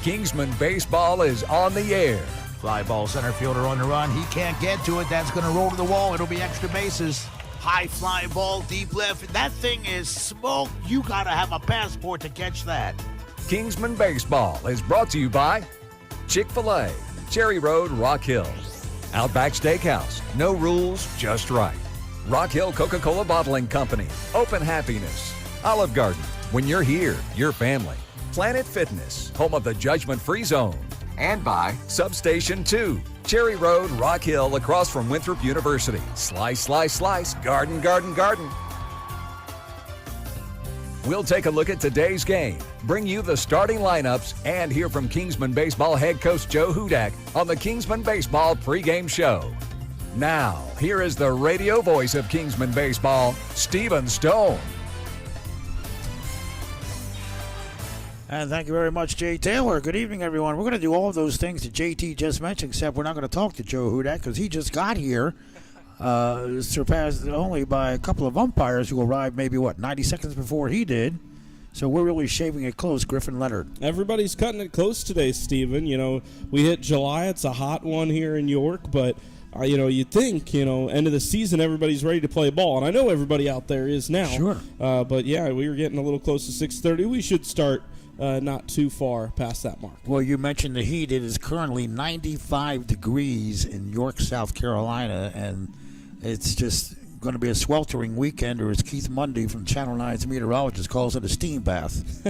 Kingsman Baseball is on the air. Fly ball, center fielder on the run. He can't get to it. That's going to roll to the wall. It'll be extra bases. High fly ball, deep left. That thing is smoke. You got to have a passport to catch that. Kingsman Baseball is brought to you by Chick-fil-A, Cherry Road, Rock Hill. Outback Steakhouse, no rules, just right. Rock Hill Coca-Cola Bottling Company, Open Happiness. Olive Garden, when you're here, your family. Planet Fitness, home of the judgment-free zone. And by Substation 2, Cherry Road, Rock Hill, across from Winthrop University. Slice, slice, slice, garden, garden, garden. We'll take a look at today's game, bring you the starting lineups, and hear from Kingsman Baseball head coach Joe Hudak on the Kingsman Baseball pregame show. Now, here is the radio voice of Kingsman Baseball, Stephen Stone. And thank you very much, Jay Taylor. Good evening, everyone. We're going to do all of those things that JT just mentioned, except we're not going to talk to Joe Hudak because he just got here, surpassed only by a couple of umpires who arrived maybe, 90 seconds before he did. So we're really shaving it close, Griffin Leonard. Everybody's cutting it close today, Stephen. You know, we hit July. It's a hot one here in York, but you'd think, end of the season, everybody's ready to play ball. And I know everybody out there is now. Sure. But, yeah, we were getting a little close to 6:30. We should start not too far past that mark. Well, you mentioned the heat. It is currently 95 degrees in York, South Carolina, and it's just going to be a sweltering weekend, or as Keith Mundy from Channel 9's meteorologist calls it, a steam bath.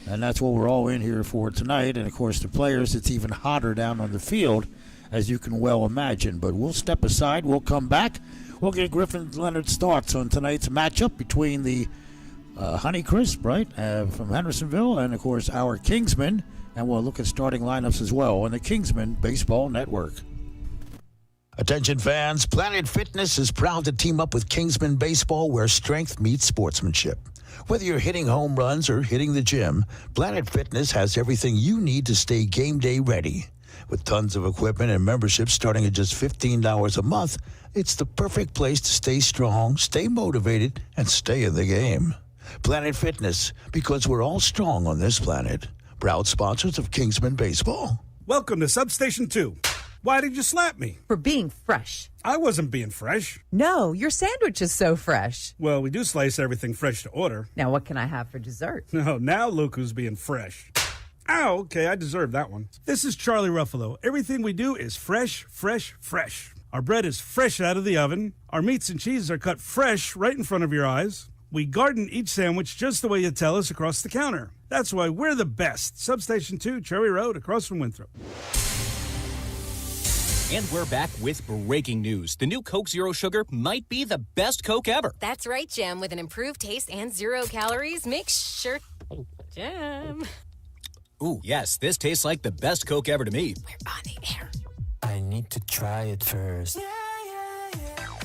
And that's what we're all in here for tonight. And, of course, the players, it's even hotter down on the field, as you can well imagine. But we'll step aside. We'll come back. We'll get Griffin Leonard's thoughts on tonight's matchup between the Honeycrisps, right, from Hendersonville, and, of course, our Kingsmen. And we'll look at starting lineups as well on the Kingsmen Baseball Network. Attention fans, Planet Fitness is proud to team up with Kingsman Baseball, where strength meets sportsmanship. Whether you're hitting home runs or hitting the gym, Planet Fitness has everything you need to stay game day ready. With tons of equipment and memberships starting at just $15 a month, it's the perfect place to stay strong, stay motivated, and stay in the game. Planet Fitness, because we're all strong on this planet. Proud sponsors of Kingsman Baseball. Welcome to Substation 2. Why did you slap me? For being fresh. I wasn't being fresh. No, your sandwich is so fresh. Well, we do slice everything fresh to order. Now, what can I have for dessert? No, now look who's being fresh. Ow, okay, I deserve that one. This is Charlie Ruffalo. Everything we do is fresh, fresh, fresh. Our bread is fresh out of the oven. Our meats and cheeses are cut fresh right in front of your eyes. We garden each sandwich just the way you tell us across the counter. That's why we're the best. Substation 2, Cherry Road, across from Winthrop. And we're back with breaking news. The new Coke Zero Sugar might be the best Coke ever. That's right, Jim. With an improved taste and 0 calories, make sure... Jim. Ooh, yes, this tastes like the best Coke ever to me. We're on the air. I need to try it first.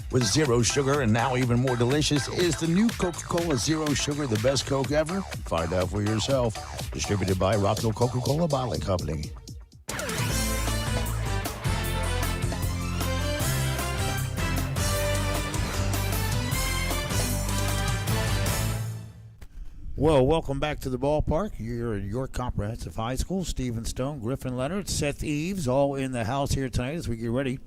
With zero sugar and now even more delicious, is the new Coca-Cola Zero Sugar the best Coke ever? Find out for yourself. Distributed by Rock Hill Coca-Cola Bottling Company. Well, welcome back to the ballpark. You're at York Comprehensive High School. Stephen Stone, Griffin Leonard, Seth Eves, all in the house here tonight as we get ready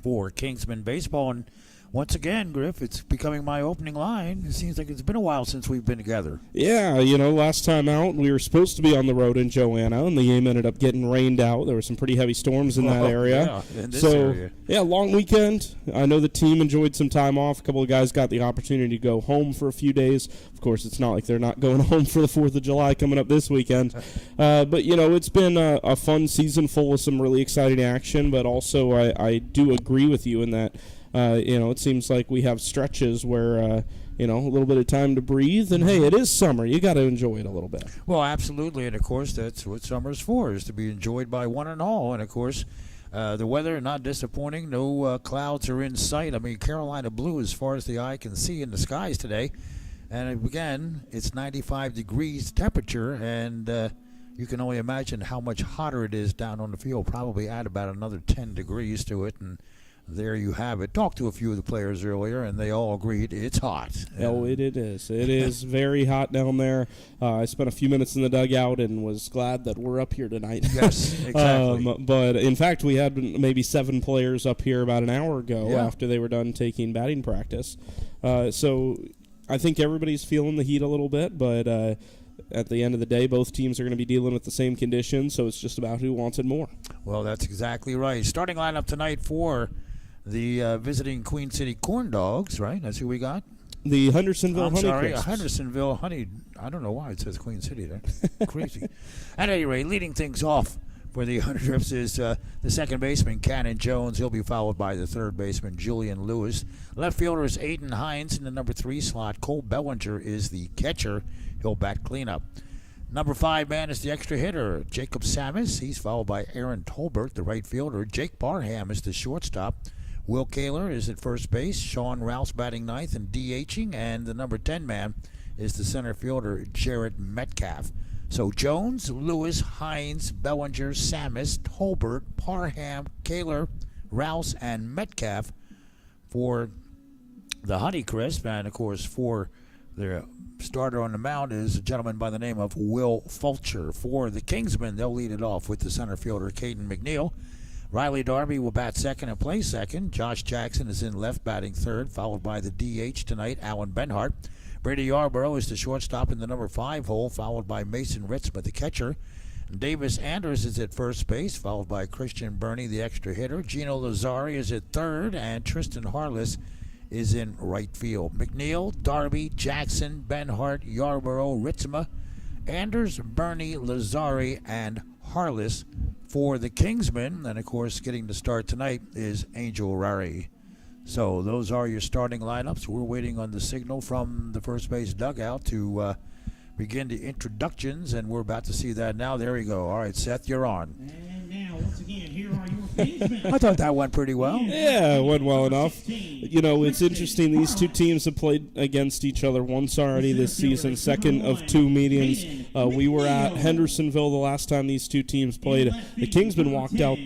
for Kingsman Baseball. And once again, Griff, it's becoming my opening line. It seems like it's been a while since we've been together. Yeah, last time out, we were supposed to be on the road in Joanna, and the game ended up getting rained out. There were some pretty heavy storms in that area. Yeah, in this area. Yeah, long weekend. I know the team enjoyed some time off. A couple of guys got the opportunity to go home for a few days. Of course, it's not like they're not going home for the 4th of July coming up this weekend. But, it's been a fun season full of some really exciting action, but also I do agree with you in that it seems like we have stretches where, a little bit of time to breathe. And, hey, it is summer. You got to enjoy it a little bit. Well, absolutely. And, of course, that's what summer's for, is to be enjoyed by one and all. And, of course, the weather, not disappointing. No clouds are in sight. I mean, Carolina blue as far as the eye can see in the skies today. And, again, it's 95 degrees temperature. And you can only imagine how much hotter it is down on the field. Probably add about another 10 degrees to it. And there you have it. Talked to a few of the players earlier, and they all agreed it's hot. Oh, it is. It is very hot down there. I spent a few minutes in the dugout and was glad that we're up here tonight. Yes, exactly. But, in fact, we had maybe 7 players up here about an hour ago after they were done taking batting practice. So I think everybody's feeling the heat a little bit, but at the end of the day, both teams are going to be dealing with the same conditions, so it's just about who wants it more. Well, that's exactly right. Starting lineup tonight for the visiting Queen City Corn Dogs, right? That's who we got? The Hendersonville Honeycrisps. Hendersonville Honey. I don't know why it says Queen City there. Crazy. At any rate, leading things off for the Honeycrisps is the second baseman, Cannon Jones. He'll be followed by the third baseman, Julian Lewis. Left fielder is Aiden Hines in the number 3 slot. Cole Bellinger is the catcher. He'll bat cleanup. Number 5 man is the extra hitter, Jacob Samus. He's followed by Aaron Tolbert, the right fielder. Jake Barham is the shortstop. Will Kaler is at first base. Sean Rouse batting ninth and DHing. And the number 10 man is the center fielder, Jared Metcalf. So Jones, Lewis, Hines, Bellinger, Samus, Tolbert, Parham, Kaler, Rouse, and Metcalf for the Honeycrisp. And, of course, for the starter on the mound is a gentleman by the name of Will Fulcher. For the Kingsmen, they'll lead it off with the center fielder, Caden McNeil. Riley Darby will bat second and play second. Josh Jackson is in left batting third, followed by the DH tonight, Alan Benhart. Brady Yarborough is the shortstop in the number 5 hole, followed by Mason Ritzma, the catcher. Davis Anders is at first base, followed by Christian Burney, the extra hitter. Gino Lazzari is at third, and Tristan Harless is in right field. McNeil, Darby, Jackson, Benhart, Yarborough, Ritzma, Anders, Burney, Lazzari, and Harless for the Kingsmen. And, of course, getting to start tonight is Angel Rari. So those are your starting lineups. We're waiting on the signal from the first base dugout to begin the introductions, and we're about to see that now. There we go. All right, Seth, you're on. And now, once again, here are your Kingsmen. I thought that went pretty well. Yeah, it went well enough. You know, it's interesting. These two teams have played against each other once already this season, second of 2 meetings. We were at Hendersonville the last time these two teams played. The Kingsmen walked out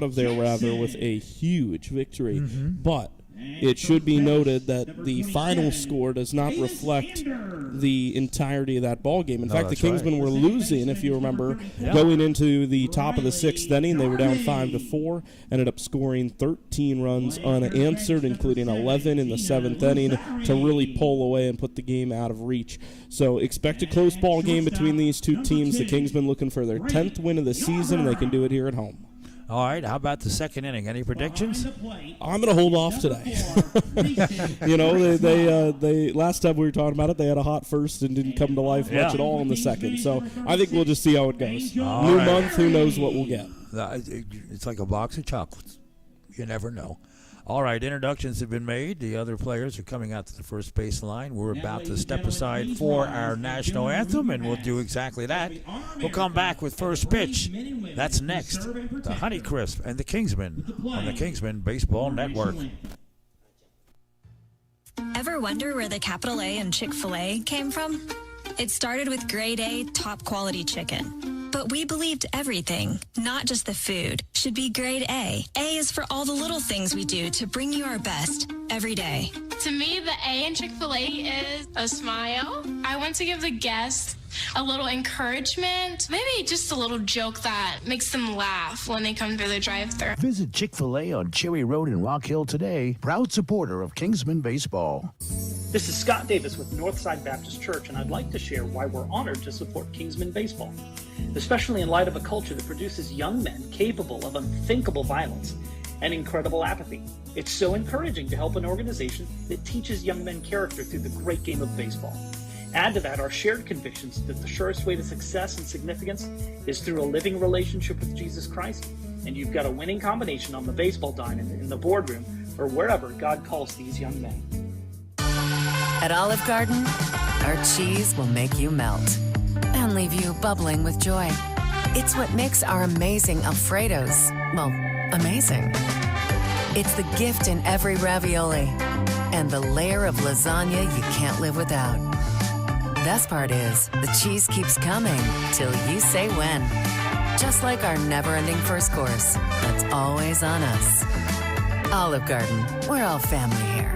of there with a huge victory. But it should be noted that the final score does not reflect the entirety of that ball game. In fact, the Kingsmen were losing, if you remember, going into the top of the 6th inning. They were down 5-4, ended up scoring 13 runs unanswered, including 11 in the 7th inning, to really pull away and put the game out of reach. So expect a close ball game between these two teams. The Kingsmen looking for their 10th win of the season, and they can do it here at home. All right, how about the second inning? Any predictions? I'm going to hold off today. You know, they last time we were talking about it, they had a hot first and didn't come to life much at all in the second. So I think we'll just see how it goes. New month, who knows what we'll get. It's like a box of chocolates. You never know. All right, introductions have been made. The other players are coming out to the first base line. We're about to step aside for our national anthem, and we'll do exactly that. We'll come back with first pitch. That's next. The Honeycrisp and the Kingsmen on the Kingsmen Baseball Network. Ever wonder where the capital A in Chick-fil-A came from? It started with grade A, top quality chicken. But we believed everything, not just the food, should be grade A. A is for all the little things we do to bring you our best every day. To me, the A in Chick-fil-A is a smile. I want to give the guests a little encouragement, maybe just a little joke that makes them laugh when they come through the drive-thru. Visit Chick-fil-A on Cherry Road in Rock Hill today. Proud supporter of Kingsmen Baseball. This is Scott Davis with Northside Baptist Church, and I'd like to share why we're honored to support Kingsmen Baseball, especially in light of a culture that produces young men capable of unthinkable violence and incredible apathy. It's so encouraging to help an organization that teaches young men character through the great game of baseball. Add to that our shared convictions that the surest way to success and significance is through a living relationship with Jesus Christ, and you've got a winning combination on the baseball diamond, in the boardroom, or wherever God calls these young men. At Olive Garden, our cheese will make you melt and leave you bubbling with joy. It's what makes our amazing Alfredos, well, amazing. It's the gift in every ravioli and the layer of lasagna you can't live without. Best part is, the cheese keeps coming till you say when. Just like our never-ending first course, that's always on us. Olive Garden, we're all family here.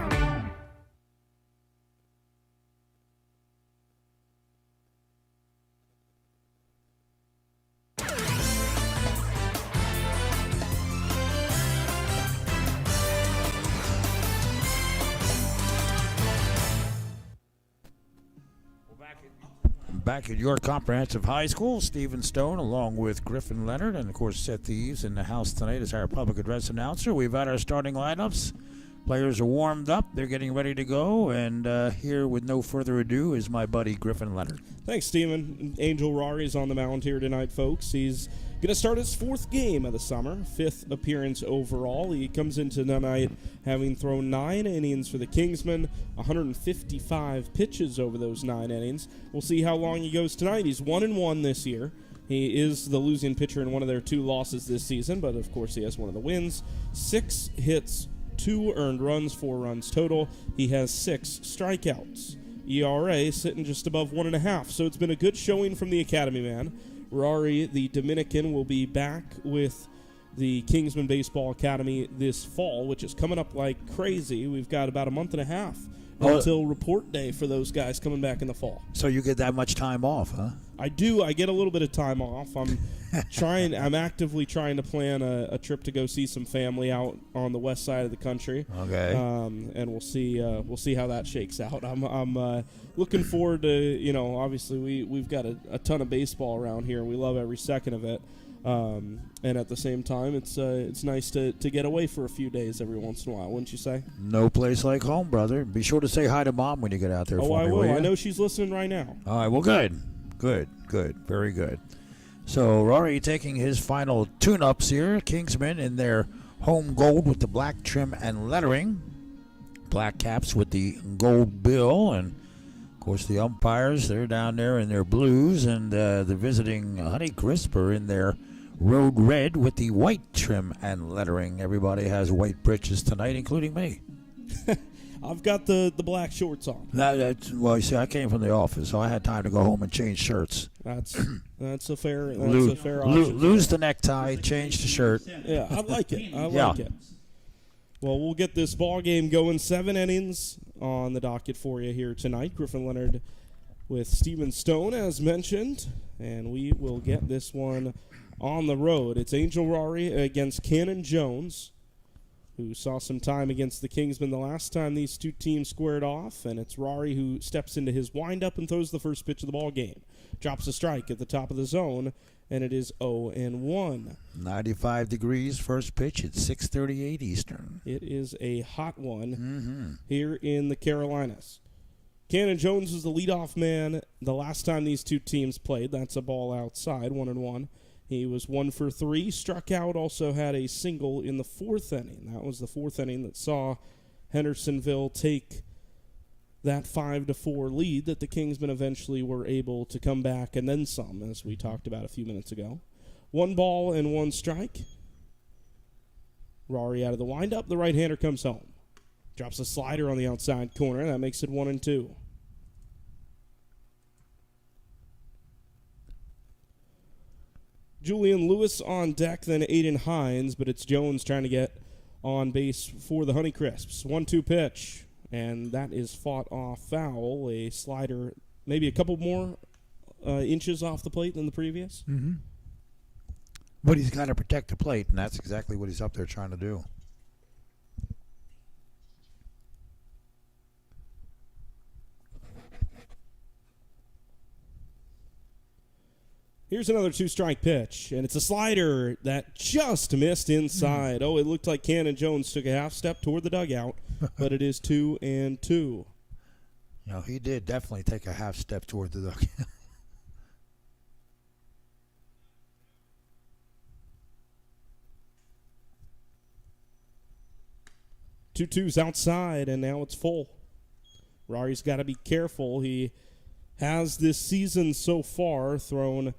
Back at York Comprehensive High School, Stephen Stone, along with Griffin Leonard, and of course Seth Thieves in the house tonight as our public address announcer. We've had our starting lineups. Players are warmed up. They're getting ready to go. And here, with no further ado, is my buddy Griffin Leonard. Thanks, Stephen. Angel Rory's on the mound here tonight, folks. He's going to start his fourth game of the summer, fifth appearance overall. He comes into tonight having thrown 9 innings for the Kingsmen, 155 pitches over those 9 innings. We'll see how long he goes tonight. He's 1-1 this year. He is the losing pitcher in one of their 2 losses this season, but of course he has one of the wins. 6 hits, 2 earned runs, 4 runs total. He has 6 strikeouts. ERA sitting just above 1.5, so it's been a good showing from the Academy man. Rory, the Dominican, will be back with the Kingsmen Baseball Academy this fall, which is coming up like crazy. We've got about a month and a half until report day for those guys coming back in the fall. So you get that much time off, huh? I do. I get a little bit of time off. I'm actively trying to plan a trip to go see some family out on the west side of the country. Okay. And we'll see how that shakes out. I'm looking forward to, obviously we've got a ton of baseball around here. We love every second of it. And at the same time, it's nice to get away for a few days every once in a while, wouldn't you say? No place like home, brother. Be sure to say hi to Mom when you get out there for me, I will. will you? I know she's listening right now. All right, well, good. Very good. So Rory taking his final tune-ups here. Kingsmen in their home gold with the black trim and lettering. Black caps with the gold bill. And, of course, the umpires, they're down there in their blues. And the visiting Honeycrisps are in their road red with the white trim and lettering. Everybody has white breeches tonight, including me. I've got the black shorts on. Well, you see, I came from the office, so I had time to go home and change shirts. That's a fair option. Lose the necktie, change the shirt. Yeah, I like it. I like it. Well, we'll get this ball game going. 7 innings on the docket for you here tonight. Griffin Leonard with Stephen Stone, as mentioned, and we will get this one on the road. It's Angel Rory against Cannon Jones, who saw some time against the Kingsmen the last time these 2 teams squared off, and it's Rory who steps into his windup and throws the first pitch of the ball game. Drops a strike at the top of the zone, and it is 0-1. 95 degrees, first pitch at 6:38 Eastern. It is a hot one here in the Carolinas. Cannon Jones was the leadoff man the last time these 2 teams played. That's a ball outside, 1-1. He was 1 for 3, struck out, also had a single in the 4th inning. That was the 4th inning that saw Hendersonville take that 5-4 lead that the Kingsmen eventually were able to come back and then some, as we talked about a few minutes ago. 1 ball and 1 strike. Rory out of the windup. The right-hander comes home. Drops a slider on the outside corner. That makes it 1-2. Julian Lewis on deck, then Aiden Hines, but it's Jones trying to get on base for the Honeycrisps. 1-2 pitch, and that is fought off foul. A slider, maybe a couple more inches off the plate than the previous. Mm-hmm. But he's got to protect the plate, and that's exactly what he's up there trying to do. Here's another 2-strike pitch, and it's a slider that just missed inside. Oh, it looked like Cannon Jones took a half step toward the dugout, but it is 2-2. No, he did definitely take a half step toward the dugout. 2-2's outside, and now it's full. Rory's got to be careful. He has this season so far thrown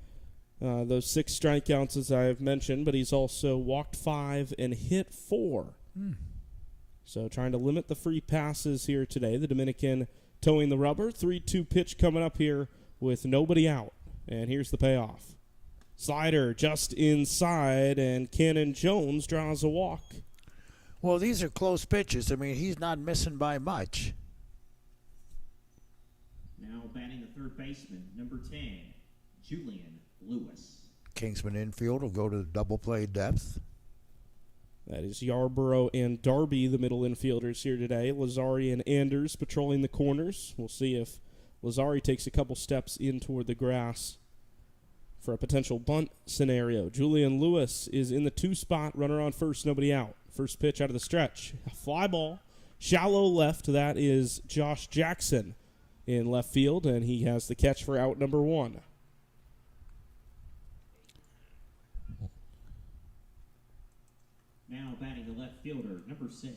those 6 strikeouts, as I have mentioned, but he's also walked 5 and hit 4. So trying to limit the free passes here today. The Dominican towing the rubber. 3-2 pitch coming up here with nobody out. And here's the payoff. Slider just inside, and Cannon Jones draws a walk. Well, these are close pitches. I mean, he's not missing by much. Now batting the third baseman, number 10, Julian Lewis. Kingsman infield will go to double play depth. That is Yarborough and Darby, the middle infielders here today. Lazari and Anders patrolling the corners. We'll see if Lazari takes a couple steps in toward the grass for a potential bunt scenario. Julian Lewis is in the 2 spot, runner on first, nobody out. First pitch out of the stretch. A fly ball, shallow left. That is Josh Jackson in left field, and he has the catch for out number 1. Now batting the left fielder, number 6,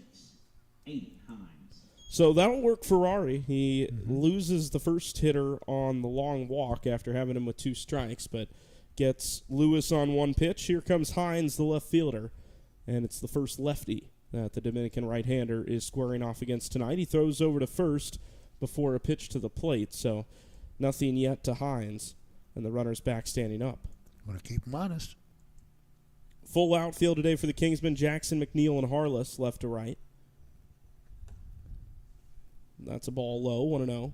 Aiden Hines. So that'll work for Ferrari. He loses the first hitter on the long walk after having him with 2 strikes, but gets Lewis on 1 pitch. Here comes Hines, the left fielder, and it's the first lefty that the Dominican right-hander is squaring off against tonight. He throws over to first before a pitch to the plate, so nothing yet to Hines, and the runner's back standing up. Want to keep him honest. Full outfield today for the Kingsmen, Jackson, McNeil, and Harless, left to right. That's a ball low, 1-0.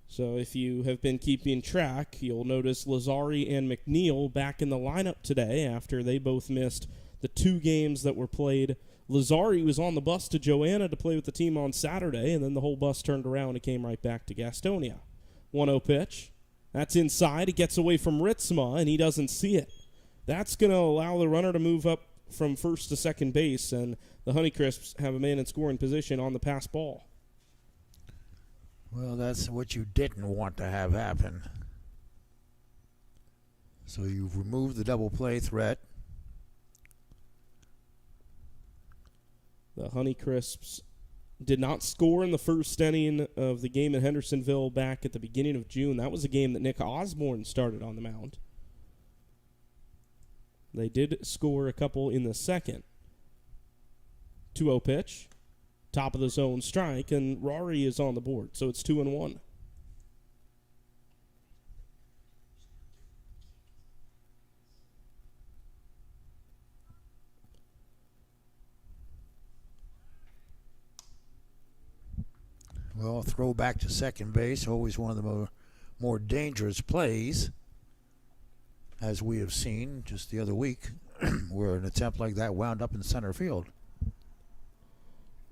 So if you have been keeping track, you'll notice Lazari and McNeil back in the lineup today after they both missed the 2 games that were played. Lazari was on the bus to Joanna to play with the team on Saturday, and then the whole bus turned around and came right back to Gastonia. 1-0 pitch. That's inside. It gets away from Ritzma, and he doesn't see it. That's going to allow the runner to move up from first to second base, and the Honeycrisps have a man in scoring position on the pass ball. Well, that's what you didn't want to have happen. So you've removed the double play threat. The Honeycrisps did not score in the first inning of the game in Hendersonville back at the beginning of June. That was a game that Nick Osborne started on the mound. They did score a couple in the second. 2-0 pitch. Top of the zone strike, and Rory is on the board, so it's 2-1. Well, throw back to second base, always one of the more dangerous plays, as we have seen just the other week, where an attempt like that wound up in center field.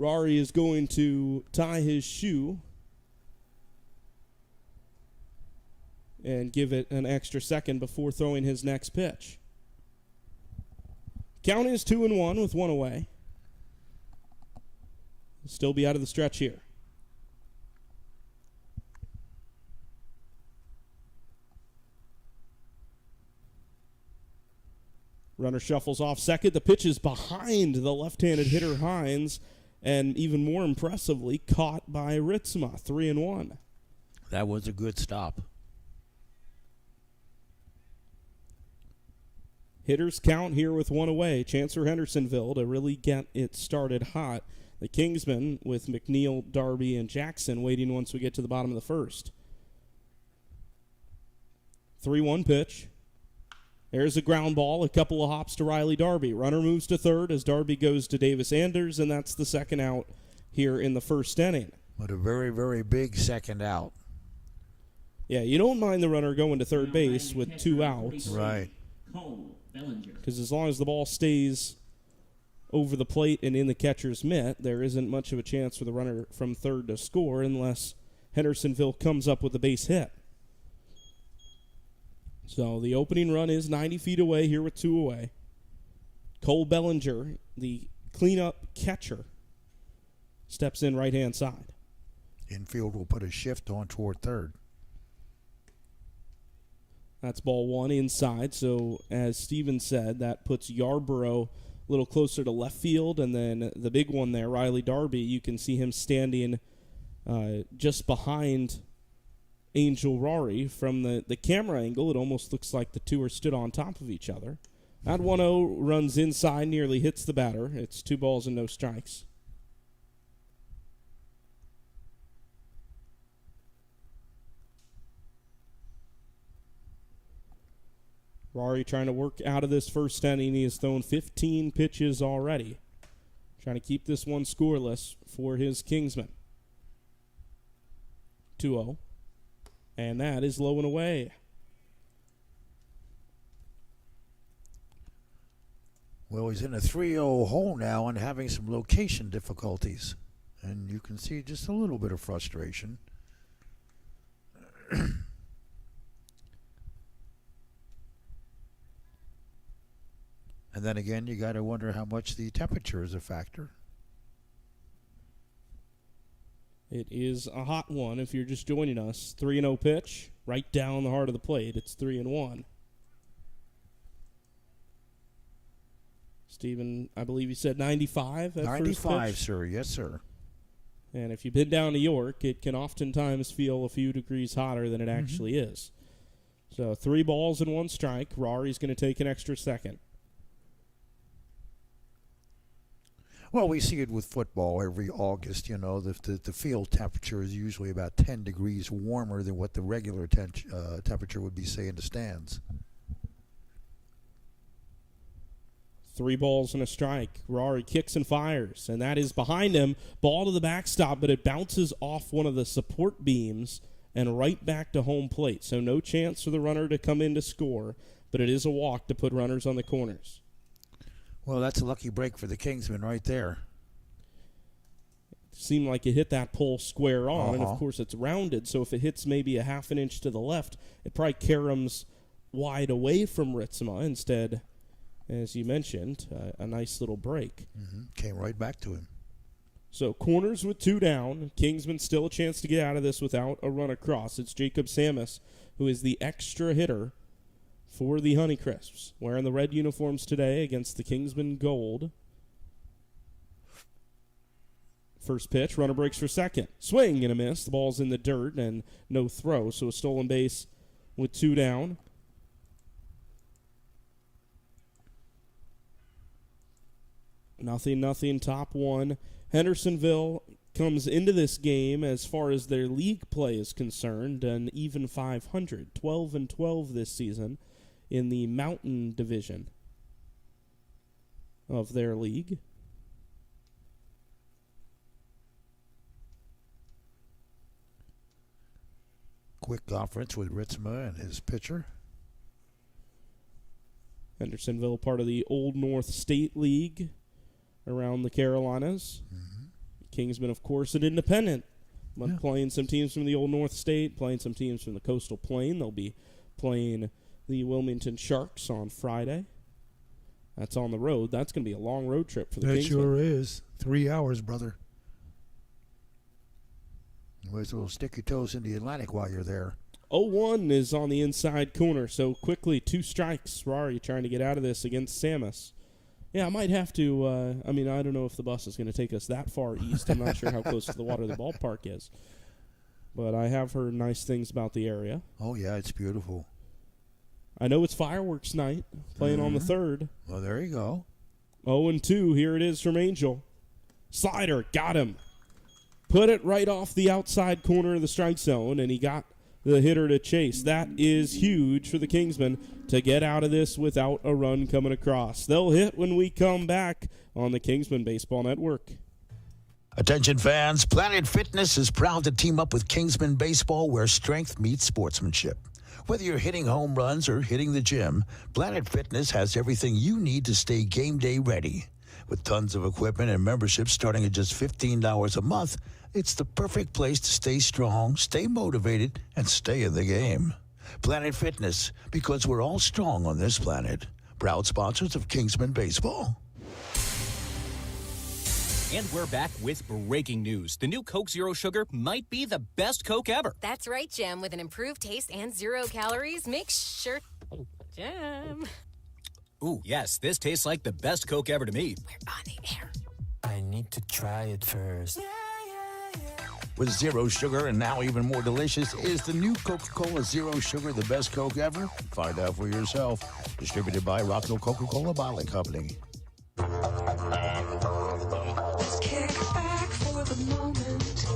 Rory is going to tie his shoe and give it an extra second before throwing his next pitch. Count is 2-1 with 1 away. He'll still be out of the stretch here. Runner shuffles off second. The pitch is behind the left-handed hitter Hines, and even more impressively, caught by Ritzma, 3-1. That was a good stop. Hitters count here with 1 away. Chance for Hendersonville to really get it started hot. The Kingsmen with McNeil, Darby, and Jackson waiting once we get to the bottom of the first. 3-1 pitch. There's a ground ball, a couple of hops to Riley Darby. Runner moves to third as Darby goes to Davis Anders, and that's the second out here in the first inning. But a very, very big second out. Yeah, you don't mind the runner going to third base with 2 outs. Right. Because as long as the ball stays over the plate and in the catcher's mitt, there isn't much of a chance for the runner from third to score unless Hendersonville comes up with a base hit. So the opening run is 90 feet away here with 2 away. Cole Bellinger, the cleanup catcher, steps in right-hand side. Infield will put a shift on toward third. That's ball 1 inside. So as Steven said, that puts Yarborough a little closer to left field. And then the big one there, Riley Darby, you can see him standing just behind Angel Rory. From the camera angle, it almost looks like the two are stood on top of each other. That 1-0 runs inside, nearly hits the batter. It's 2 balls and no strikes. Rory trying to work out of this first inning. He has thrown 15 pitches already. trying to keep this one scoreless for his Kingsmen. 2-0. And that is low and away. Well, he's in a 3-0 hole now and having some location difficulties. And you can see just a little bit of frustration. And then again, you got to wonder how much the temperature is a factor. It is a hot one if you're just joining us. 3-0 pitch, right down the heart of the plate. It's 3-1. Stephen, I believe you said 95 at 95, first pitch? sir. Yes, sir. And if you've been down to York, it can oftentimes feel a few degrees hotter than it actually is. So 3 balls and 1 strike. Rory's going to take an extra second. Well, we see it with football every August. You know, the field temperature is usually about 10 degrees warmer than what the regular temperature would be, say, in the stands. 3 balls and a strike. Rory kicks and fires, and that is behind him. Ball to the backstop, but it bounces off one of the support beams and right back to home plate. So no chance for the runner to come in to score, but it is a walk to put runners on the corners. Well, that's a lucky break for the Kingsmen right there. Seemed like it hit that pole square on, and of course it's rounded, so if it hits maybe a half an inch to the left, it probably caroms wide away from Ritzema. Instead, as you mentioned, a nice little break. Came right back to him. So corners with 2 down. Kingsman still a chance to get out of this without a run across. It's Jacob Samus, who is the extra hitter for the Honeycrisps, wearing the red uniforms today against the Kingsman gold. First pitch, runner breaks for second. Swing and a miss. The ball's in the dirt and no throw, so a stolen base with 2 down. Nothing, top 1. Hendersonville comes into this game, as far as their league play is concerned, an even 500, 12-12 this season in the Mountain Division of their league. Quick conference with Ritzema and his pitcher. Hendersonville, part of the Old North State League around the Carolinas. Kingsmen, of course, an independent, but playing some teams from the Old North State, playing some teams from the Coastal Plain. They'll be playing the Wilmington Sharks on Friday. That's on the road. That's going to be a long road trip for the Kingsmen. It sure is. 3 hours, brother. Always will stick your toes in the Atlantic while you're there. 0-1 is on the inside corner, so quickly 2 strikes. Rory trying to get out of this against Samus. Yeah, I might have to, I don't know if the bus is going to take us that far east. I'm not sure how close to the water the ballpark is. But I have heard nice things about the area. Oh, yeah, it's beautiful. I know it's fireworks night, playing on the 3rd. Well, there you go. 0-2, here it is from Angel. Slider, got him. Put it right off the outside corner of the strike zone, and he got the hitter to chase. That is huge for the Kingsmen to get out of this without a run coming across. They'll hit when we come back on the Kingsman Baseball Network. Attention fans, Planet Fitness is proud to team up with Kingsmen Baseball, where strength meets sportsmanship. Whether you're hitting home runs or hitting the gym, Planet Fitness has everything you need to stay game day ready. With tons of equipment and memberships starting at just $15 a month, it's the perfect place to stay strong, stay motivated, and stay in the game. Planet Fitness, because we're all strong on this planet. Proud sponsors of Kingsmen Baseball. And we're back with breaking news. The new Coke Zero Sugar might be the best Coke ever. That's right, Jim. With an improved taste and 0 calories, make sure... Jim. Ooh, yes, this tastes like the best Coke ever to me. We're on the air. I need to try it first. With zero sugar and now even more delicious, is the new Coca-Cola Zero Sugar the best Coke ever? Find out for yourself. Distributed by Rockville Coca-Cola Bottling Company. Let's kick back for the moment.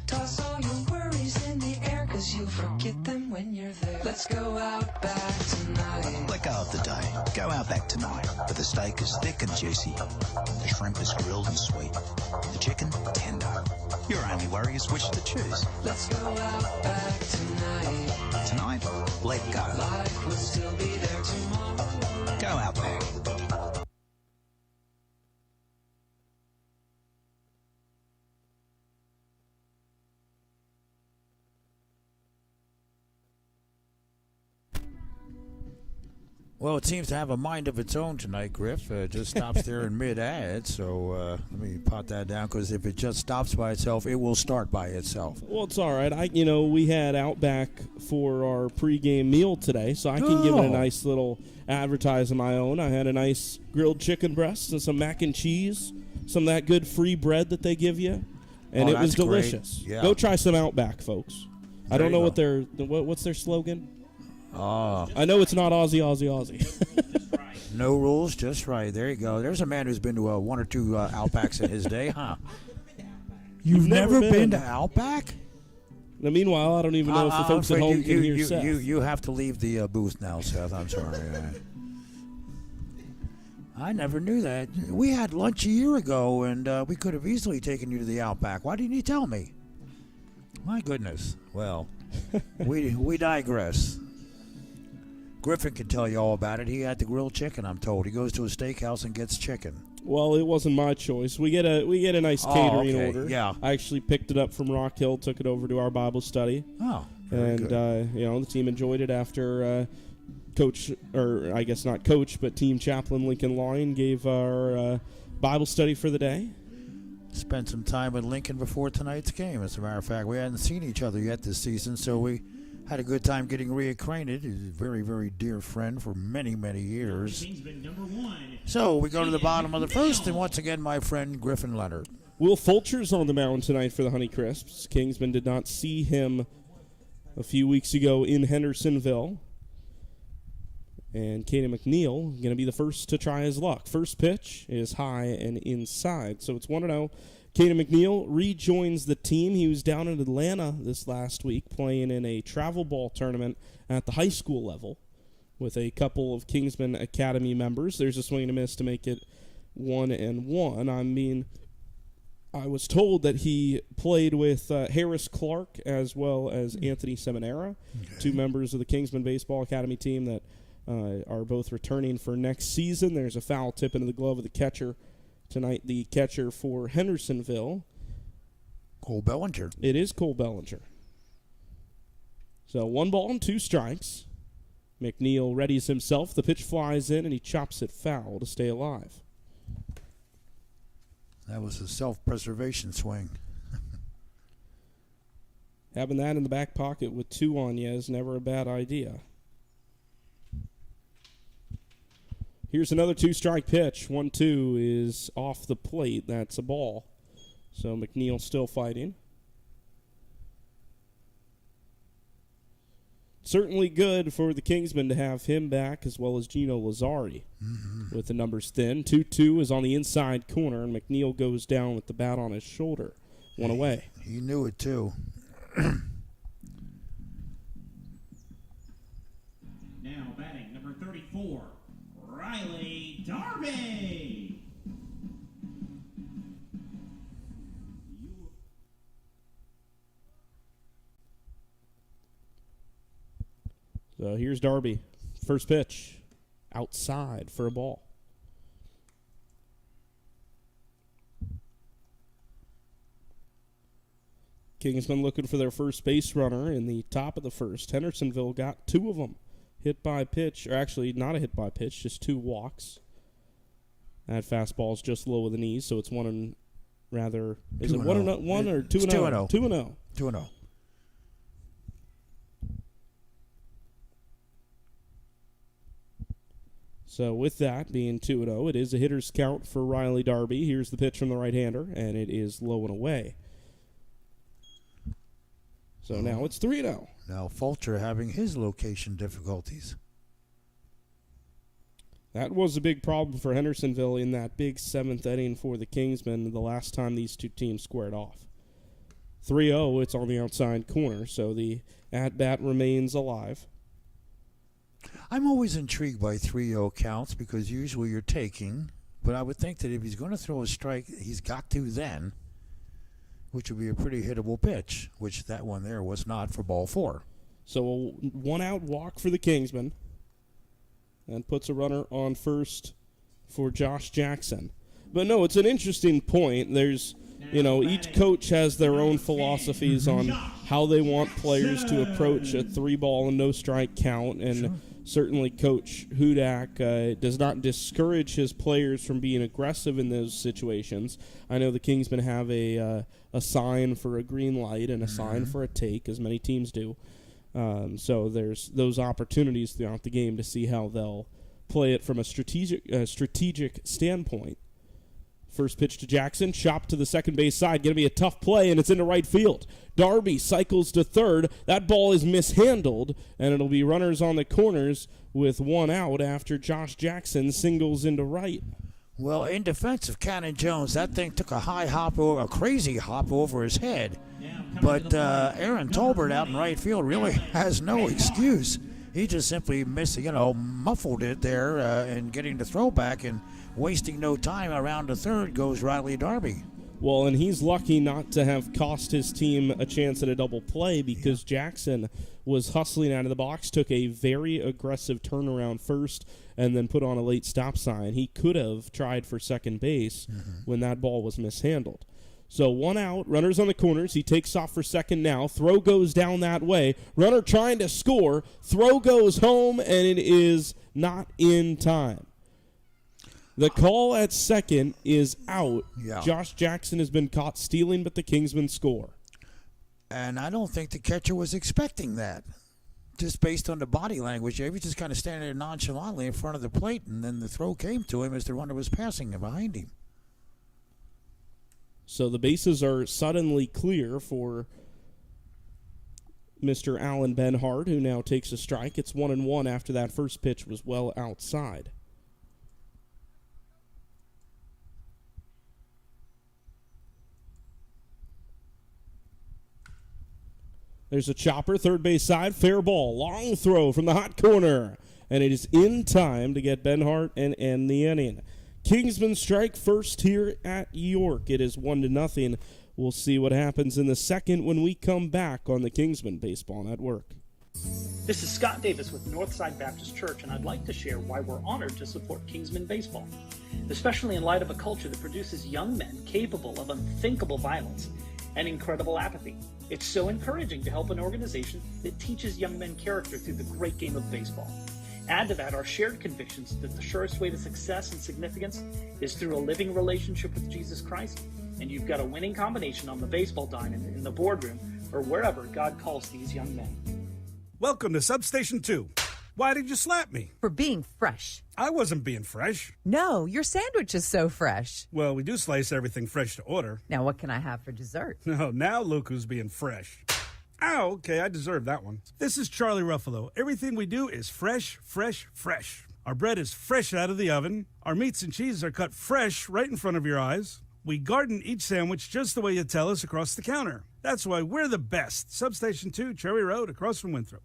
Toss all your worries in the air, 'cause you forget them when you're there. Let's go out back tonight. Like a of the day. Go Outback tonight, where the steak is thick and juicy, the shrimp is grilled and sweet, the chicken tender. Your only worry is which to choose. Let's go Outback tonight. Tonight, let go. Life will still be there tomorrow. Go Outback. Well, it seems to have a mind of its own tonight, Griff. It just stops there in mid-ad, so let me pot that down, because if it just stops by itself, it will start by itself. Well, it's all right. We had Outback for our pregame meal today, so I can give it a nice little advertise of my own. I had a nice grilled chicken breast and some mac and cheese, some of that good free bread that they give you, and it was delicious. Yeah. Go try some Outback, folks. I don't know what's their slogan. I know it's not Aussie, Aussie, Aussie. No rules, just right. There you go. There's a man who's been to one or two Outbacks in his day, huh? You've never been to Outback? Now, meanwhile, I don't even know if the folks at home can hear Seth. You have to leave the booth now, Seth. I'm sorry. I never knew that. We had lunch a year ago, and we could have easily taken you to the Outback. Why didn't you tell me? My goodness. Well, we digress. Griffin can tell you all about it. He had the grilled chicken, I'm told. He goes to a steakhouse and gets chicken. Well, it wasn't my choice. We get a nice catering order. Yeah. I actually picked it up from Rock Hill, took it over to our Bible study. Oh, very good. The team enjoyed it after coach, or I guess not coach, but team chaplain Lincoln Lyon gave our Bible study for the day. Spent some time with Lincoln before tonight's game. As a matter of fact, we hadn't seen each other yet this season, so we had a good time getting reacquainted. He's a very, very dear friend for many, many years. So we go to the bottom of the first, and once again, my friend Griffin Leonard. Will Fulcher's on the mound tonight for the Honeycrisps. Kingsmen did not see him a few weeks ago in Hendersonville. And Caden McNeil going to be the first to try his luck. First pitch is high and inside, so it's 1-0. Caden McNeil rejoins the team. He was down in Atlanta this last week playing in a travel ball tournament at the high school level with a couple of Kingsmen Academy members. There's a swing and a miss to make it 1-1. I was told that he played with Harris Clark as well as Anthony Seminara, two members of the Kingsmen Baseball Academy team that are both returning for next season. There's a foul tip into the glove of the catcher. Tonight, the catcher for Hendersonville. Cole Bellinger. It is Cole Bellinger. So 1 ball and 2 strikes. McNeil readies himself. The pitch flies in, and he chops it foul to stay alive. That was a self-preservation swing. Having that in the back pocket with 2 on you is never a bad idea. Here's another 2-strike pitch. 1-2 is off the plate. That's a ball. So McNeil still fighting. Certainly good for the Kingsmen to have him back, as well as Gino Lazzari with the numbers thin. 2-2 is on the inside corner, and McNeil goes down with the bat on his shoulder. 1 away. He knew it, too. Now batting number 34. Riley Darby. So here's Darby. First pitch. Outside for a ball. Kingsmen looking for their first base runner in the top of the first. Hendersonville got 2 of them. Hit by pitch, or actually not a hit by pitch, just 2 walks. That fastball is just low of the knees, so it's 1 and rather. Is it 1 or 2 and 0? 2 and 0. 2 and 0. So with that being 2 and 0, it is a hitter's count for Riley Darby. Here's the pitch from the right-hander, and it is low and away. So now it's 3-0. Now Fulcher having his location difficulties. That was a big problem for Hendersonville in that big 7th inning for the Kingsmen the last time these two teams squared off. 3-0, it's on the outside corner, so the at-bat remains alive. I'm always intrigued by 3-0 counts because usually you're taking, but I would think that if he's going to throw a strike, he's got to then, which would be a pretty hittable pitch, which that one there was not for ball 4. So a one-out walk for the Kingsmen and puts a runner on first for Josh Jackson. But no, it's an interesting point. There's, each coach has their own philosophies on how they want players to approach a 3-ball and no strike count, and certainly Coach Hudak does not discourage his players from being aggressive in those situations. I know the Kingsmen have a sign for a green light and a sign for a take, as many teams do. So there's those opportunities throughout the game to see how they'll play it from a strategic standpoint. First pitch to Jackson, chopped to the second base side, going to be a tough play, and it's into right field. Darby cycles to third. That ball is mishandled, and it'll be runners on the corners with one out after Josh Jackson singles into right. Well, in defense of Cannon Jones, that thing took a crazy hop over his head. But Aaron Tolbert out in right field really has no excuse. He just simply muffled it there in getting the throwback, and wasting no time around the third goes Riley Darby. Well, and he's lucky not to have cost his team a chance at a double play because Jackson was hustling out of the box, took a very aggressive turnaround first, and then put on a late stop sign. He could have tried for second base when that ball was mishandled. So one out, runners on the corners. He takes off for second now. Throw goes down that way. Runner trying to score. Throw goes home, and it is not in time. The call at second is out. Yeah. Josh Jackson has been caught stealing, but the Kingsmen score. And I don't think the catcher was expecting that. Just based on the body language, he was just kind of standing there nonchalantly in front of the plate, and then the throw came to him as the runner was passing behind him. So the bases are suddenly clear for Mr. Alan Benhart, who now takes a strike. It's 1-1 after that first pitch was well outside. There's a chopper, third base side, fair ball, long throw from the hot corner, and it is in time to get Benhart and end the inning. Kingsmen strike first here at York. It is 1-0. We'll see what happens in the second when we come back on the Kingsmen Baseball Network. This is Scott Davis with Northside Baptist Church, and I'd like to share why we're honored to support Kingsmen Baseball, especially in light of a culture that produces young men capable of unthinkable violence and incredible apathy. It's so encouraging to help an organization that teaches young men character through the great game of baseball. Add to that our shared convictions that the surest way to success and significance is through a living relationship with Jesus Christ, and you've got a winning combination on the baseball diamond, in the boardroom, or wherever God calls these young men. Welcome to Substation 2. Why did you slap me? For being fresh. I wasn't being fresh. No, your sandwich is so fresh. Well, we do slice everything fresh to order. Now what can I have for dessert? No, now look who's being fresh. Oh, okay, I deserve that one. This is Charlie Ruffalo. Everything we do is fresh, fresh, fresh. Our bread is fresh out of the oven. Our meats and cheeses are cut fresh right in front of your eyes. We garden each sandwich just the way you tell us across the counter. That's why we're the best. Substation 2, Cherry Road, across from Winthrop.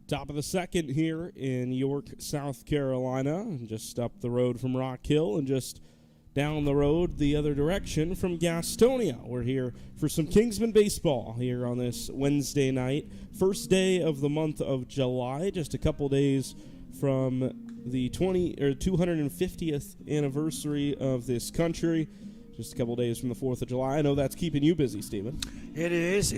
Top of the second here in York, South Carolina, just up the road from Rock Hill and just down the road the other direction from Gastonia. We're here for some Kingsmen baseball here on this Wednesday night. First day of the month of July, just a couple days from the 250th anniversary of this country. Just a couple days from the 4th of July. I know that's keeping you busy, Stephen. It is.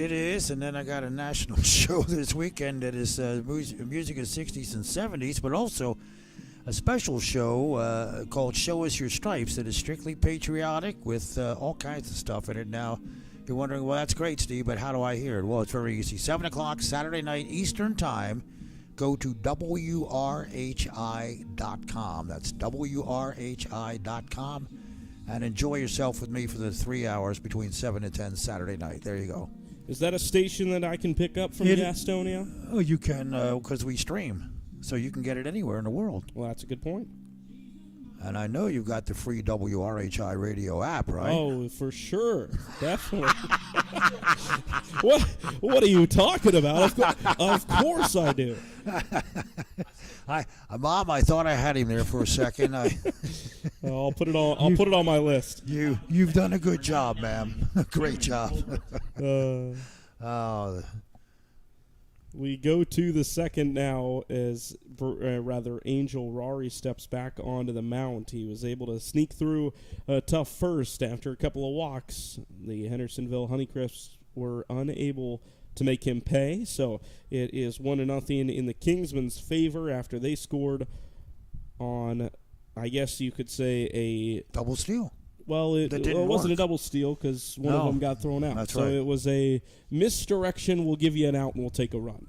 And then I got a national show this weekend that is music of the 60s and 70s, but also a special show called Show Us Your Stripes that is strictly patriotic with all kinds of stuff in it. Now, you're wondering, well, that's great, Steve, but how do I hear it? Well, it's very easy. 7 o'clock Saturday night Eastern Time. Go to WRHI.com. That's WRHI.com. And enjoy yourself with me for the 3 hours between 7 and 10 Saturday night. There you go. Is that a station that I can pick up from Gastonia? Oh, you can, because we stream. So you can get it anywhere in the world. Well, that's a good point. And I know you've got the free WRHI radio app, right? Oh, for sure. Definitely. What are you talking about? Of course I do. Mom, I thought I had him there for a second. I'll put it on my list. You've done a good job, ma'am. Great job. We go to the second now as Angel Rari steps back onto the mound. He was able to sneak through a tough first after a couple of walks. The Hendersonville Honeycrisps were unable to make him pay, so it is 1-0 in the Kingsmen's favor after they scored on, I guess you could say, a double steal. Well, it wasn't a double steal because one of them got thrown out. That's so right. It was a misdirection. We'll give you an out and we'll take a run.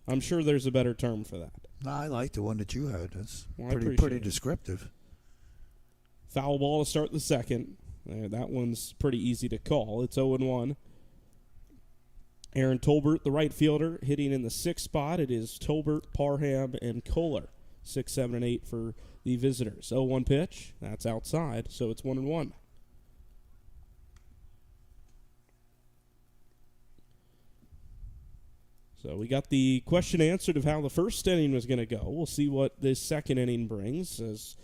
I'm sure there's a better term for that. I like the one that you had. That's Well, pretty descriptive. Foul ball to start the second. That one's pretty easy to call. It's 0-1. Aaron Tolbert, the right fielder, hitting in the 6th spot. It is Tolbert, Parham, and Kohler. 6, 7, and 8 for the visitors. 0-1 pitch. That's outside, so it's 1-1. So we got the question answered of how the first inning was going to go. We'll see what this second inning brings. As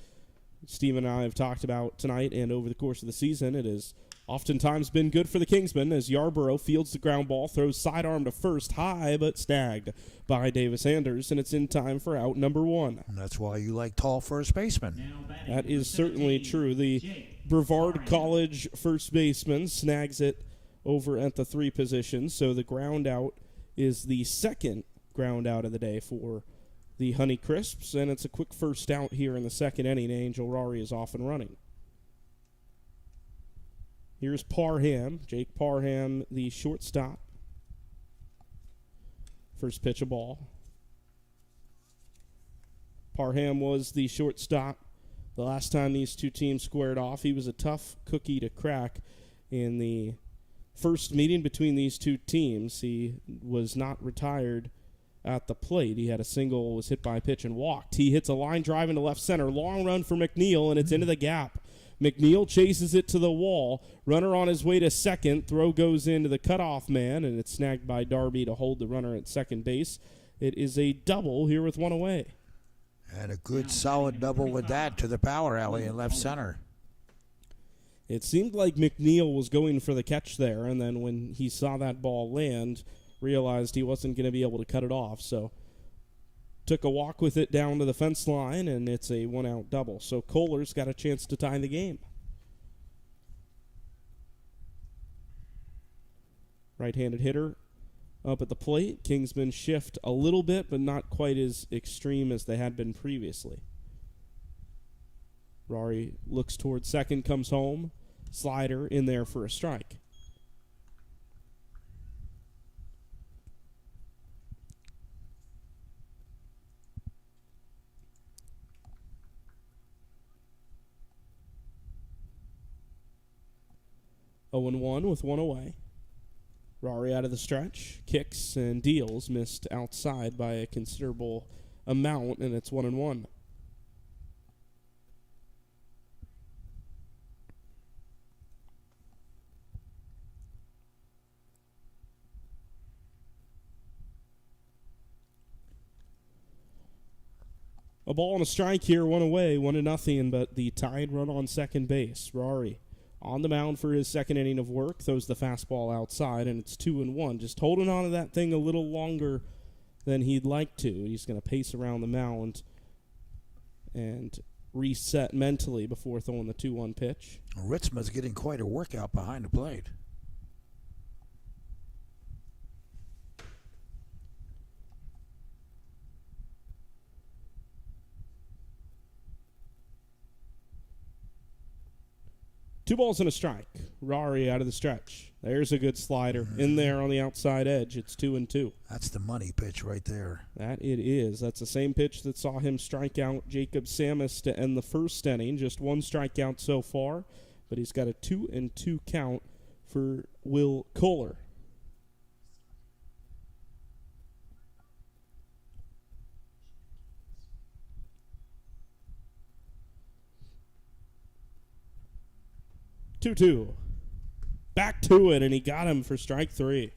Steve and I have talked about tonight and over the course of the season, it has oftentimes been good for the Kingsmen as Yarborough fields the ground ball, throws sidearm to first, high but snagged by Davis Anders, and it's in time for out number 1. And that's why you like tall first basemen. That is certainly true. The Brevard College first baseman snags it over at the 3 position, so the ground out is the second ground out of the day for the Honeycrisps, and it's a quick first out here in the second inning. Angel Rari is off and running. Here's Parham, Jake Parham, the shortstop. First pitch, a ball. Parham was the shortstop the last time these two teams squared off. He was a tough cookie to crack in the first meeting between these two teams. He was not retired at the plate. He had a single, was hit by a pitch, and walked. He hits a line drive into left center. Long run for McNeil, and it's into the gap. McNeil chases it to the wall. Runner on his way to second. Throw goes into the cutoff man, and it's snagged by Darby to hold the runner at second base. It is a double here with one away. And a good solid double with that to the power alley in left center. It seemed like McNeil was going for the catch there, and then when he saw that ball land, realized he wasn't going to be able to cut it off. So took a walk with it down to the fence line, and it's a 1-out double. So Kohler's got a chance to tie the game. Right-handed hitter up at the plate. Kingsmen shift a little bit, but not quite as extreme as they had been previously. Rari looks towards second, comes home. Slider in there for a strike. Oh and 1 with one away. Rari out of the stretch, kicks and deals, missed outside by a considerable amount, and it's 1-1. A ball and a strike here, one away, 1-0, but the tied run on second base. Rari on the mound for his second inning of work, throws the fastball outside, and it's 2-1. Just holding on to that thing a little longer than he'd like to. He's going to pace around the mound and reset mentally before throwing the 2-1 pitch. Ritzma's getting quite a workout behind the plate. Two balls and a strike. Rari out of the stretch. There's a good slider in there on the outside edge. It's 2-2. That's the money pitch right there. That it is. That's the same pitch that saw him strike out Jacob Samus to end the first inning. Just one strikeout so far, but he's got a 2-2 count for Will Kohler. 2-2. Back to it, and he got him for strike 3.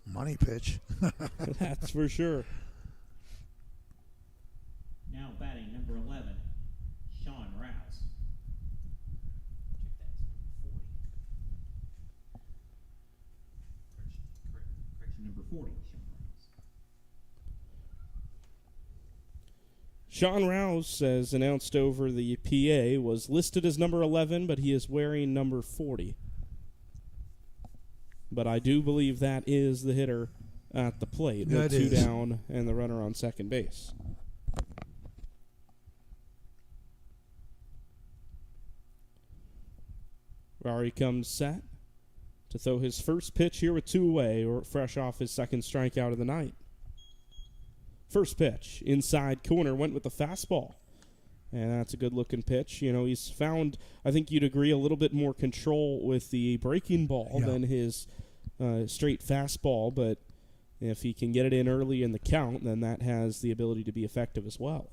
Money pitch. That's for sure. Now batting number 11, Sean Rouse. Correction number 40, Sean Rouse. Sean Rouse, as announced over the PA, was listed as number 11, but he is wearing number 40. But I do believe that is the hitter at the plate with 2 down and the runner on second base. Rory comes set to throw his first pitch here with 2 away, or fresh off his second strikeout of the night. First pitch, inside corner, went with the fastball. And that's a good-looking pitch. You know, he's found, I think you'd agree, a little bit more control with the breaking ball than his straight fastball. But if he can get it in early in the count, then that has the ability to be effective as well.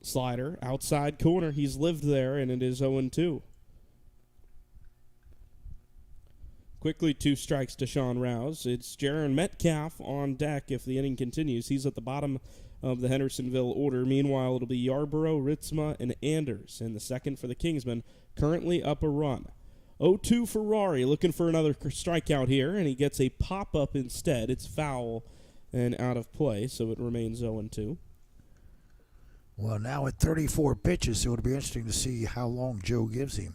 Slider, outside corner. He's lived there, and it is 0-2. Quickly 2 strikes to Sean Rouse. It's Jaron Metcalf on deck if the inning continues. He's at the bottom of the Hendersonville order. Meanwhile, it'll be Yarborough, Ritzma, and Anders in the second for the Kingsmen, currently up a run. 0-2 for Rory, looking for another strikeout here, and he gets a pop-up instead. It's foul and out of play, so it remains 0-2. Well, now at 34 pitches, so it'll be interesting to see how long Joe gives him.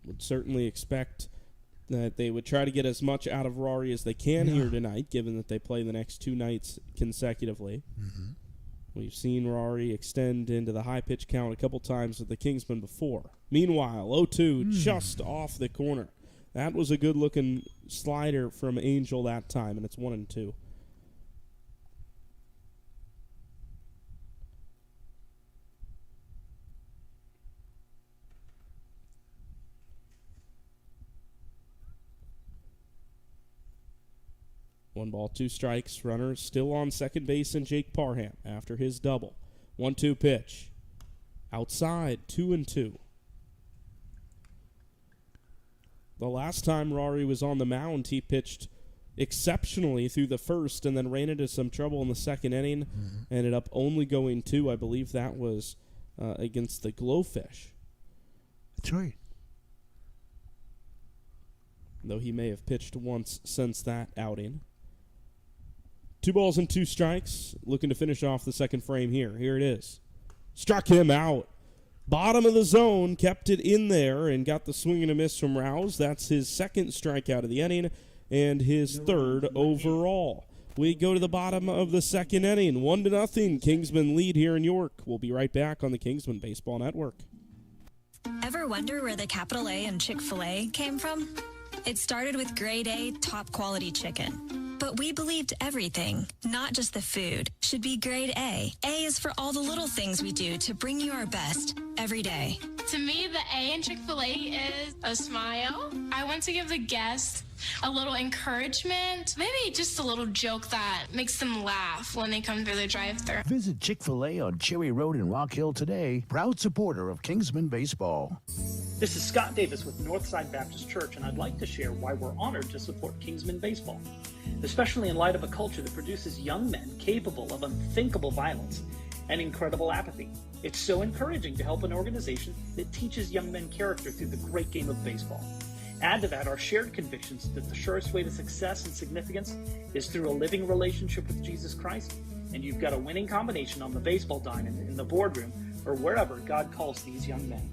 Would certainly expect that they would try to get as much out of Rory as they can here tonight, given that they play the next 2 nights consecutively. Mm-hmm. We've seen Rory extend into the high pitch count a couple times with the Kingsmen before. Meanwhile, 0-2 just off the corner. That was a good-looking slider from Angel that time, and it's 1-2. One ball, 2 strikes. Runner still on second base and Jake Parham after his double. 1-2 pitch. Outside, 2-2. The last time Rory was on the mound, he pitched exceptionally through the first and then ran into some trouble in the second inning. Ended up only going 2. I believe that was against the Glowfish. That's right. Though he may have pitched once since that outing. 2 balls and 2 strikes. Looking to finish off the second frame here. Here it is. Struck him out. Bottom of the zone. Kept it in there and got the swing and a miss from Rouse. That's his second strikeout of the inning and his 3rd overall. We go to the bottom of the second inning. 1-0. Kingsmen lead here in York. We'll be right back on the Kingsmen Baseball Network. Ever wonder where the capital A in Chick-fil-A came from? It started with grade A, top quality chicken. But we believed everything, not just the food, should be grade A. A is for all the little things we do to bring you our best every day. To me, the A in Chick-fil-A is a smile. I want to give the guests a little encouragement, maybe just a little joke that makes them laugh when they come through the drive-thru. Visit Chick-fil-A on Cherry Road in Rock Hill today. Proud supporter of Kingsmen Baseball. This is Scott Davis with Northside Baptist Church, and I'd like to share why we're honored to support Kingsmen Baseball, especially in light of a culture that produces young men capable of unthinkable violence and incredible apathy. It's so encouraging to help an organization that teaches young men character through the great game of baseball. Add to that our shared convictions that the surest way to success and significance is through a living relationship with Jesus Christ, and you've got a winning combination on the baseball diamond, in the boardroom, or wherever God calls these young men.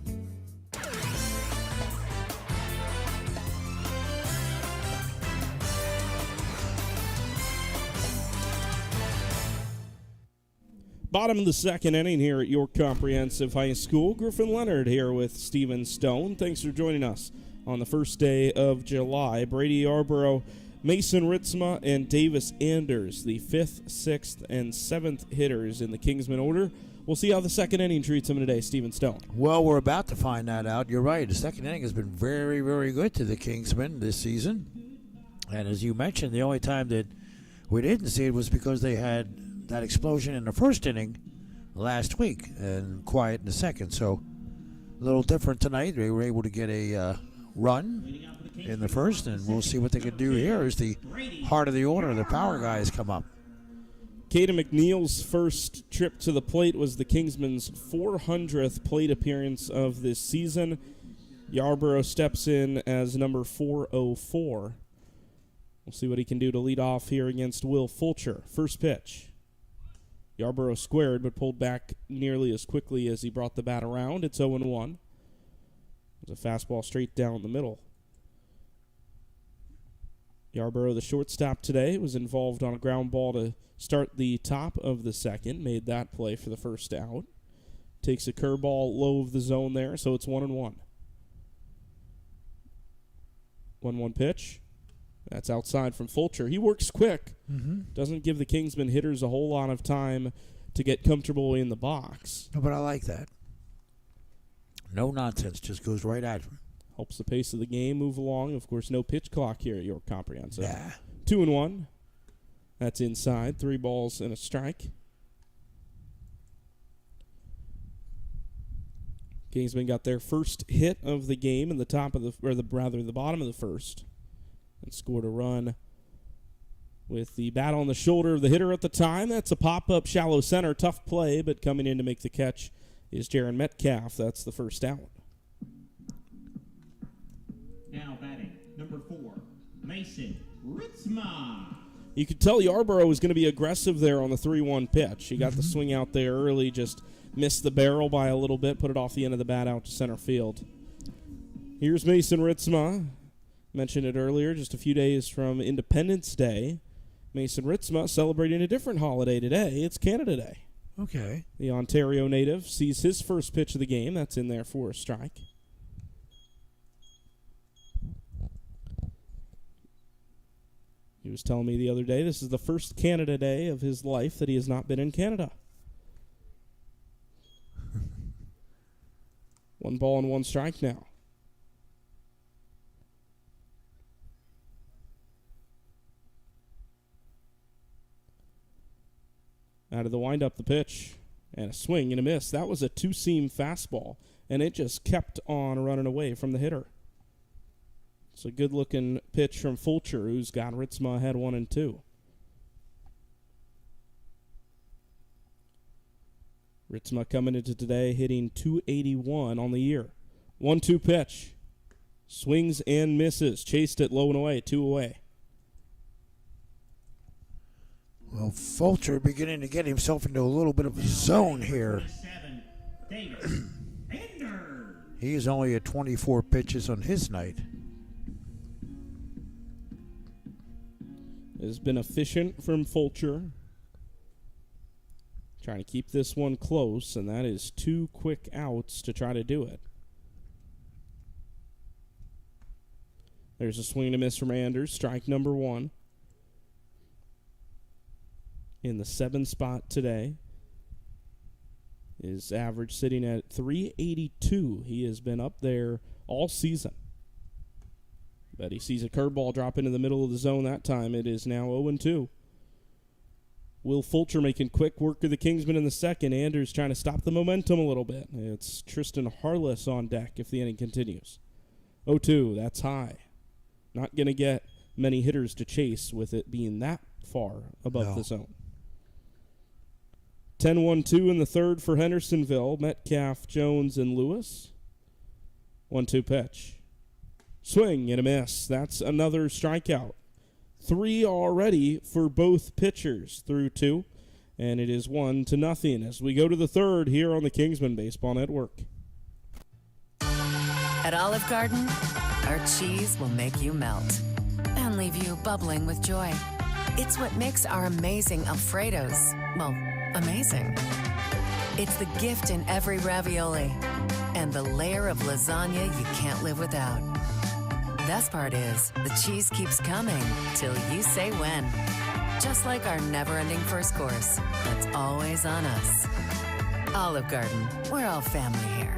Bottom of the second inning here at York Comprehensive High School. Griffin Leonard here with Steven Stone. Thanks for joining us on the first day of July. Brady Yarborough, Mason Ritzma, and Davis Anders, the 5th, 6th, and 7th hitters in the Kingsmen order. We'll see how the second inning treats them today, Steven Stone. Well, we're about to find that out. You're right. The second inning has been very, very good to the Kingsmen this season. And as you mentioned, the only time that we didn't see it was because they had that explosion in the first inning last week and quiet in the second. So a little different tonight. They were able to get a run in the first, and we'll see what they can do here as the heart of the order, the power guys, come up. Caden McNeil's first trip to the plate was the Kingsmen's 400th plate appearance of this season. Yarborough steps in as number 404. We'll see what he can do to lead off here against Will Fulcher. First pitch. Yarborough squared, but pulled back nearly as quickly as he brought the bat around. It's 0-1. It was a fastball straight down the middle. Yarborough, the shortstop today, was involved on a ground ball to start the top of the second. Made that play for the first out. Takes a curveball low of the zone there, so it's 1-1. 1-1 pitch. That's outside from Fulcher. He works quick. Doesn't give the Kingsmen hitters a whole lot of time to get comfortable in the box. No, but I like that. No nonsense. Just goes right at him. Helps the pace of the game move along. Of course, no pitch clock here at York Comprehensive. Yeah. 2-1. That's inside. 3 balls and a strike. Kingsmen got their first hit of the game in the top of the bottom of the first, and scored a run with the bat on the shoulder of the hitter at the time. That's a pop-up shallow center. Tough play, but coming in to make the catch is Jaron Metcalf. That's the first out. Now batting, number 4, Mason Ritzma. You could tell Yarborough was going to be aggressive there on the 3-1 pitch. He got the swing out there early, just missed the barrel by a little bit, put it off the end of the bat out to center field. Here's Mason Ritzma. Mentioned it earlier, just a few days from Independence Day. Mason Ritzma celebrating a different holiday today. It's Canada Day. Okay. The Ontario native sees his first pitch of the game. That's in there for a strike. He was telling me the other day this is the first Canada Day of his life that he has not been in Canada. 1 ball and 1 strike now. Out of the windup, the pitch, and a swing and a miss. That was a 2-seam fastball, and it just kept on running away from the hitter. It's a good-looking pitch from Fulcher, who's got Ritzma ahead 1-2. Ritzma coming into today hitting .281 on the year. 1-2 pitch. Swings and misses. Chased it low and away. 2 away. Well, Fulcher beginning to get himself into a little bit of a zone here. He's only at 24 pitches on his night. Has been efficient from Fulcher. Trying to keep this one close, and that is 2 quick outs to try to do it. There's a swing and a miss from Anders. Strike number 1. In the 7 spot today. His average sitting at .382. He has been up there all season. But he sees a curveball drop into the middle of the zone that time. It is now 0-2. Will Fulcher making quick work of the Kingsmen in the second. Anders trying to stop the momentum a little bit. It's Tristan Harless on deck if the inning continues. 0-2, that's high. Not going to get many hitters to chase with it being that far above the zone. 10-1-2 in the third for Hendersonville. Metcalf, Jones, and Lewis. 1-2 pitch. Swing and a miss. That's another strikeout. 3 already for both pitchers through 2. And it is 1-0 as we go to the third here on the Kingsmen Baseball Network. At Olive Garden, our cheese will make you melt and leave you bubbling with joy. It's what makes our amazing Alfredos, well, amazing. It's the gift in every ravioli and the layer of lasagna you can't live without. Best part is, the cheese keeps coming till you say when. Just like our never-ending first course that's always on us. Olive Garden, we're all family here.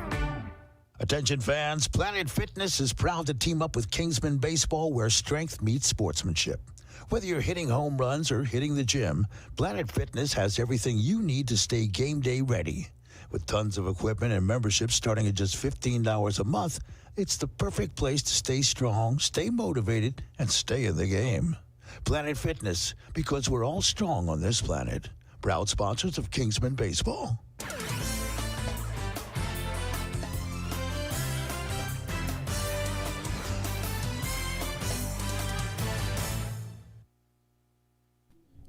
Attention fans, Planet Fitness is proud to team up with Kingsmen Baseball, where strength meets sportsmanship. Whether you're hitting home runs or hitting the gym, Planet Fitness has everything you need to stay game day ready. With tons of equipment and memberships starting at just $15 a month, it's the perfect place to stay strong, stay motivated, and stay in the game. Planet Fitness, because we're all strong on this planet. Proud sponsors of Kingsmen Baseball.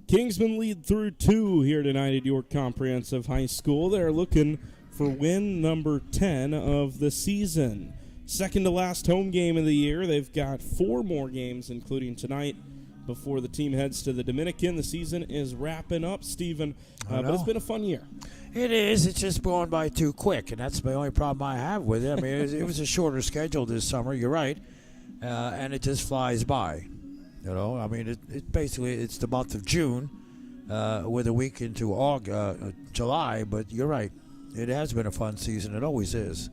Kingsmen lead through 2 here tonight at York Comprehensive High School. They're looking for win number 10 of the season. Second to last home game of the year. They've got 4 more games, including tonight, before the team heads to the Dominican. The season is wrapping up, Stephen, but it's been a fun year. It is. It's just going by too quick, and that's the only problem I have with it. I mean, it was a shorter schedule this summer. You're right, and it just flies by. You know, I mean, it basically it's the month of June, with a week into July. But you're right, it has been a fun season. It always is.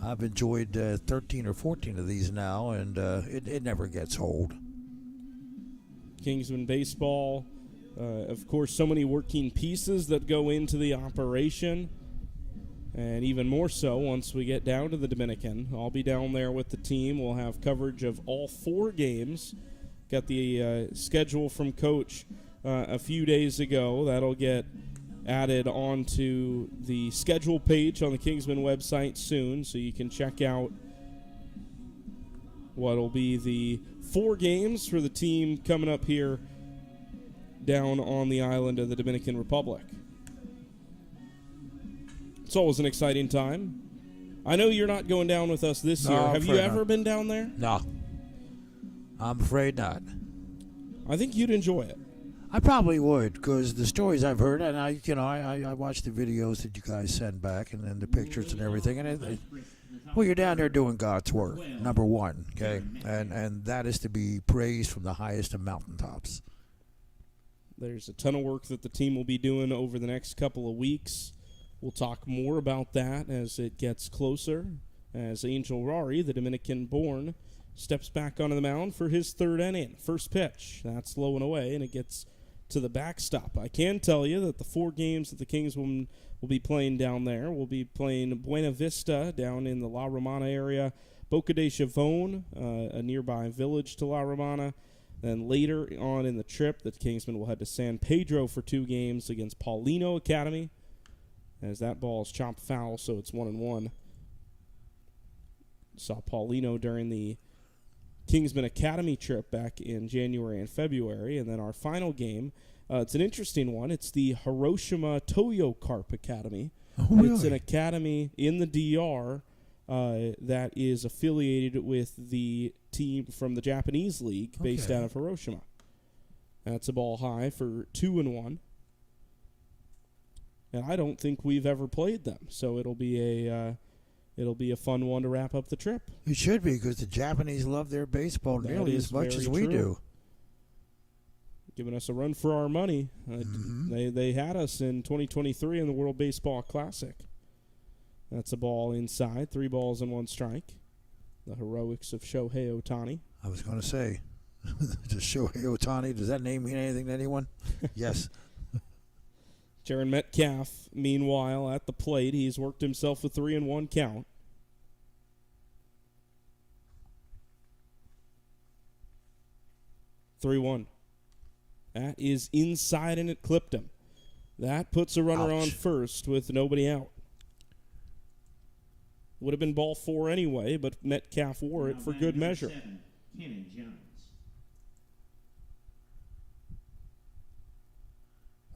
I've enjoyed 13 or 14 of these now, and it never gets old. Kingsman baseball, of course, so many working pieces that go into the operation, and even more so once we get down to the Dominican. I'll be down there with the team. We'll have coverage of all 4 games. Got the schedule from Coach a few days ago. That'll get added onto the schedule page on the Kingsman website soon, so you can check out what'll be the 4 games for the team coming up here down on the island of the Dominican Republic. It's always an exciting time. I know you're not going down with us this year. Have you ever been down there? No. I'm afraid not. I think you'd enjoy it. I probably would, because the stories I've heard, and I watched the videos that you guys send back, and then the pictures and everything, and well, you're down there doing God's work, number one, okay, and that is to be praised from the highest of mountaintops. There's a ton of work that the team will be doing over the next couple of weeks. We'll talk more about that as it gets closer, as Angel Rari, the Dominican-born, steps back onto the mound for his 3rd inning. First pitch. That's low and away, and it gets to the backstop. I can tell you that the 4 games that the Kings will be playing down there, will be playing Buena Vista down in the La Romana area, Boca de Chavon, a nearby village to La Romana. Then later on in the trip, the Kingsmen will head to San Pedro for 2 games against Paulino Academy, as that ball is chopped foul, so it's 1-1. Saw Paulino during the Kingsman Academy trip back in January and February. And then our final game, it's an interesting one. It's the Hiroshima Toyo Carp Academy. Oh, really? It's an academy in the DR that is affiliated with the team from the Japanese League based out of Hiroshima. That's a ball high for 2-1. And I don't think we've ever played them, so it'll be a fun one to wrap up the trip. It should be, because the Japanese love their baseball nearly as much as we do. Giving us a run for our money. They had us in 2023 in the World Baseball Classic. That's a ball inside, 3 balls and 1 strike. The heroics of Shohei Ohtani. I was going to say, does Shohei Ohtani, does that name mean anything to anyone? Yes. Jaron Metcalf, meanwhile, at the plate. He's worked himself a 3-1 count. (3-1). That is inside, and it clipped him. That puts a runner on first with nobody out. Would have been ball 4 anyway, but Metcalf wore it for good measure.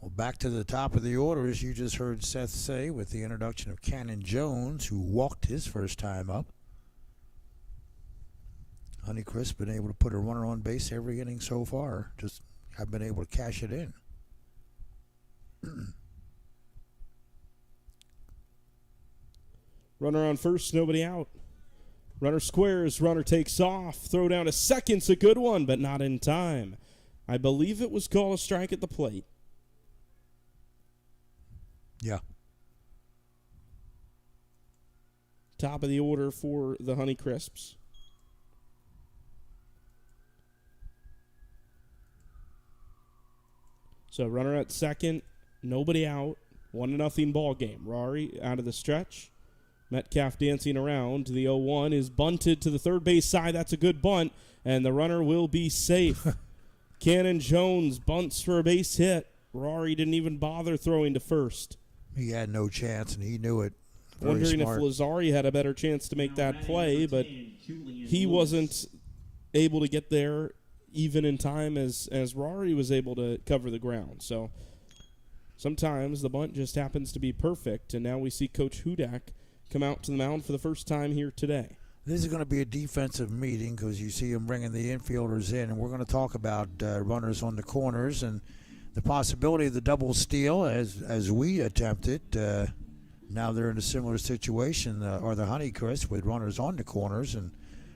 Well, back to the top of the order, as you just heard Seth say, with the introduction of Cannon Jones, who walked his first time up. Honeycrisps been able to put a runner on base every inning so far. Just haven't been able to cash it in. Runner on first, nobody out. Runner squares, runner takes off. Throw down to second's a good one, but not in time. I believe it was called a strike at the plate. Yeah. Top of the order for the Honeycrisps. So runner at second, nobody out, 1-0 ball game. Rory out of the stretch. Metcalf dancing around. The 0-1 is bunted to the third base side. That's a good bunt, and the runner will be safe. Cannon Jones bunts for a base hit. Rory didn't even bother throwing to first. He had no chance, and he knew it. Very Wondering smart. if Lazzari had a better chance to make that play, but he wasn't able to get there even in time as Rory was able to cover the ground. So sometimes the bunt just happens to be perfect, and now we see Coach Hudak come out to the mound for the first time here today. This is going to be a defensive meeting because you see him bringing the infielders in, and we're going to talk about runners on the corners and the possibility of the double steal as we attempted. Now they're in a similar situation, or the Honeycrisps, with runners on the corners and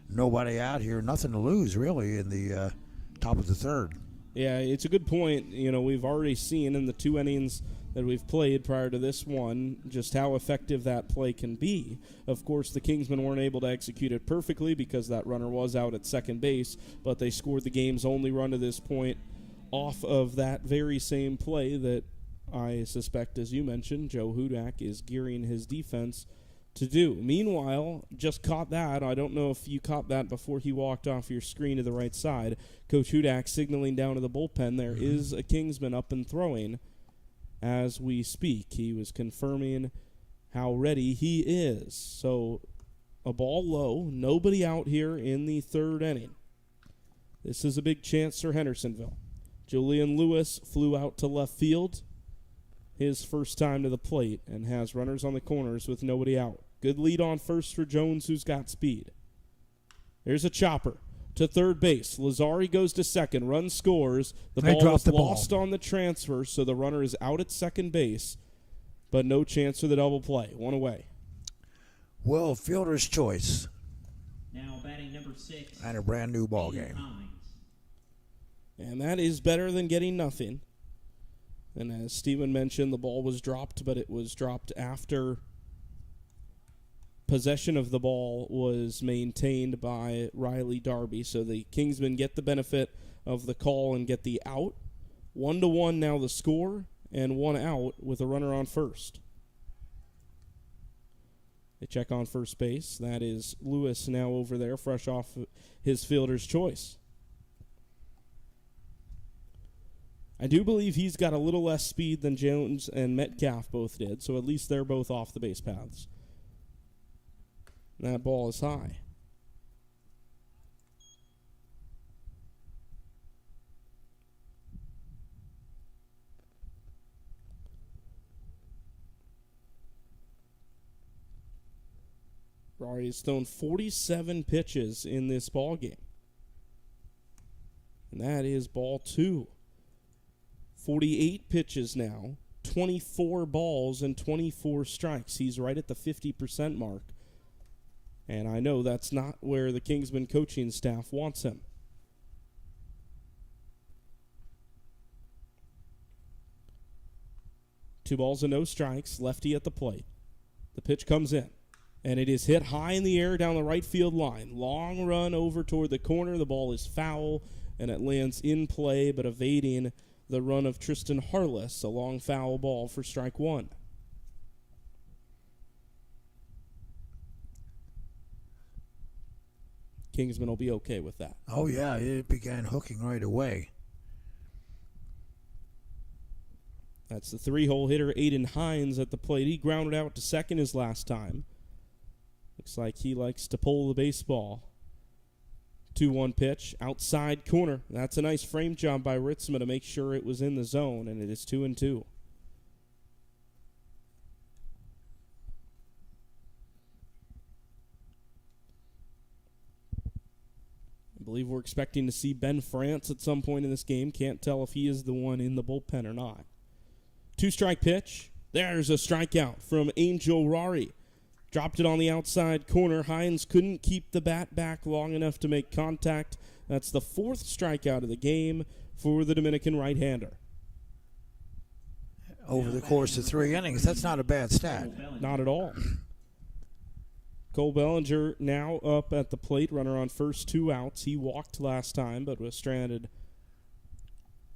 nobody out here, nothing to lose really in the top of the third. Yeah, it's a good point. You know, we've already seen in the 2 innings that we've played prior to this one just how effective that play can be. Of course, the Kingsmen weren't able to execute it perfectly because that runner was out at second base, but they scored the game's only run to this point off of that very same play that I suspect, as you mentioned, Joe Hudak is gearing his defense to do. Meanwhile, just caught that. I don't know if you caught that before he walked off your screen to the right side. Coach Hudak signaling down to the bullpen. There is a Kingsman up and throwing as we speak. He was confirming how ready he is. So a ball low, nobody out here in the third inning. This is a big chance for Hendersonville. Julian Lewis flew out to left field, his first time to the plate, and has runners on the corners with nobody out. Good lead on first for Jones, who's got speed. There's a chopper to third base. Lazzari goes to second. Run scores. The ball was lost on the transfer, so the runner is out at second base, but no chance for the double play. One away. Well, fielder's choice. Now batting number 6. And a brand new ball game. And that is better than getting nothing. And as Steven mentioned, the ball was dropped, but it was dropped after possession of the ball was maintained by Riley Darby. So the Kingsmen get the benefit of the call and get the out. 1-1 now the score, and 1 out with a runner on first. They check on first base. That is Lewis now over there, fresh off his fielder's choice. I do believe he's got a little less speed than Jones and Metcalf both did, so at least they're both off the base paths. That ball is high. Rory has thrown 47 pitches in this ball game. And that is ball 2. 48 pitches now, 24 balls and 24 strikes. He's right at the 50% mark. And I know that's not where the Kingsman coaching staff wants him. Two balls and no strikes, lefty at the plate. The pitch comes in, and it is hit high in the air down the right field line. Long run over toward the corner. The ball is foul, and it lands in play, but evading the run of Tristan Harless. A long foul ball for strike 1. Kingsman will be okay with that. Oh, yeah, it began hooking right away. That's the 3-hole hitter, Aiden Hines, at the plate. He grounded out to second his last time. Looks like he likes to pull the baseball. 2-1 pitch, outside corner. That's a nice frame job by Ritzma to make sure it was in the zone, and it is 2-2. I believe we're expecting to see Ben France at some point in this game. Can't tell if he is the one in the bullpen or not. 2-strike pitch. There's a strikeout from Angel Rari. Dropped it on the outside corner. Hines couldn't keep the bat back long enough to make contact. That's the 4th strikeout of the game for the Dominican right-hander. Over the course of 3 innings, that's not a bad stat. Not at all. Cole Bellinger now up at the plate. Runner on first, 2 outs. He walked last time but was stranded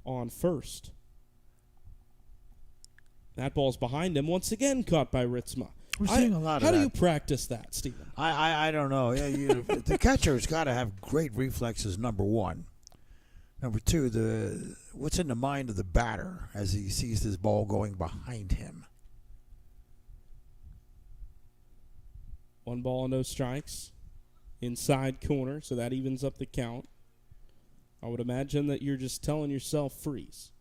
on first. That ball's behind him. Once again caught by Ritzma. We're seeing a lot of How that. do you practice that, Stephen? I don't know. Yeah, the catcher's got to have great reflexes, number one. Number two, what's in the mind of the batter as he sees this ball going behind him? 1 ball, no strikes. Inside corner, so that evens up the count. I would imagine that you're just telling yourself freeze.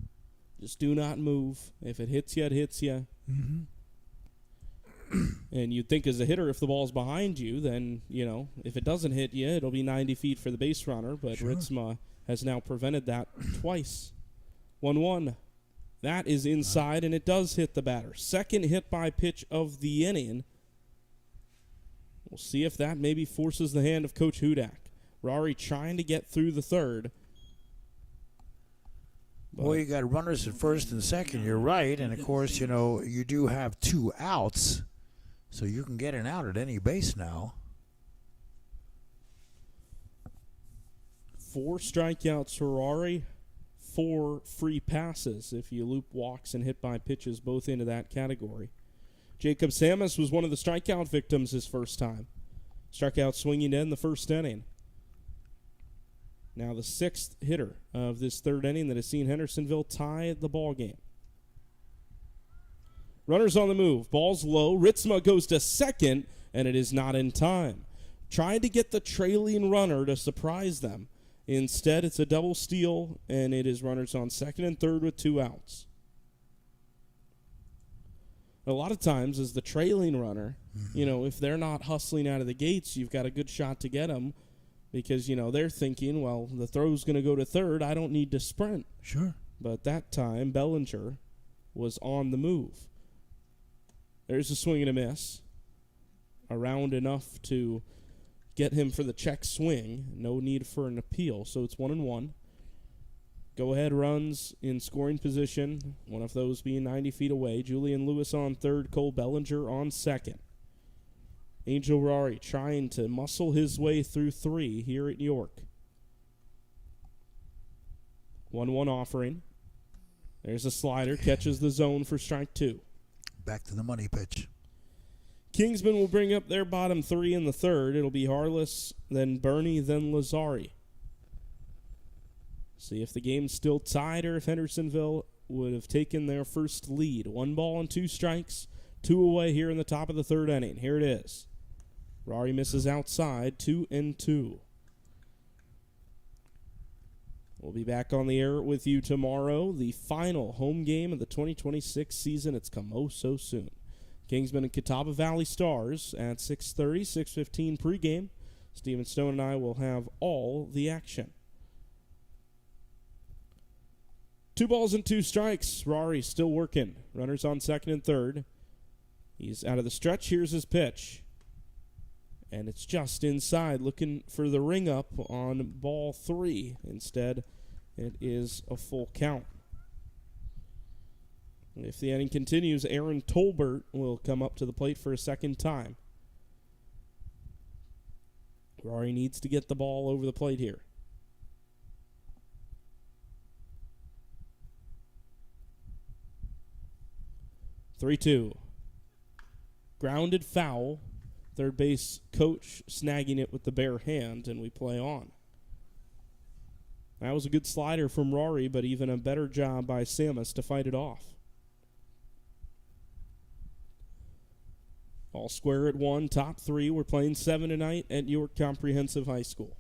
Just do not move. If it hits you, it hits you. Mm-hmm. And you'd think as a hitter, if the ball's behind you, then, if it doesn't hit you, it'll be 90 feet for the base runner. But Sure. Ritzma has now prevented that twice. 1-1. That is inside, and it does hit the batter. Second hit by pitch of the inning. We'll see if that maybe forces the hand of Coach Hudak. Rory trying to get through the third. Well, you got runners at first and second. You're right. And, of course, you do have 2 outs. So you can get an out at any base now. 4 strikeouts for Rory. 4 free passes if you loop walks and hit by pitches both into that category. Jacob Samus was one of the strikeout victims his first time. Struck out swinging in the first inning. Now the 6th hitter of this third inning that has seen Hendersonville tie the ball game. Runners on the move. Ball's low. Ritzma goes to second, and it is not in time. Trying to get the trailing runner to surprise them. Instead, it's a double steal, and it is runners on second and third with 2 outs. A lot of times, as the trailing runner, if they're not hustling out of the gates, you've got a good shot to get them because, they're thinking, well, the throw's going to go to third. I don't need to sprint. Sure. But that time, Bellinger was on the move. There's a swing and a miss. Around enough to get him for the check swing. No need for an appeal, so it's 1-1. Go-ahead runs in scoring position, one of those being 90 feet away. Julian Lewis on third, Cole Bellinger on second. Angel Rory trying to muscle his way through 3 here at York. 1-1 offering. There's a slider, catches the zone for strike 2. Back to the money pitch. Kingsmen will bring up their bottom 3 in the third. It'll be Harless, then Bernie, then Lazari. See if the game's still tied or if Hendersonville would have taken their first lead. 1 ball and 2 strikes, 2 away here in the top of the third inning. Here it is. Rory misses outside, 2-2. We'll be back on the air with you tomorrow. The final home game of the 2026 season. It's come oh so soon. Kingsmen and Catawba Valley Stars at 6:30, 6:15 pregame. Stephen Stone and I will have all the action. 2 balls and 2 strikes. Rory still working. Runners on second and third. He's out of the stretch. Here's his pitch. And it's just inside, looking for the ring up on ball 3. Instead, it is a full count. If the inning continues, Aaron Tolbert will come up to the plate for a second time. Rory needs to get the ball over the plate here. Three-two. Grounded foul. Third base coach snagging it with the bare hand, and we play on. That was a good slider from Rory, but even a better job by Samus to fight it off. All square at 1, top 3. We're playing 7 tonight at York Comprehensive High School.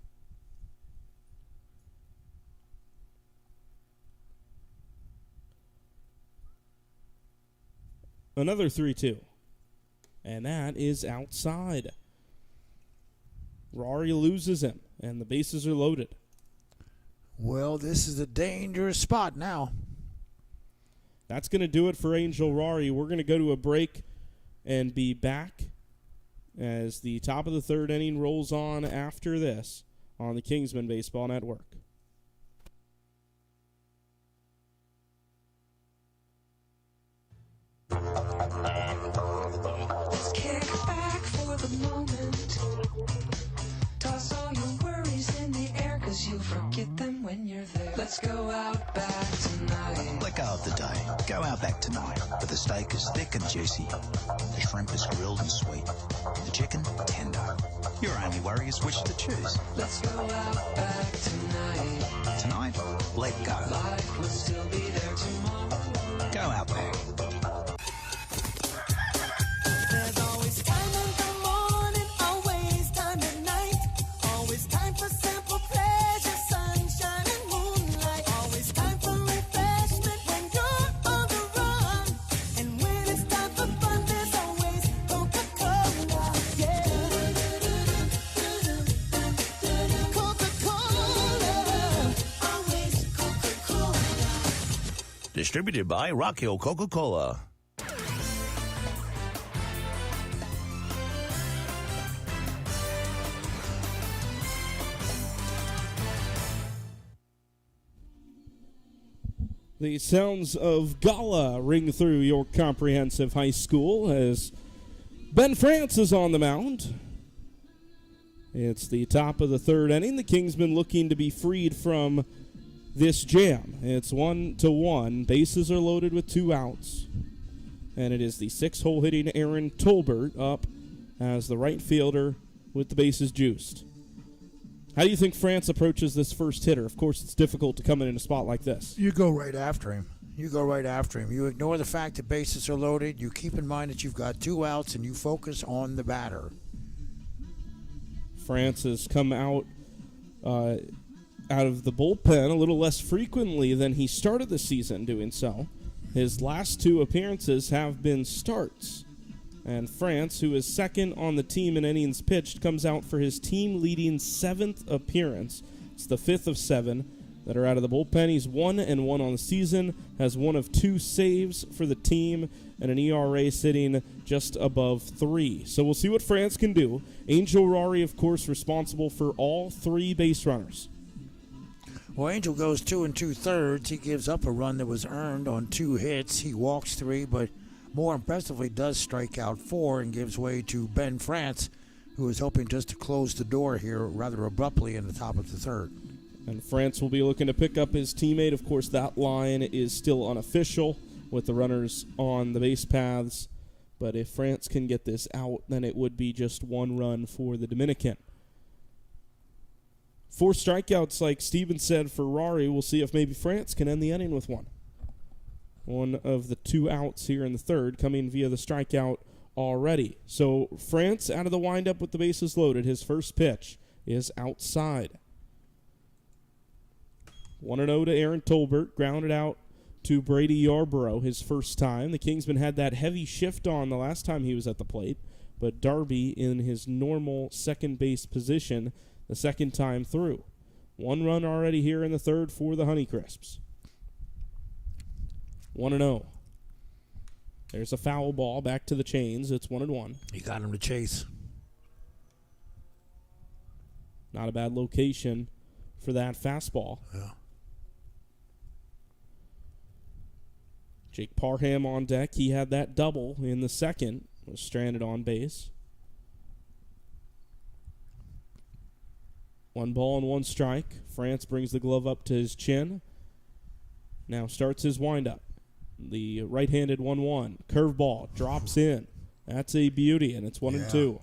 Another 3-2. And that is outside. Rory loses him, and the bases are loaded. Well, this is a dangerous spot now. That's going to do it for Angel Rory. We're going to go to a break and be back as the top of the third inning rolls on after this on the Kingsmen Baseball Network. Let's kick back for the moment. Toss all your worries in the air, 'cause you forget them when you're there. Let's go out back tonight. Click out the die. Go Outback tonight, where the steak is thick and juicy, the shrimp is grilled and sweet, the chicken tender. Your only worry is which to choose. Let's go Outback tonight. Tonight, let go. Life will still be there tomorrow. Go Outback. There's always time in the morning, always time at night. Always time for simple pleasure, sunshine and moonlight. Always time for refreshment when you're on the run. And when it's time for fun, there's always Coca-Cola. Yeah. Coca-Cola. Always Coca-Cola. Distributed by Rock Hill Coca-Cola. The sounds of Gala ring through York Comprehensive High School as Ben France is on the mound. It's the top of the third inning. The Kingsmen looking to be freed from this jam. It's 1-1. Bases are loaded with 2 outs. And it is the 6-hole hitting Aaron Tolbert up as the right fielder with the bases juiced. How do you think France approaches this first hitter? Of course, it's difficult to come in a spot like this. You go right after him. You ignore the fact that bases are loaded. You keep in mind that you've got 2 outs, and you focus on the batter. France has come out of the bullpen a little less frequently than he started the season doing so. His last 2 appearances have been starts. And France, who is second on the team in innings pitched, comes out for his team-leading 7th appearance. It's the 5th of 7 that are out of the bullpen. He's 1-1 on the season, has 1 of 2 saves for the team, and an ERA sitting just above 3. So we'll see what France can do. Angel Rari, of course, responsible for all 3 base runners. Well, Angel goes 2 2/3. He gives up a run that was earned on 2 hits. He walks 3, but more impressively does strike out 4 and gives way to Ben France, who is hoping just to close the door here rather abruptly in the top of the third. And France will be looking to pick up his teammate. Of course, that line is still unofficial with the runners on the base paths. But if France can get this out, then it would be just 1 run for the Dominican. 4 strikeouts, like Steven said, for Rari. We'll see if maybe France can end the inning with 1. One of the 2 outs here in the third coming via the strikeout already. So France out of the windup with the bases loaded. His first pitch is outside. 1-0 to Aaron Tolbert. Grounded out to Brady Yarborough his first time. The Kingsmen had that heavy shift on the last time he was at the plate, but Darby in his normal second base position the second time through. 1 run already here in the third for the Honeycrisps. 1-0. There's a foul ball back to the chains. It's 1-1. He got him to chase. Not a bad location for that fastball. Yeah. Jake Parham on deck. He had that double in the second. Was stranded on base. 1 ball and 1 strike. France brings the glove up to his chin. Now starts his windup. The right-handed 1-1. Curveball drops in. That's a beauty, and it's 1-2.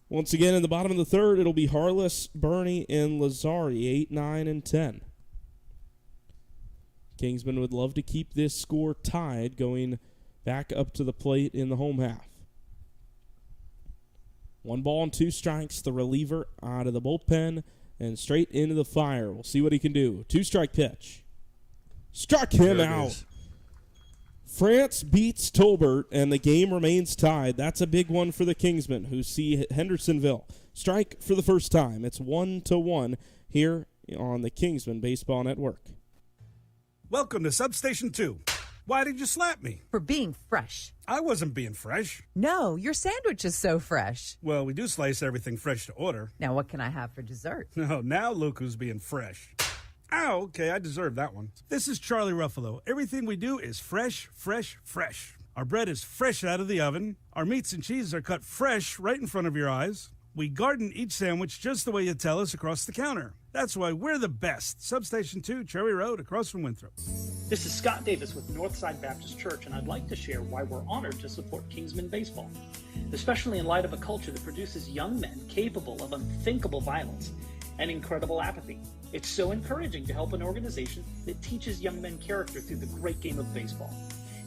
Once again, in the bottom of the third, it'll be Harless, Burney, and Lazari, 8, 9, and 10. Kingsmen would love to keep this score tied going back up to the plate in the home half. 1 ball and 2 strikes. The reliever out of the bullpen and straight into the fire. We'll see what he can do. 2-strike pitch. Struck him out. France beats Tolbert, and the game remains tied. That's a big one for the Kingsmen, who see Hendersonville strike for the first time. It's 1-1 here on the Kingsmen Baseball Network. Welcome to Substation 2. Why did you slap me? For being fresh. I wasn't being fresh. No, your sandwich is so fresh. Well, we do slice everything fresh to order. Now, what can I have for dessert? No, now look who's being fresh. Oh, okay, I deserve that one. This is Charlie Ruffalo. Everything we do is fresh, fresh, fresh. Our bread is fresh out of the oven. Our meats and cheeses are cut fresh right in front of your eyes. We garden each sandwich just the way you tell us across the counter. That's why we're the best. Substation 2, Cherry Road, across from Winthrop. This is Scott Davis with Northside Baptist Church, and I'd like to share why we're honored to support Kingsmen baseball, especially in light of a culture that produces young men capable of unthinkable violence and incredible apathy. It's so encouraging to help an organization that teaches young men character through the great game of baseball.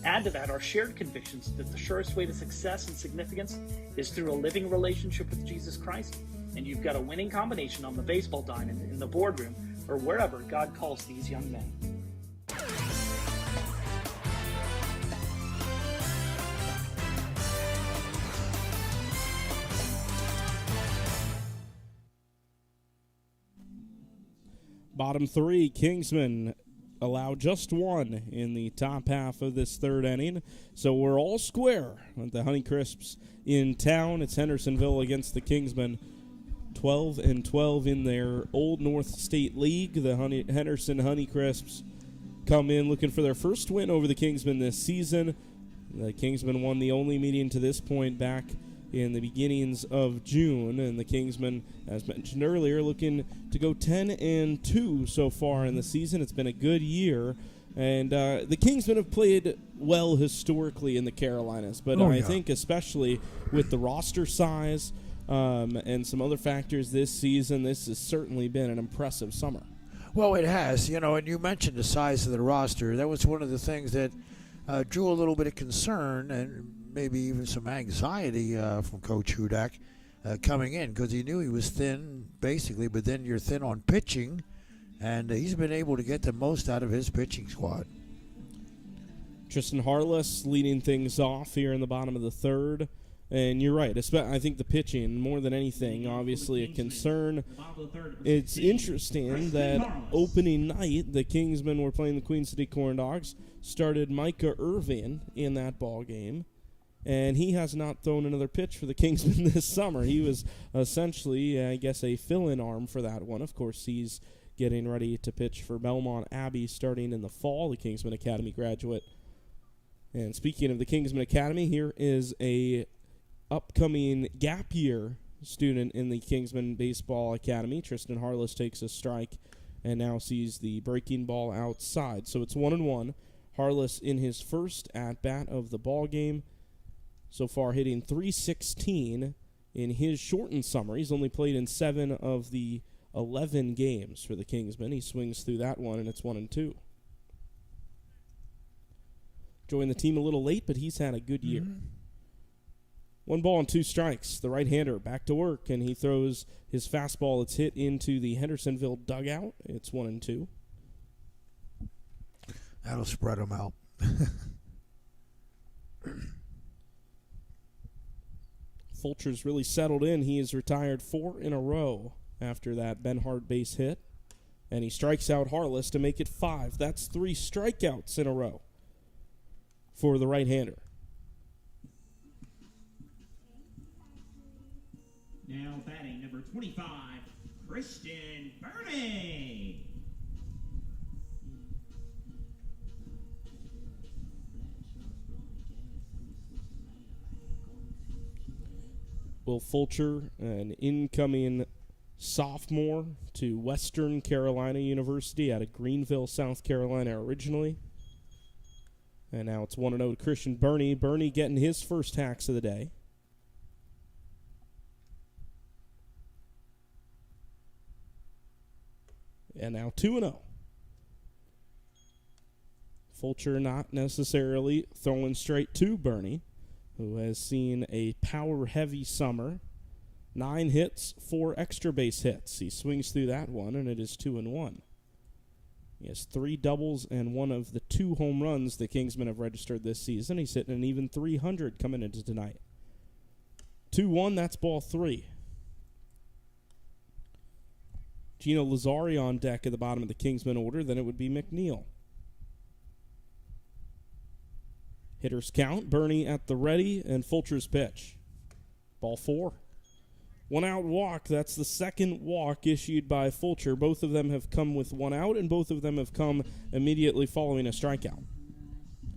Add to that our shared convictions that the surest way to success and significance is through a living relationship with Jesus Christ, and you've got a winning combination on the baseball diamond, in the boardroom, or wherever God calls these young men. Bottom three, Kingsmen allow just one in the top half of this third inning. So we're all square with the Honeycrisps in town. It's Hendersonville against the Kingsmen. 12-12 in their Old North State League. The Henderson Honeycrisps come in looking for their first win over the Kingsmen this season. The Kingsmen won the only meeting to this point back in the beginnings of June, and the Kingsmen, as mentioned earlier, looking to go 10-2 so far in the season. It's been a good year, and the Kingsmen have played well historically in the Carolinas, but I think especially with the roster size and some other factors this season, this has certainly been an impressive summer. Well, it has, and you mentioned the size of the roster. That was one of the things that drew a little bit of concern and maybe even some anxiety from Coach Hudak coming in, because he knew he was thin, basically, but then you're thin on pitching, and he's been able to get the most out of his pitching squad. Tristan Harless leading things off here in the bottom of the third. And you're right. I think the pitching, more than anything, obviously a concern. It's interesting that opening night, the Kingsmen were playing the Queen City Corn Dogs, started Micah Irvin in that ball game, and he has not thrown another pitch for the Kingsmen this summer. He was essentially, I guess, a fill-in arm for that one. Of course, he's getting ready to pitch for Belmont Abbey starting in the fall, the Kingsmen Academy graduate. And speaking of the Kingsmen Academy, here is a upcoming gap year student in the Kingsmen Baseball Academy. Tristan Harless takes a strike and now sees the breaking ball outside. So it's 1-1. Harless in his first at-bat of the ball game. So far hitting .316 in his shortened summer. He's only played in 7 of the 11 games for the Kingsmen. He swings through that one, and it's 1-2. Joined the team a little late, but he's had a good year. 1 ball and 2 strikes. The right-hander back to work, and he throws his fastball. It's hit into the Hendersonville dugout. It's 1-2. That'll spread them out. Fulcher's really settled in. He has retired 4 in a row after that Ben Hart base hit, and he strikes out Harless to make it 5. That's 3 strikeouts in a row for the right-hander. Now batting number 25, Christian Burney. Will Fulcher, an incoming sophomore to Western Carolina University out of Greenville, South Carolina originally. And now it's 1-0 to Christian Burney. Burney getting his first hacks of the day. And now 2-0. Fulcher not necessarily throwing straight to Burney, who has seen a power-heavy summer. 9 hits, 4 extra base hits. He swings through that one, and it is 2-1. He has 3 doubles and 1 of the 2 home runs the Kingsmen have registered this season. He's hitting an even .300 coming into tonight. 2-1, that's ball 3. Gino Lazzari on deck at the bottom of the Kingsmen order. Then it would be McNeil. Hitters count. Burney at the ready, and Fulcher's pitch. Ball 4. 1 out walk. That's the second walk issued by Fulcher. Both of them have come with 1 out, and both of them have come immediately following a strikeout.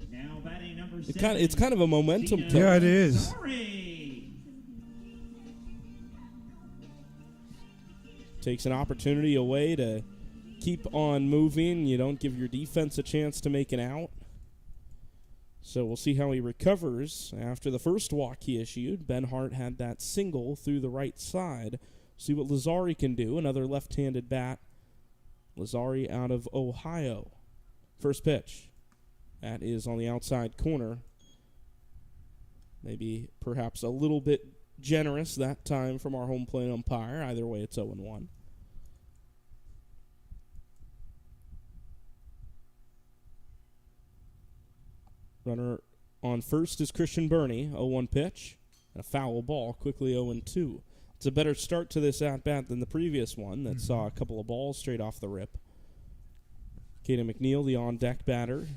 Now batting number 7. It's kind of a momentum. Yeah, it is. Takes an opportunity away to keep on moving. You don't give your defense a chance to make an out. So we'll see how he recovers after the first walk he issued. Ben Hart had that single through the right side. See what Lazzari can do. Another left-handed bat. Lazzari out of Ohio. First pitch. That is on the outside corner. Maybe perhaps a little bit generous that time from our home plate umpire. Either way, it's 0-1. Runner on first is Christian Burney. 0-1 pitch. And a foul ball. Quickly 0-2. It's a better start to this at-bat than the previous one that saw a couple of balls straight off the rip. Caden McNeil, the on-deck batter,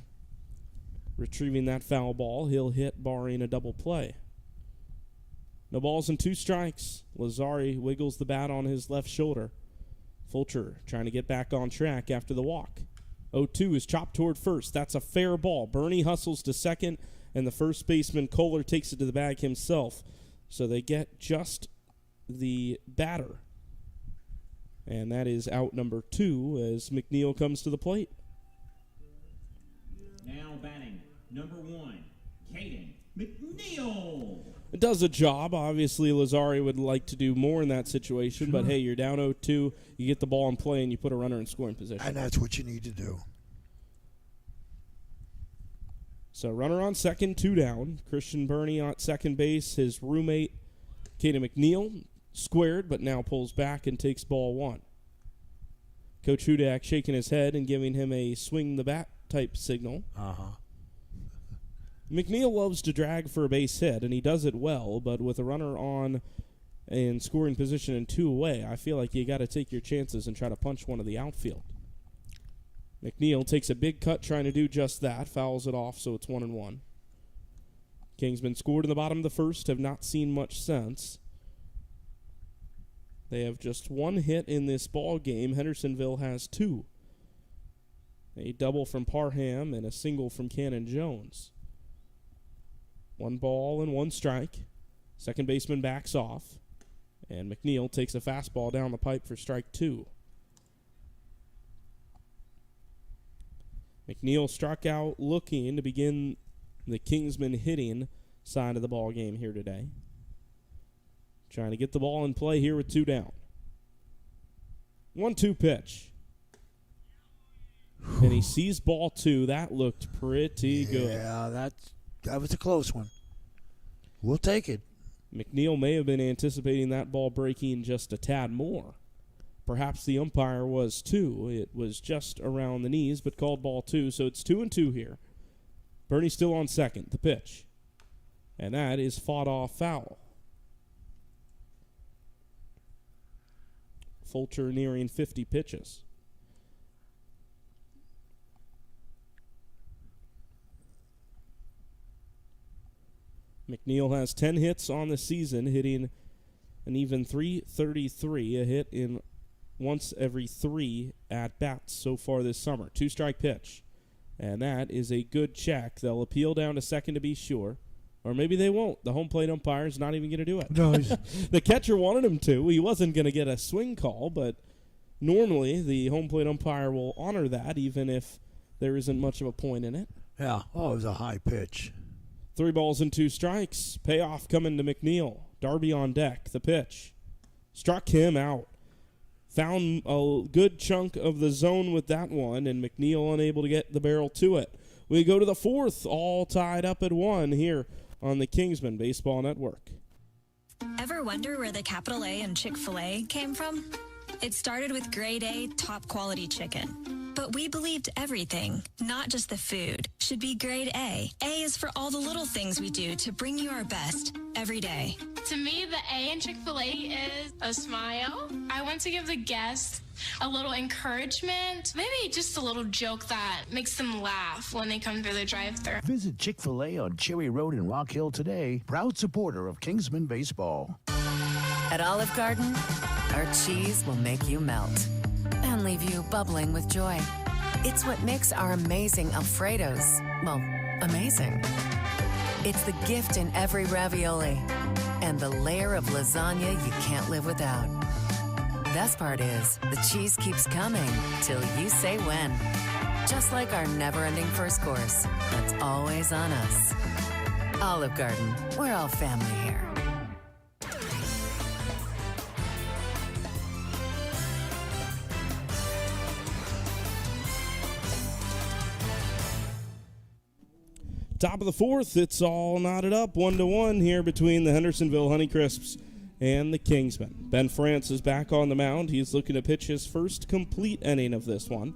retrieving that foul ball. He'll hit barring a double play. No balls and 2 strikes. Lazzari wiggles the bat on his left shoulder. Fulcher trying to get back on track after the walk. 0-2 is chopped toward first. That's a fair ball. Burney hustles to second, and the first baseman, Kohler, takes it to the bag himself. So they get just the batter. And that is out number 2 as McNeil comes to the plate. Now batting, number 1, Caden McNeil. It does a job. Obviously, Lazzari would like to do more in that situation, but hey, you're down 0-2, you get the ball in play, and you put a runner in scoring position. And that's what you need to do. So runner on second, 2 down. Christian Burney on second base. His roommate, Caden McNeil, squared, but now pulls back and takes ball 1. Coach Hudak shaking his head and giving him a swing the bat type signal. McNeil loves to drag for a base hit, and he does it well, but with a runner on in scoring position and 2 away, I feel like you got to take your chances and try to punch one of the outfield. McNeil takes a big cut trying to do just that, fouls it off, so it's 1-1. Kingsmen scored in the bottom of the first, have not seen much since. They have just 1 hit in this ball game. Hendersonville has 2. A double from Parham and a single from Cannon Jones. 1 ball and 1 strike. Second baseman backs off. And McNeil takes a fastball down the pipe for strike 2. McNeil struck out looking to begin the Kingsmen hitting side of the ball game here today. Trying to get the ball in play here with 2 down. 1-2 pitch. And he sees ball 2. That looked pretty good. Yeah, that was a close one. We'll take it. McNeil may have been anticipating that ball breaking just a tad more. Perhaps the umpire was too. It was just around the knees, but called ball 2, so it's 2-2 here. Burney still on second. The pitch. And that is fought off foul. Fulcher nearing 50 pitches. McNeil has 10 hits on the season, hitting an even .333, a hit in once every 3 at-bats so far this summer. 2-strike pitch. And that is a good check. They'll appeal down to second to be sure. Or maybe they won't. The home plate umpire's not even going to do it. No, the catcher wanted him to. He wasn't going to get a swing call, but normally the home plate umpire will honor that even if there isn't much of a point in it. Yeah. Oh, it was a high pitch. 3 balls and 2 strikes. Payoff coming to McNeil. Darby on deck. The pitch. Struck him out. Found a good chunk of the zone with that one, and McNeil unable to get the barrel to it. We go to the 4th, all tied up at 1 here on the Kingsmen Baseball Network. Ever wonder where the capital A in Chick-fil-A came from? It started with grade A, top quality chicken. But we believed everything, not just the food, should be grade A. A is for all the little things we do to bring you our best every day. To me, the A in Chick-fil-A is a smile. I want to give the guests a little encouragement, maybe just a little joke that makes them laugh when they come through the drive-thru. Visit Chick-fil-A on Cherry Road in Rock Hill today. Proud supporter of Kingsmen Baseball. At Olive Garden, our cheese will make you melt and leave you bubbling with joy. It's what makes our amazing Alfredos, well, amazing. It's the gift in every ravioli and the layer of lasagna you can't live without. Best part is, the cheese keeps coming till you say when. Just like our never-ending first course, that's always on us. Olive Garden, we're all family here. Top of the fourth, it's all knotted up 1-1 here between the Hendersonville Honeycrisps and the Kingsmen. Ben France is back on the mound. He's looking to pitch his first complete inning of this one,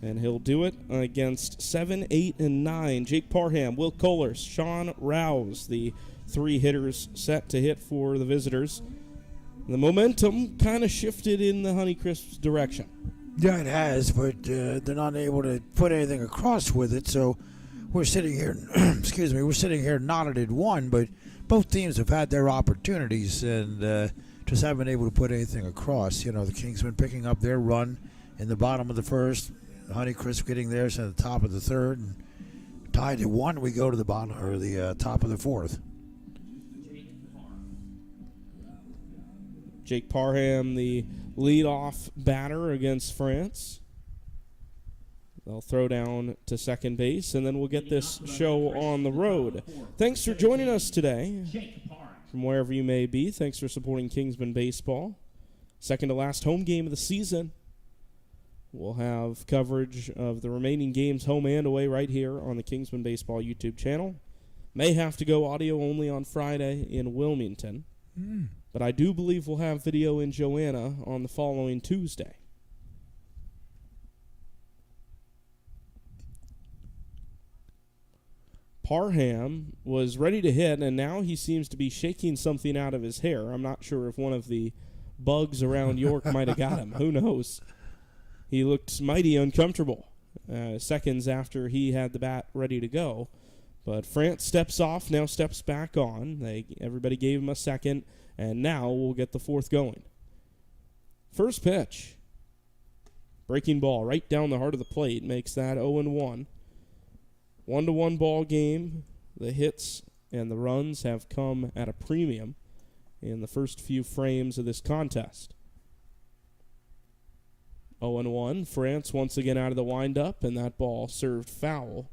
and he'll do it against 7, 8, and 9. Jake Parham, Will Kohlers, Sean Rouse, the three hitters set to hit for the visitors. The momentum kind of shifted in the Honeycrisps' direction. Yeah, it has, but they're not able to put anything across with it, so we're sitting here, we're sitting here knotted at 1, but both teams have had their opportunities and just haven't been able to put anything across. You know, the Kingsmen picking up their run in the bottom of the first, the Honeycrisp getting theirs at the top of the third, and tied at 1, we go to the bottom or the top of the fourth. Jake Parham, the leadoff batter against France. They'll throw down to second base, and then we'll get this show on the road. Thanks for joining us today. From wherever you may be, thanks for supporting Kingsmen baseball. Second to last home game of the season. We'll have coverage of the remaining games home and away right here on the Kingsmen baseball YouTube channel. May have to go audio only on Friday in Wilmington. But I do believe we'll have video in Joanna on the following Tuesday. Parham was ready to hit, and now he seems to be shaking something out of his hair. I'm not sure if one of the bugs around York might have got him. Who knows? He looked mighty uncomfortable seconds after he had the bat ready to go. But France steps off, now steps back on. Everybody gave him a second, and now we'll get the fourth going. First pitch. Breaking ball right down the heart of the plate makes that 0-1. 1-1 ball game. The hits and the runs have come at a premium in the first few frames of this contest. 0-1. France once again out of the windup, and that ball served foul.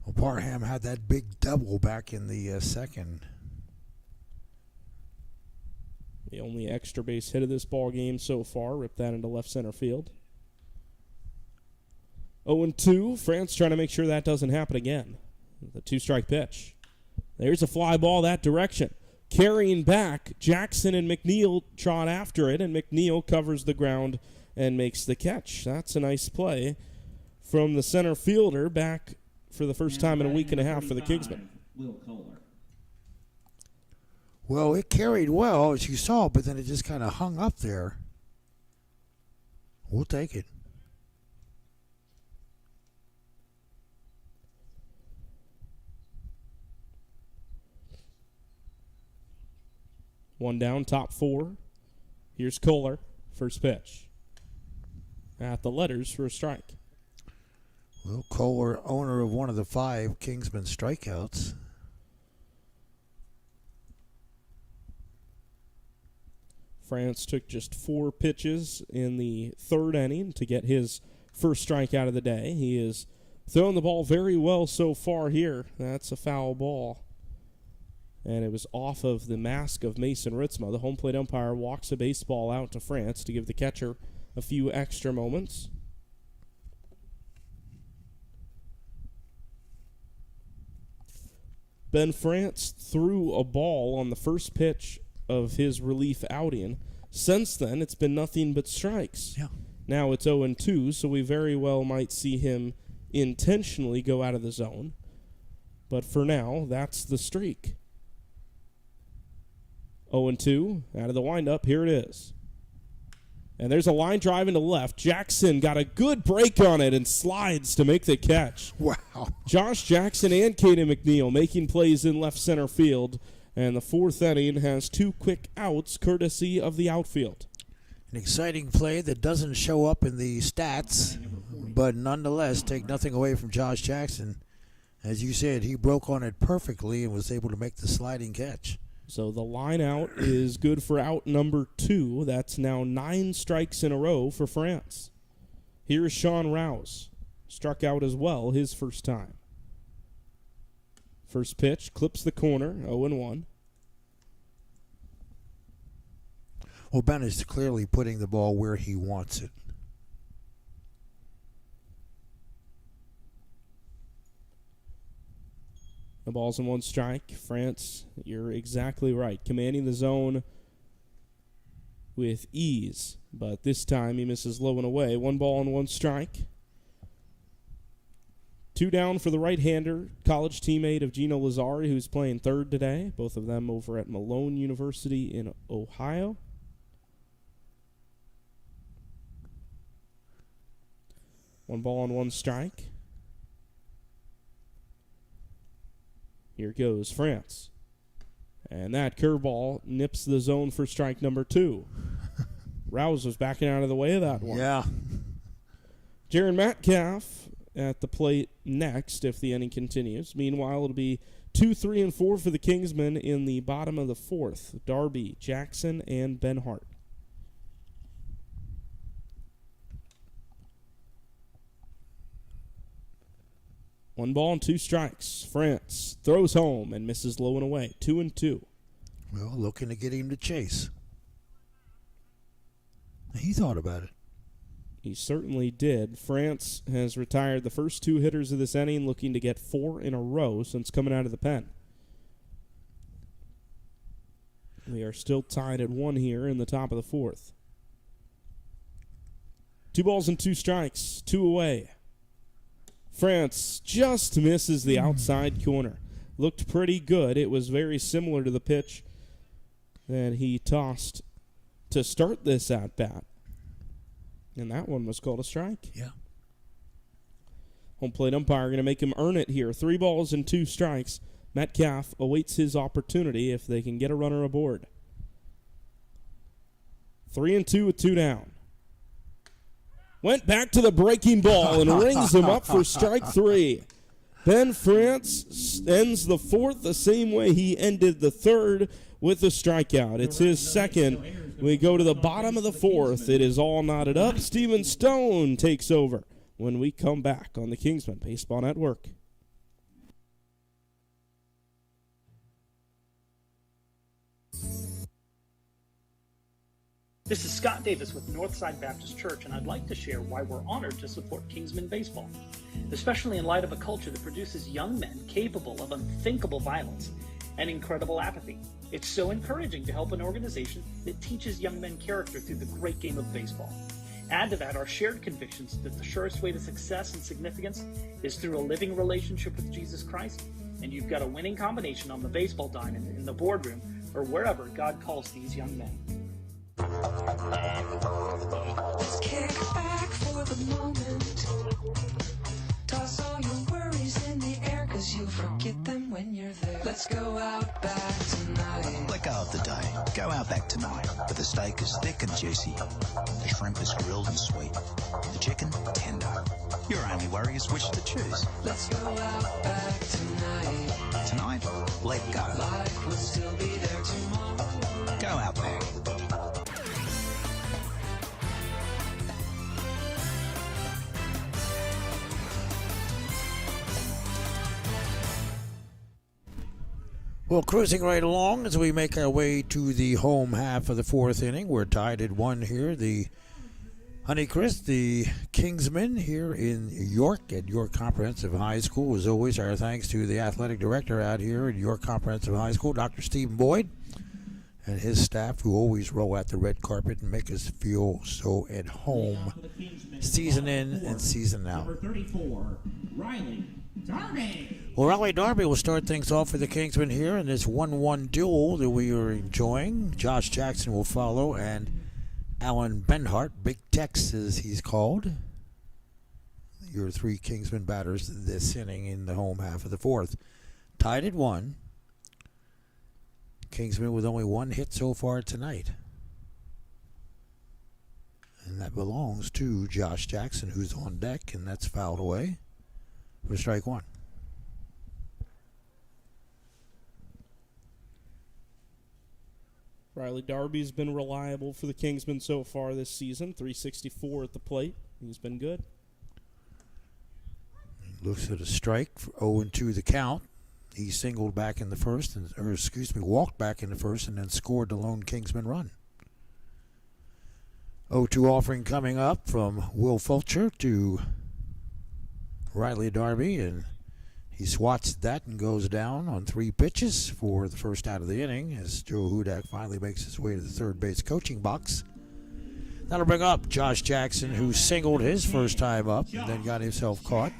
Well, Parham had that big double back in the second. The only extra base hit of this ball game so far. Ripped that into left center field. 0-2. France trying to make sure that doesn't happen again. The two-strike pitch. There's a fly ball that direction. Carrying back, Jackson and McNeil trot after it, and McNeil covers the ground and makes the catch. That's a nice play from the center fielder back for the first time in a week and a half for the Kingsmen. Will Kohler. Well, it carried well, as you saw, but then it just kind of hung up there. We'll take it. One down, top four. Here's Kohler, first pitch. At the letters for a strike. Will Kohler, owner of one of the 5 Kingsmen strikeouts. France took just 4 pitches in the third inning to get his first strikeout of the day. He is throwing the ball very well so far here. That's a foul ball. And it was off of the mask of Mason Ritzma. The home plate umpire walks a baseball out to France to give the catcher a few extra moments. Ben France threw a ball on the first pitch of his relief outing. Since then, it's been nothing but strikes. Yeah. Now it's 0-2, so we very well might see him intentionally go out of the zone. But for now, that's the streak. 0-2, out of the windup, here it is. And there's a line drive into left. Jackson got a good break on it and slides to make the catch. Wow. Josh Jackson and Caden McNeil making plays in left center field. And the fourth inning has 2 quick outs courtesy of the outfield. An exciting play that doesn't show up in the stats, but nonetheless take nothing away from Josh Jackson As you said, he broke on it perfectly and was able to make the sliding catch. So the line out is good for out number 2. That's now 9 strikes in a row for France. Here's Sean Rouse. Struck out as well his first time. First pitch, clips the corner, 0-1. Well, Ben is clearly putting the ball where he wants it. The ball's in 1 strike. France, you're exactly right. Commanding the zone with ease. But this time he misses low and away. 1 ball and 1 strike. 2 down for the right-hander, college teammate of Gino Lazzari, who's playing third today. Both of them over at Malone University in Ohio. One ball and 1 strike. Here goes France. And that curveball nips the zone for strike number 2. Rouse was backing out of the way of that one. Yeah. Jaron Metcalf at the plate next if the inning continues. Meanwhile, it'll be 2, 3, and 4 for the Kingsmen in the bottom of the 4th. Darby, Jackson, and Ben Hart. One ball and 2 strikes. France throws home and misses low and away. 2-2. Well, looking to get him to chase. He thought about it. He certainly did. France has retired the first 2 hitters of this inning, looking to get 4 in a row since coming out of the pen. We are still tied at 1 here in the top of the 4th. 2 balls and 2 strikes. 2 away. France just misses the outside corner. Looked pretty good. It was very similar to the pitch that he tossed to start this at-bat. And that one was called a strike. Yeah. Home plate umpire going to make him earn it here. 3 balls and 2 strikes. Metcalf awaits his opportunity if they can get a runner aboard. 3-2 with 2 down. Went back to the breaking ball and rings him up for strike 3. Ben France ends the 4th the same way he ended the 3rd with a strikeout. It's his 2nd. We go to the bottom of the 4th. It is all knotted up. Steven Stone takes over when we come back on the Kingsmen Baseball Network. This is Scott Davis with Northside Baptist Church, and I'd like to share why we're honored to support Kingsmen Baseball, especially in light of a culture that produces young men capable of unthinkable violence and incredible apathy. It's so encouraging to help an organization that teaches young men character through the great game of baseball. Add to that our shared convictions that the surest way to success and significance is through a living relationship with Jesus Christ, and you've got a winning combination on the baseball diamond, in the boardroom, or wherever God calls these young men. Let's kick back for the moment. Toss all your worries in the air, 'cause you forget them when you're there. Let's go out back tonight. Let go of the day. Go out back tonight. But the steak is thick and juicy. The shrimp is grilled and sweet. The chicken, tender. Your only worry is which to choose. Let's go out back tonight. Tonight, let go. Like we'll still be there tomorrow. Go out back. Well, cruising right along as we make our way to the home half of the 4th inning. We're tied at 1 here. The Honeycrisps, the Kingsmen here in York at York Comprehensive High School. As always, our thanks to the athletic director out here at York Comprehensive High School, Dr. Stephen Boyd, and his staff who always roll out the red carpet and make us feel so at home season in and season out. Number 34, Riley Darby. Well, Riley Darby will start things off for the Kingsmen here in this 1-1 duel that we are enjoying. Josh Jackson will follow, and Alan Benhart, Big Tex as he's called. Your 3 Kingsmen batters this inning in the home half of the 4th. Tied at 1. Kingsmen with only 1 hit so far tonight. And that belongs to Josh Jackson, who's on deck, and that's fouled away for strike 1. Riley Darby's been reliable for the Kingsmen so far this season. 364 at the plate. He's been good. Looks at a strike for 0-2 the count. He singled back in the first, walked back in the first, and then scored the lone Kingsman run. 0-2 offering coming up from Will Fulcher to Riley Darby, and he swats that and goes down on 3 pitches for the first out of the inning as Joe Hudak finally makes his way to the third base coaching box. That'll bring up Josh Jackson, who singled his first time up and then got himself caught.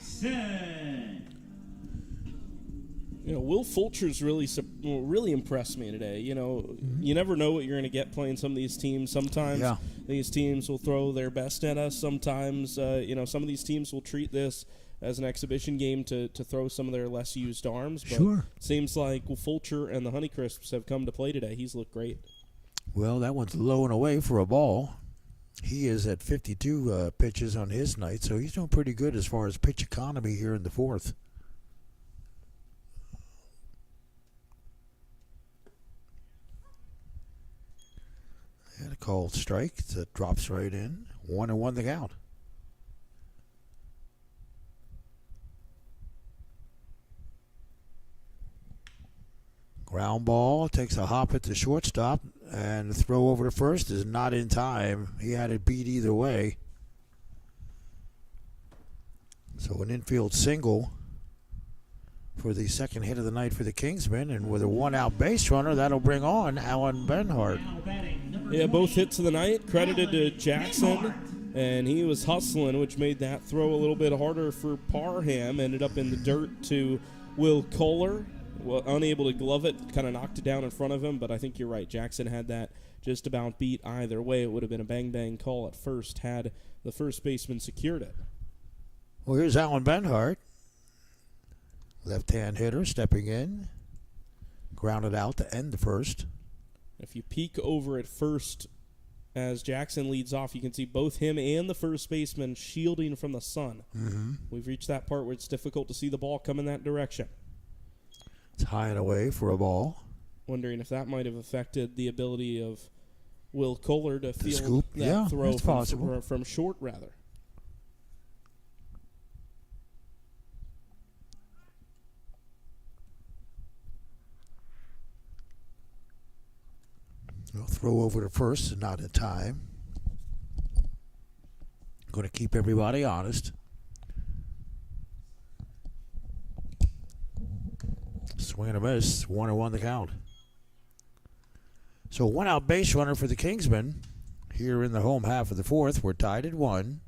Will Fulcher's really impressed me today. You never know what you're going to get playing some of these teams. Sometimes these teams will throw their best at us. Sometimes, some of these teams will treat this as an exhibition game to throw some of their less used arms. But Sure. It seems like Fulcher and the Honeycrisps have come to play today. He's looked great. Well, that one's low and away for a ball. He is at 52 pitches on his night, so he's doing pretty good as far as pitch economy here in the fourth. And a called strike that drops right in. 1-1 the count. Ground ball, takes a hop at the shortstop, and the throw over to first is not in time. He had it beat either way. So an infield single for the second hit of the night for the Kingsmen, and with a one-out base runner, that'll bring on Alan Benhart. Yeah, both hits of the night credited to Jackson, and he was hustling, which made that throw a little bit harder for Parham. Ended up in the dirt to Will Kohler. Well, unable to glove it, kind of knocked it down in front of him, but I think you're right. Jackson had that just about beat either way. It would have been a bang-bang call at first had the first baseman secured it. Well, here's Alan Benhart, left-hand hitter, stepping in, grounded out to end the first. If you peek over at first as Jackson leads off, you can see both him and the first baseman shielding from the sun. Mm-hmm. We've reached that part where it's difficult to see the ball come in that direction. It's high and away for a ball. Wondering if that might have affected the ability of Will Kohler to field scoop. that Yeah, throw that's possible. from short, rather. Well, throw over to first and not in time. Going to keep everybody honest. Swing and a miss. 1-1 the count. So one out base runner for the Kingsmen here in the home half of the fourth. We're tied at 1.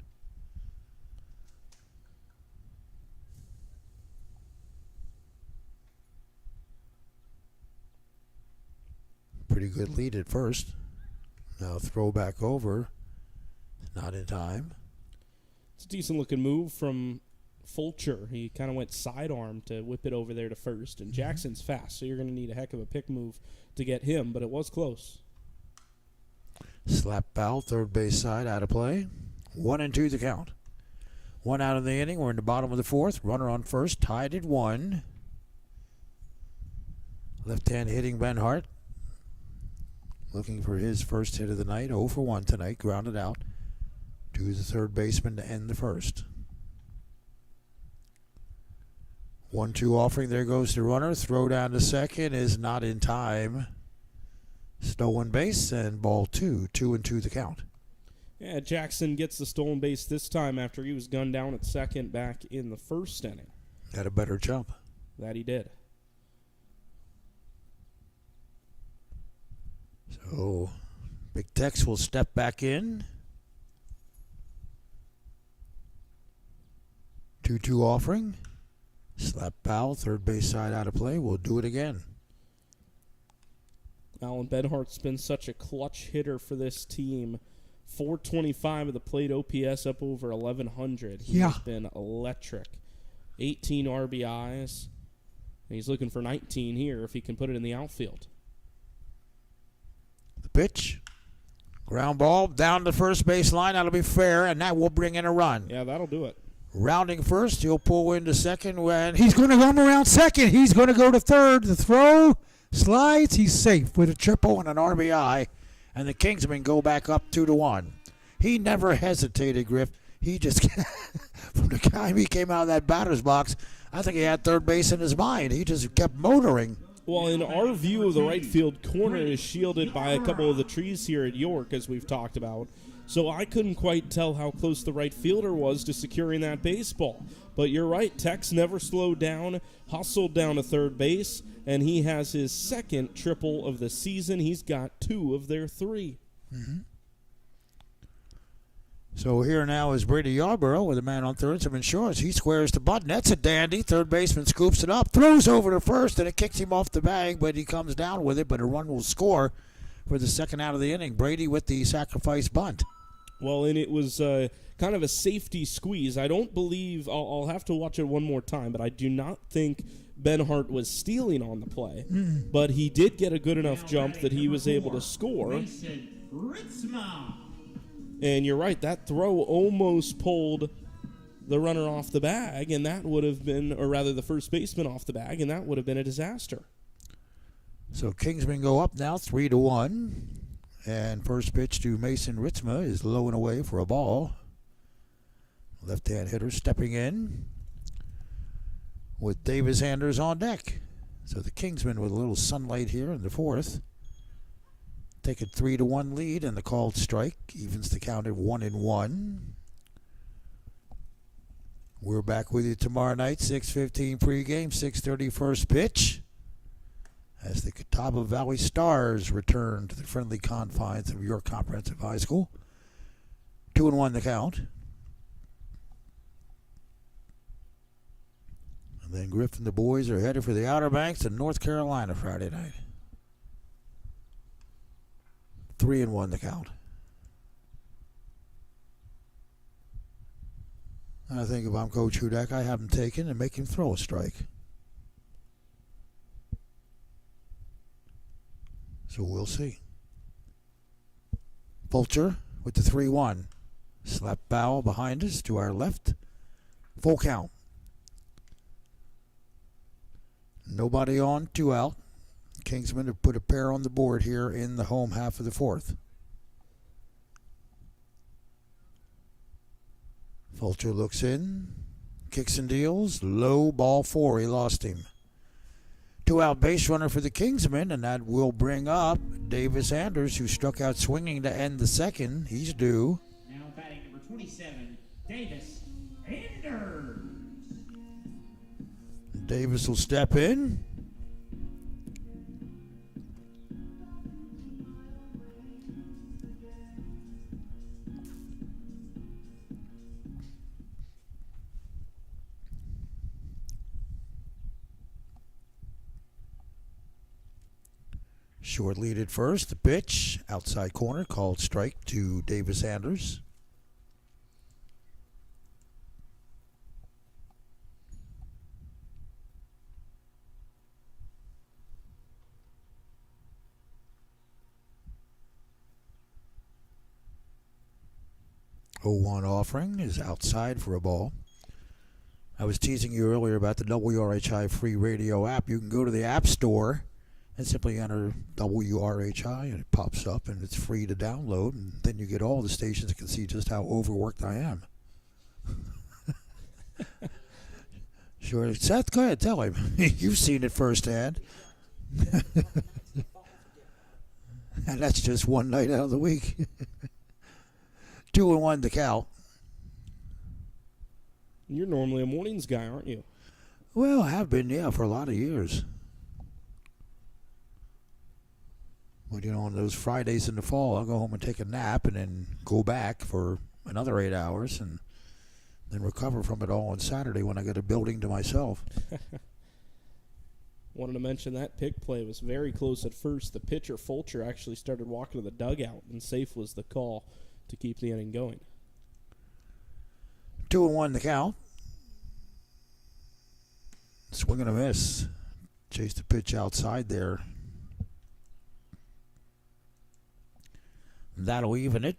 Pretty good lead at first. Now throw back over. Not in time. It's a decent looking move from Fulcher. He kind of went sidearm to whip it over there to first. And Jackson's fast, so you're going to need a heck of a pick move to get him, but it was close. Slap foul, third base side, out of play. 1-2 the count. 1 out of the inning. We're in the bottom of the fourth. Runner on first, tied at 1. Left-hand hitting Benhart. Looking for his first hit of the night. 0 for 1 tonight. Grounded out to the third baseman to end the first. 1-2 offering. There goes the runner. Throw down to second is not in time. Stolen base and ball 2. 2-2 the count. Yeah, Jackson gets the stolen base this time after he was gunned down at second back in the first inning. Had a better jump. That he did. So Big Tex will step back in. 2-2 offering. Slap foul, third base side out of play. We'll do it again. Alan Benhart's been such a clutch hitter for this team. 425 at the plate, OPS up over 1,100. He's been electric. 18 RBIs. And he's looking for 19 here if he can put it in the outfield. The pitch. Ground ball down the first base line. That'll be fair, and that will bring in a run. Yeah, that'll do it. Rounding first, he'll pull into second when he's going to come around second. He's going to go to third. The throw Slides, he's safe with a triple and an RBI, and the Kingsmen go back up 2-1. He never hesitated, Griff. He just, from the time he came out of that batter's box, I think he had third base in his mind. He just kept motoring. Well, in our view of the right field corner is shielded by a couple of the trees here at York, as we've talked about. So I couldn't quite tell how close the right fielder was to securing that baseball. But you're right, Tex never slowed down, hustled down to third base, and he has his second triple of the season. He's got 2 of their 3. Mm-hmm. So here now is Brady Yarborough with a man on third, some insurance. He squares the button. That's a dandy. Third baseman scoops it up, throws over to first, and it kicks him off the bag, but he comes down with it, but a run will score for the second out of the inning. Brady with the sacrifice bunt. Well, and it was kind of a safety squeeze. I don't believe, I'll have to watch it one more time, but I do not think Benhart was stealing on the play. Mm. But he did get a good enough jump that he was able to score. And you're right, that throw almost pulled the runner off the bag, and that would have been, or rather the first baseman off the bag, and that would have been a disaster. So Kingsmen go up now 3-1. And first pitch to Mason Ritzma is low and away for a ball. Left-hand hitter stepping in with Davis Anders on deck. So the Kingsmen with a little sunlight here in the fourth. Take a 3-1 lead, and the called strike evens the count at 1-1. We're back with you tomorrow night, 6:15 pregame, 6:30 first pitch, as the Catawba Valley Stars return to the friendly confines of York Comprehensive High School. 2-1 the count. And then Griff and the boys are headed for the Outer Banks in North Carolina Friday night. 3-1 the count. I think if I'm Coach Hudak, I have him taken and make him throw a strike. So we'll see. Fulcher with the 3-1. Slap foul behind us to our left. Full count. Nobody on, 2 out. Kingsmen have put a pair on the board here in the home half of the fourth. Fulcher looks in, kicks and deals, low, ball 4, he lost him. 2 out base runner for the Kingsmen, and that will bring up Davis Anders, who struck out swinging to end the second. He's due. Now batting number 27, Davis Anders. Davis will step in. Short lead at first. The pitch, outside corner, called strike to Davis Anders. Oh, 1 offering is outside for a ball. I was teasing you earlier about the WRHI free radio app. You can go to the App Store and simply enter WRHI, and it pops up, and it's free to download, and then you get all the stations that can see just how overworked I am. Sure. Seth, go ahead, tell him. You've seen it firsthand. And that's just one night out of the week. 2-1 to count. You're normally a mornings guy, aren't you? Well, I have been, yeah, for a lot of years. But, you know, on those Fridays in the fall, I'll go home and take a nap and then go back for another 8 hours and then recover from it all on Saturday when I get a building to myself. Wanted to mention that pick play was very close at first. The pitcher, Fulcher, actually started walking to the dugout, and safe was the call to keep the inning going. 2-1 the count. Swing and a miss. Chase the pitch outside there. That'll even it.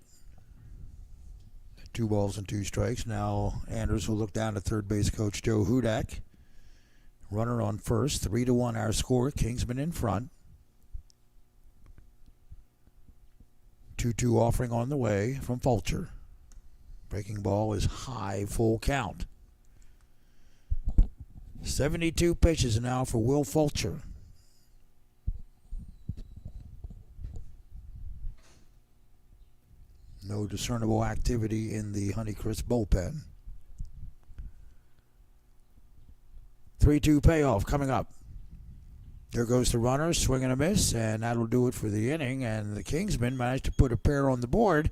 2 balls and 2 strikes. Now Anders will look down at third base coach Joe Hudak. Runner on first. 3-1 our score. Kingsmen in front. 2-2 offering on the way from Fulcher. Breaking ball is high, full count. 72 pitches now for Will Fulcher. No discernible activity in the Honeycrisps bullpen. 3-2 payoff coming up. There goes the runner, swing and a miss, and that'll do it for the inning. And the Kingsmen managed to put a pair on the board,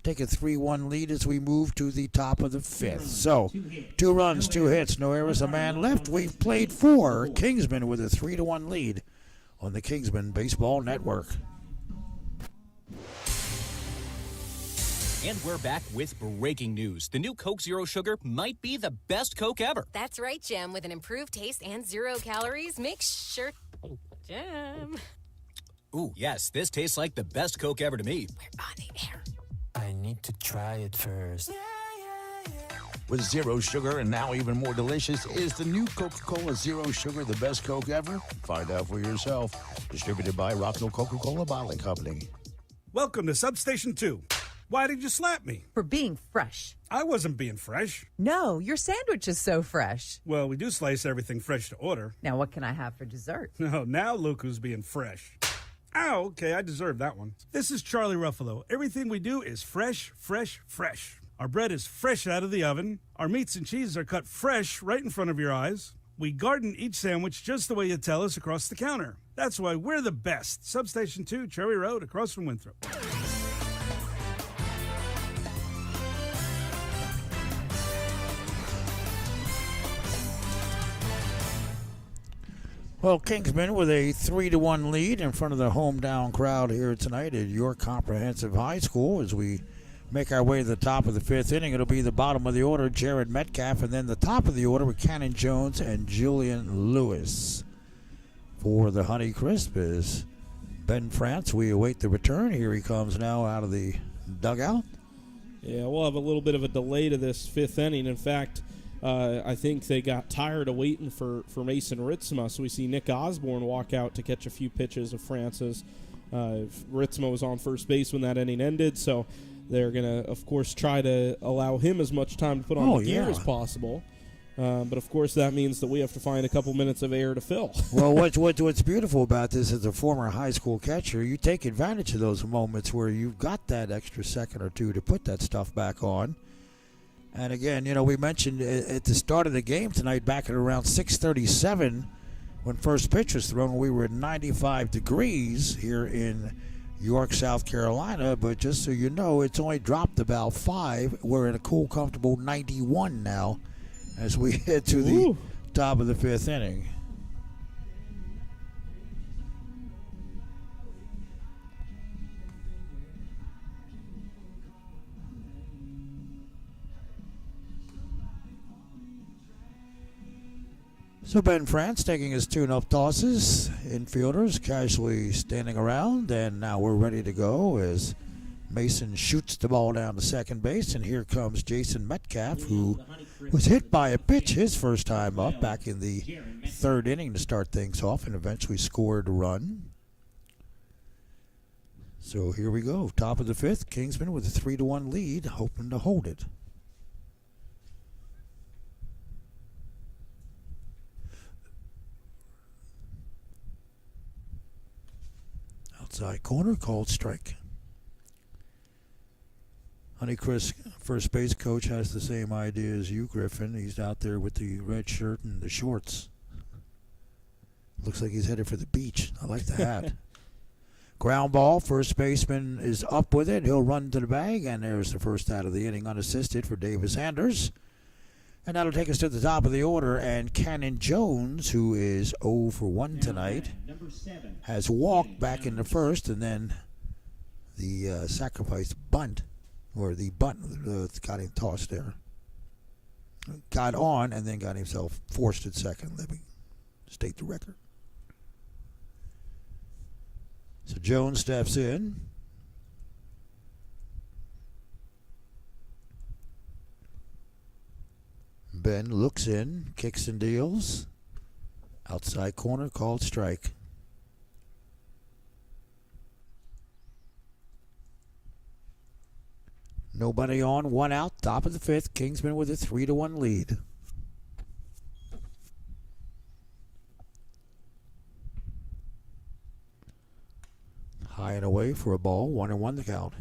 take a 3-1 lead as we move to the top of the fifth. So, 2 runs, 2 hits, no errors, a man left. We've played 4. Kingsmen with a 3-1 lead on the Kingsmen Baseball Network. And we're back with breaking news. The new Coke Zero Sugar might be the best Coke ever. That's right, Jim. With an improved taste and 0 calories, make sure... Jim. Ooh, yes, this tastes like the best Coke ever to me. We're on the air. I need to try it first. With zero sugar and now even more delicious, is the new Coca-Cola Zero Sugar the best Coke ever? Find out for yourself. Distributed by Rock Hill Coca-Cola Bottling Company. Welcome to Substation 2. Why did you slap me? For being fresh. I wasn't being fresh. No, your sandwich is so fresh. Well, we do slice everything fresh to order. Now, what can I have for dessert? No, now look who's being fresh. Oh, okay, I deserve that one. This is Charlie Ruffalo. Everything we do is fresh, fresh, fresh. Our bread is fresh out of the oven. Our meats and cheeses are cut fresh right in front of your eyes. We garden each sandwich just the way you tell us across the counter. That's why we're the best. Substation 2, Cherry Road, across from Winthrop. Well, Kingsmen with a 3-1 lead in front of the hometown crowd here tonight at York Comprehensive High School. As we make our way to the top of the 5th inning, it'll be the bottom of the order, Jared Metcalf, and then the top of the order with Cannon Jones and Julian Lewis. For the Honeycrisps is Ben France. We await the return. Here he comes now out of the dugout. Yeah, we'll have a little bit of a delay to this 5th inning. In fact, I think they got tired of waiting for Mason Ritzma, so we see Nick Osborne walk out to catch a few pitches of Francis. Ritzma was on first base when that inning ended, so they're going to, of course, try to allow him as much time to put on the gear as possible. But, of course, that means that we have to find a couple minutes of air to fill. Well, what's beautiful about this as a former high school catcher, you take advantage of those moments where you've got that extra second or two to put that stuff back on. And again, you know, we mentioned at the start of the game tonight, back at around 6:37, when first pitch was thrown, we were at 95 degrees here in York, South Carolina. But just so you know, it's only dropped about 5. We're at a cool, comfortable 91 now as we head to the top of the 5th inning. So Ben France taking his tune-up tosses. Infielders casually standing around, and now we're ready to go as Mason shoots the ball down to second base, and here comes Jason Metcalf, who was hit by a pitch his first time up back in the 3rd inning to start things off, and eventually scored a run. So here we go, top of the 5th, Kingsmen with a 3-1 lead, hoping to hold it. Outside corner, called strike. Honeycrisps first base coach has the same idea as you, Griffin. He's out there with the red shirt and the shorts. Looks like he's headed for the beach. I like the hat. Ground ball, first baseman is up with it. He'll run to the bag, and there's the first out of the inning unassisted for Davis Anders. And that'll take us to the top of the order, and Cannon Jones, who is 0 for 1 tonight, has walked back in the first, and then the sacrifice bunt, or the bunt got him tossed there. Got on, and then got himself forced at second. Let me state the record. So Jones steps in. Ben looks in, kicks and deals. Outside corner, called strike. Nobody on, one out, top of the fifth. Kingsmen with a 3-1 lead. High and away for a ball, 1-1 the count.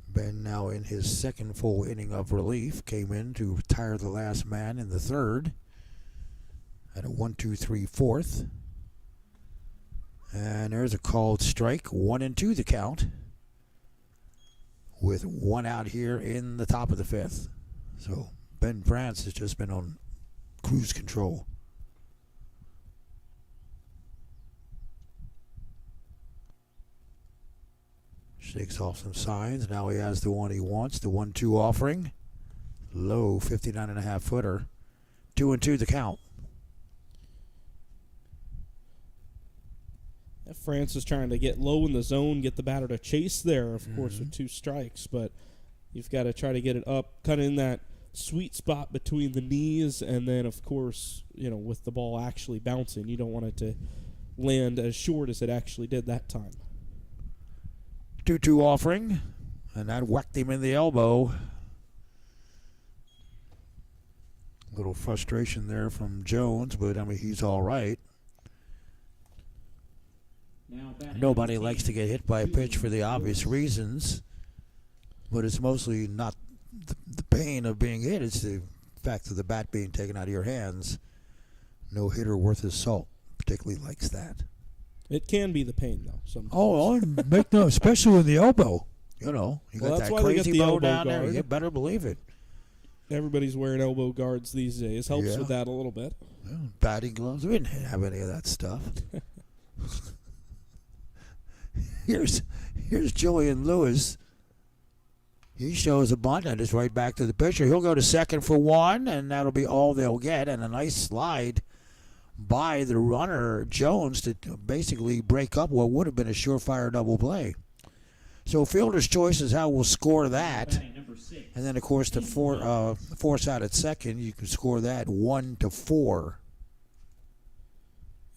Ben now in his second full inning of relief. Came in to retire the last man in the third. At a 1-2-3 fourth. And there's a called strike. 1-2 the count. With one out here in the top of the fifth. So Ben France has just been on cruise control. Shakes off some signs. Now he has the one he wants. The 1-2 offering. Low 59.5 footer. 2-2 the count. France is trying to get low in the zone, get the batter to chase there, of course, with 2 strikes. But you've got to try to get it up, kind of in that sweet spot between the knees, and then, of course, with the ball actually bouncing, you don't want it to land as short as it actually did that time. 2-2 offering, and that whacked him in the elbow. A little frustration there from Jones, but, he's all right. Nobody likes to get hit by a pitch for the obvious reasons, but it's mostly not the pain of being hit. It's the fact of the bat being taken out of your hands. No hitter worth his salt particularly likes that. It can be the pain, though. Sometimes. Make no, especially with the elbow. You got that's that why crazy they got the bow elbow down there. guard. You better believe it. Everybody's wearing elbow guards these days. Helps with that a little bit. Well, batting gloves. We didn't have any of that stuff. Here's Julian Lewis. He shows a bunt and it's right back to the pitcher. He'll go to second for 1, and that'll be all they'll get. And a nice slide by the runner, Jones, to basically break up what would have been a surefire double play. So fielder's choice is how we'll score that. And then, of course, the force out at second, you can score that 1-4.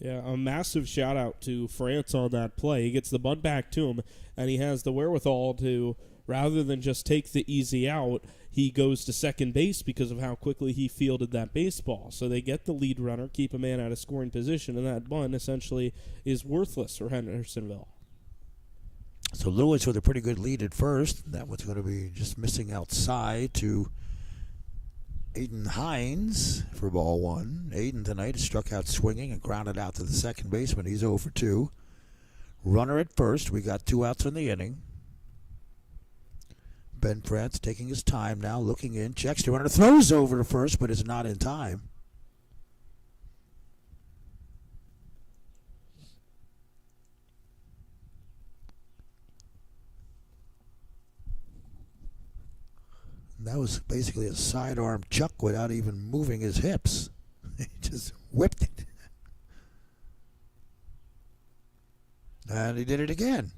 Yeah, a massive shout-out to France on that play. He gets the bunt back to him, and he has the wherewithal to, rather than just take the easy out, he goes to second base because of how quickly he fielded that baseball. So they get the lead runner, keep a man out of scoring position, and that bunt essentially is worthless for Hendersonville. So Lewis with a pretty good lead at first. That was going to be just missing outside to Aiden Hines for ball 1. Aiden tonight is struck out swinging and grounded out to the second baseman. He's 0 for 2. Runner at first. We got 2 outs in the inning. Ben France taking his time now, looking in, checks the runner, throws over to first, but is not in time. That was basically a sidearm chuck without even moving his hips. He just whipped it. And he did it again.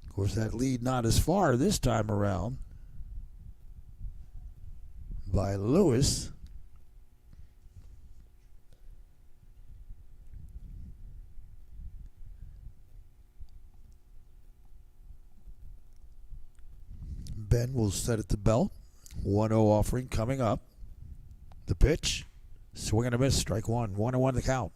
Of course, that lead not as far this time around by Lewis. Ben will set at the belt. 1-0 offering coming up. The pitch. Swing and a miss. Strike 1. 1-1 the count.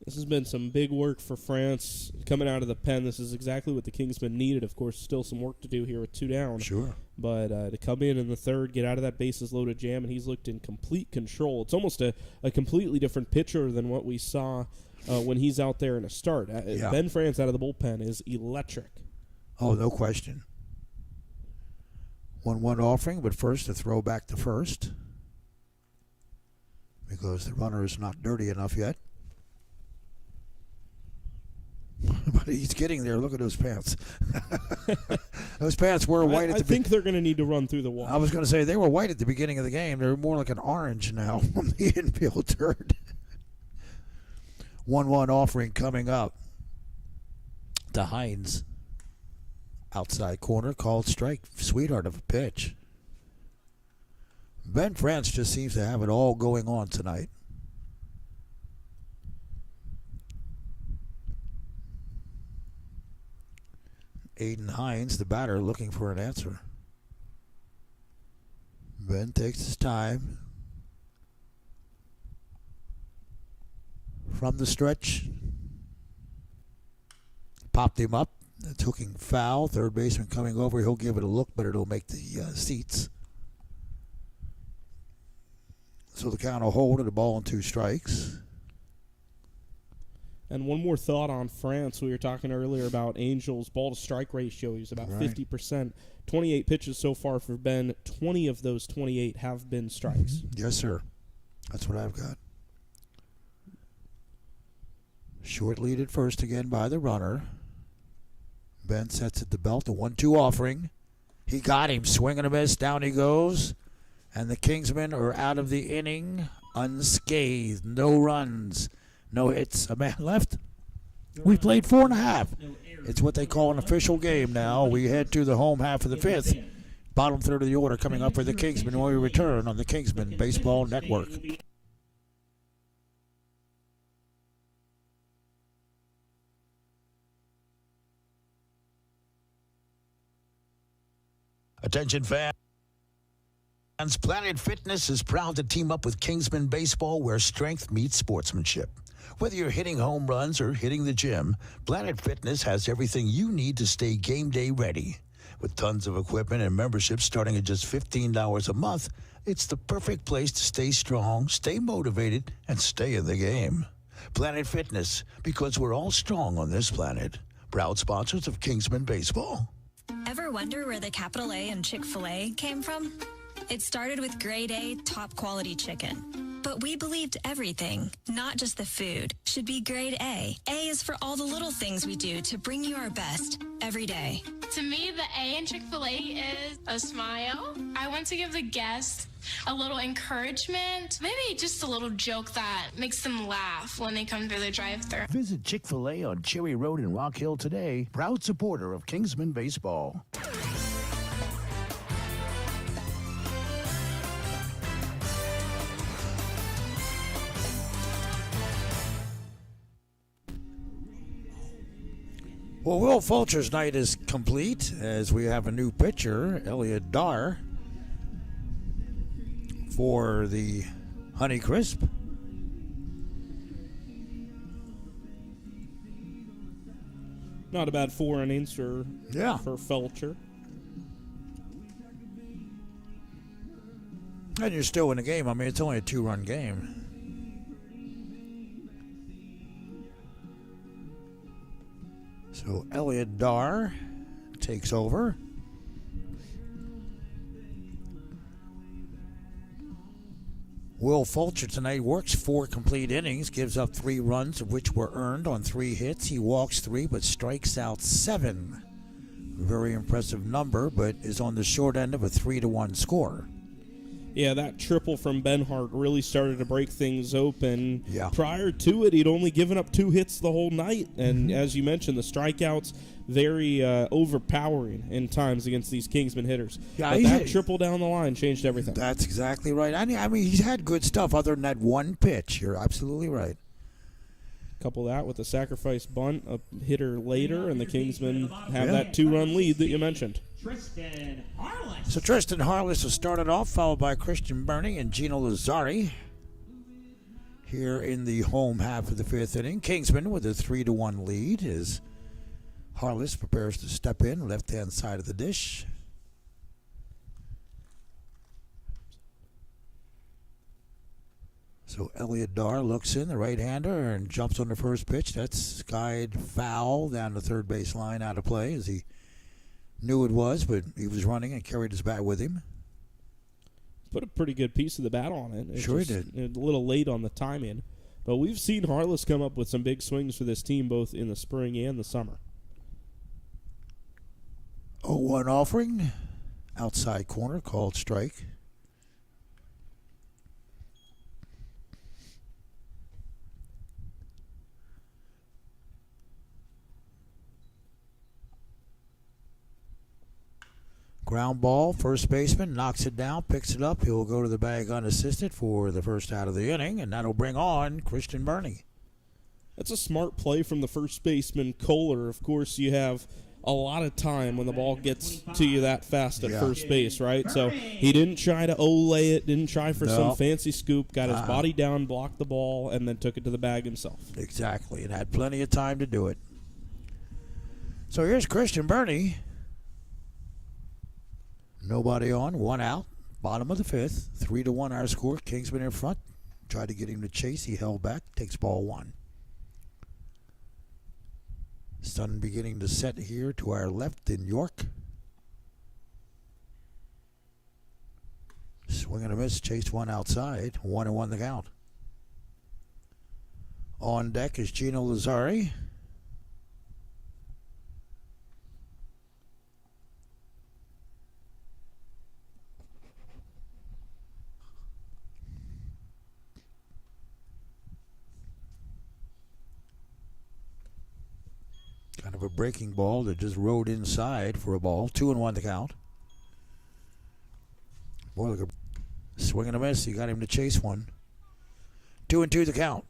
This has been some big work for France coming out of the pen. This is exactly what the Kingsmen needed. Of course, still some work to do here with 2 down. Sure. But to come in the third, get out of that bases-loaded jam, and he's looked in complete control. It's almost a completely different pitcher than what we saw when he's out there in a start. Yeah. Ben France out of the bullpen is electric. Oh, no question. 1-1 offering, but first a throw back to first because the runner is not dirty enough yet. But he's getting there. Look at those pants. Those pants were white. I think they're going to need to run through the wall. I was going to say they were white at the beginning of the game. They're more like an orange now on the infield third. 1-1 offering coming up to Hines. Outside corner, called strike. Sweetheart of a pitch. Ben France just seems to have it all going on tonight. Aiden Hines, the batter, looking for an answer. Ben takes his time. From the stretch. Popped him up. It's hooking foul. Third baseman coming over. He'll give it a look, but it'll make the seats. So the count will hold at a ball and 2 strikes. And one more thought on France. We were talking earlier about Angels' ball-to-strike ratio. He's about Right. 50%. 28 pitches so far for Ben. 20 of those 28 have been strikes. Yes, sir. That's what I've got. Short lead at first again by the runner. Ben sets at the belt, a 1-2 offering. He got him. Swing and a miss. Down he goes. And the Kingsmen are out of the inning unscathed. No runs. No hits. A man left. We played 4.5. It's what they call an official game now. We head to the home half of the 5th. Bottom third of the order coming up for the Kingsmen when we return on the Kingsmen Baseball Network. Attention fans. Planet Fitness is proud to team up with Kingsmen Baseball where strength meets sportsmanship. Whether you're hitting home runs or hitting the gym, Planet Fitness has everything you need to stay game day ready. With tons of equipment and memberships starting at just $15 a month, it's the perfect place to stay strong, stay motivated, and stay in the game. Planet Fitness, because we're all strong on this planet. Proud sponsors of Kingsmen Baseball. Ever wonder where the capital A in Chick-fil-A came from? It started with grade A, top quality chicken. But we believed everything, not just the food, should be grade A. A is for all the little things we do to bring you our best every day. To me, the A in Chick-fil-A is a smile. I want to give the guests a little encouragement, maybe just a little joke that makes them laugh when they come through the drive-thru. Visit Chick-fil-A on Cherry Road in Rock Hill today. Proud supporter of Kingsmen Baseball. Well, Will Fulcher's night is complete as we have a new pitcher, Elliot Darr, for the Honeycrisp. Not a bad 4 innings for Fulcher. And you're still in the game. I mean, it's only a 2-run game. So Elliot Darr takes over. Will Fulcher tonight works 4 complete innings, gives up 3 runs, of which were earned on 3 hits. He walks 3, but strikes out 7. Very impressive number, but is on the short end of a 3-1 score. Yeah, that triple from Benhart really started to break things open. Yeah. Prior to it, he'd only given up 2 hits the whole night. And as you mentioned, the strikeouts very overpowering in times against these Kingsmen hitters. Yeah, but that triple down the line changed everything. That's exactly right. I mean, he's had good stuff other than that one pitch. You're absolutely right. Couple that with a sacrifice bunt, a hitter later, and the Kingsmen have that 2-run lead that you mentioned. Tristan Harless. So Tristan Harless has started off, followed by Christian Burney and Gino Lazzari. Here in the home half of the 5th inning, Kingsman with a 3-1 lead as Harless prepares to step in, left-hand side of the dish. So Elliot Darr looks in, the right-hander, and jumps on the first pitch. That's skied foul down the third base line, out of play, as he knew it was, but he was running and carried his bat with him. Put a pretty good piece of the bat on it. Sure he did. A little late on the timing. But we've seen Harless come up with some big swings for this team both in the spring and the summer. 0-1 offering. Outside corner, called strike. Ground ball, first baseman knocks it down, picks it up. He'll go to the bag unassisted for the first out of the inning, and that'll bring on Christian Burney. That's a smart play from the first baseman, Kohler. Of course, you have a lot of time when the ball gets to you that fast at first base, right? So he didn't try to olay it, didn't try for some fancy scoop, got his body down, blocked the ball, and then took it to the bag himself. Exactly, and had plenty of time to do it. So here's Christian Burney. Nobody on, one out, bottom of the fifth, 3-1 our score. Kingsman in front. Tried to get him to chase. He held back. Takes ball one. Sun beginning to set here to our left in York. Swing and a miss. Chased one outside. 1-1 the count. On deck is Gino Lazzari. Kind of a breaking ball that just rode inside for a ball. 2-1 the count. Boy, look a swing and a miss. He got him to chase one. 2-2 the count.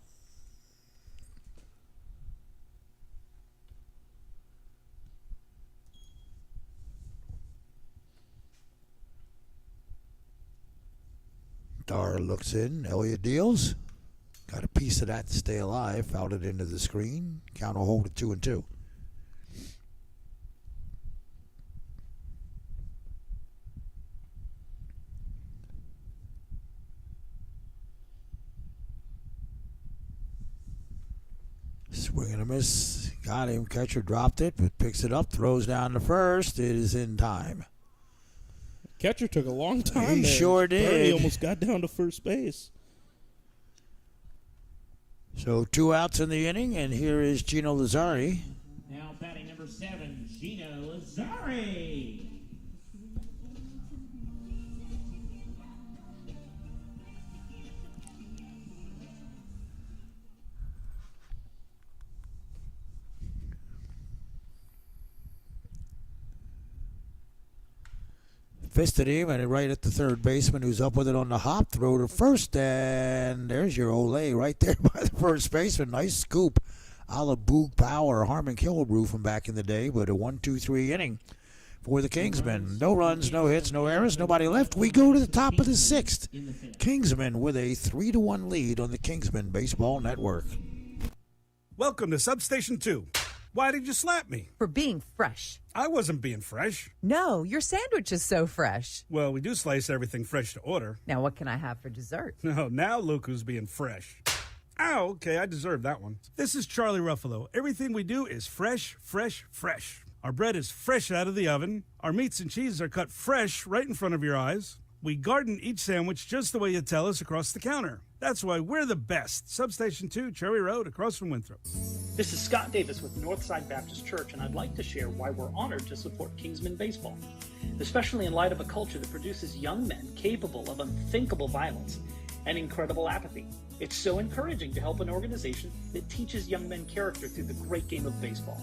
Dar looks in. Elliott deals. Got a piece of that to stay alive. Fouled it into the screen. Count will hold it 2-2. Swing and a miss. Got him. Catcher dropped it, but picks it up, throws down the first. It is in time. Catcher took a long time. He sure did. Burney almost got down to first base. So 2 outs in the inning, and here is Gino Lazzari. Now batting number 7, Gino Lazzari. Fisted him, and right at the third baseman, who's up with it on the hop. Throw to first, and there's your Olay right there by the first baseman. Nice scoop, a la Boog Power, Harmon Killebrew from back in the day. But a 1-2-3 inning for the Kingsmen. No runs, no hits, no errors, nobody left. We go to the top of the sixth. Kingsmen with a 3-1 lead on the Kingsmen Baseball Network. Welcome to Substation 2. Why did you slap me? For being fresh. I wasn't being fresh. No, your sandwich is so fresh. Well, we do slice everything fresh to order. Now, what can I have for dessert? No, now look who's being fresh. Oh, okay, I deserve that one. This is Charlie Ruffalo. Everything we do is fresh, fresh, fresh. Our bread is fresh out of the oven. Our meats and cheeses are cut fresh right in front of your eyes. We garden each sandwich just the way you tell us across the counter. That's why we're the best. Substation 2, Cherry Road, across from Winthrop. This is Scott Davis with Northside Baptist Church, and I'd like to share why we're honored to support Kingsmen Baseball, especially in light of a culture that produces young men capable of unthinkable violence and incredible apathy. It's so encouraging to help an organization that teaches young men character through the great game of baseball.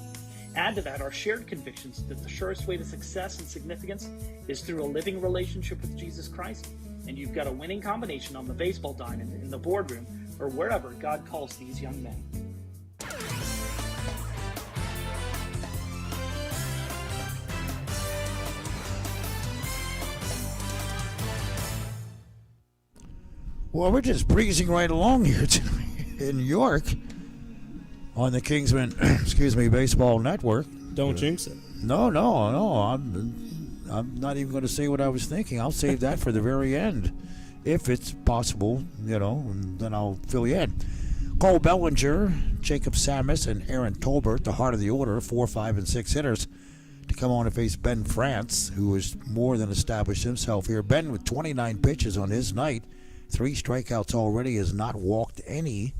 Add to that our shared convictions that the surest way to success and significance is through a living relationship with Jesus Christ, and you've got a winning combination on the baseball diamond, in the boardroom, or wherever God calls these young men. Well, we're just breezing right along here in York on the Kingsman, Baseball Network. Don't jinx it. No. I'm not even going to say what I was thinking. I'll save that for the very end, if it's possible, and then I'll fill you in. Cole Bellinger, Jacob Samus, and Aaron Tolbert, the heart of the order, 4, 5, and 6 hitters, to come on to face Ben France, who has more than established himself here. Ben with 29 pitches on his night, 3 strikeouts already, has not walked any,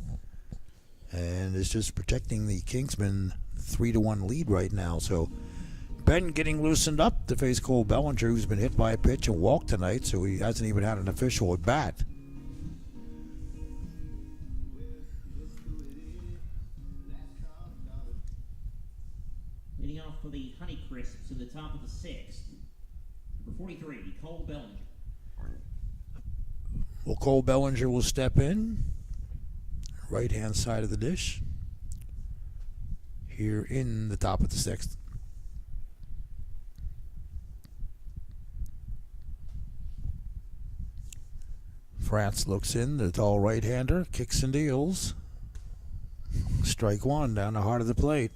and is just protecting the Kingsmen 3-1 lead right now. So Ben getting loosened up to face Cole Bellinger, who's been hit by a pitch and walked tonight, so he hasn't even had an official at bat. Leading off for the Honeycrisps in the top of the 6th, Number 43, Cole Bellinger. Well, Cole Bellinger will step in. Right-hand side of the dish. Here in the top of the sixth. France looks in, the tall right-hander, kicks and deals. Strike one down the heart of the plate.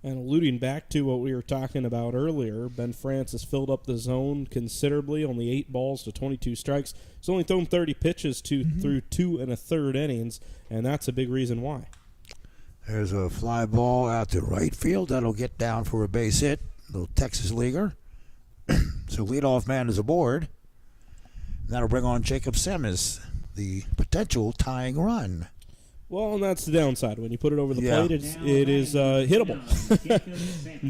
And alluding back to what we were talking about earlier, Ben France has filled up the zone considerably, only 8 balls to 22 strikes. He's only thrown 30 pitches through 2 1/3 innings, and that's a big reason why. There's a fly ball out to right field. That'll get down for a base hit. Little Texas leaguer. So leadoff man is aboard. And that'll bring on Jacob Semmes, the potential tying run. Well, and that's the downside. When you put it over the Yeah. plate, it is hittable.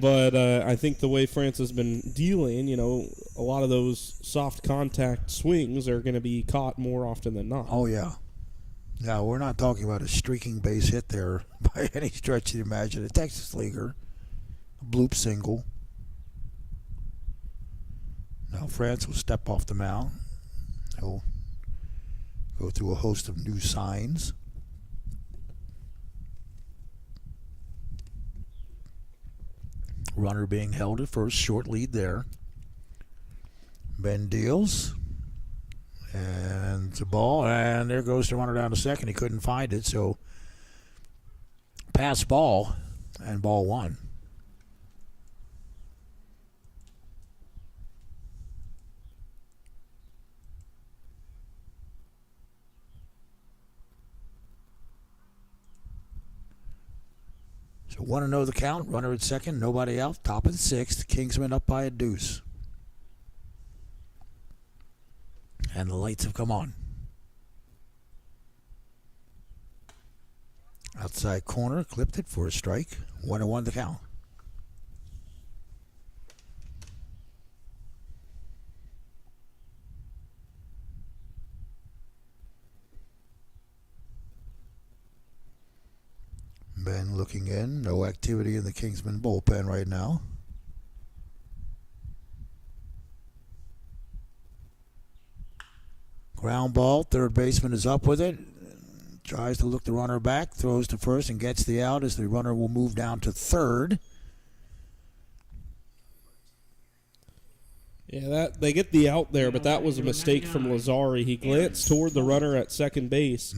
But I think the way France has been dealing, a lot of those soft contact swings are going to be caught more often than not. Oh, yeah. Now, we're not talking about a streaking base hit there by any stretch of the imagination. A Texas leaguer, a bloop single. Now, France will step off the mound. He'll go through a host of new signs. Runner being held at first, short lead there. Ben deals. And the ball, and there goes the runner down to second. He couldn't find it, so pass ball, and ball one. So 1-0 the count, runner at second, nobody out, top of the sixth. Kingsmen up by a deuce. And the lights have come on. Outside corner, clipped it for a strike. 1-1 the count. Ben looking in. No activity in the Kingsman bullpen right now. Ground ball. Third baseman is up with it. Tries to look the runner back. Throws to first and gets the out as the runner will move down to third. Yeah, they get the out there, but that was a mistake from Lazzari. He glanced toward the runner at second base,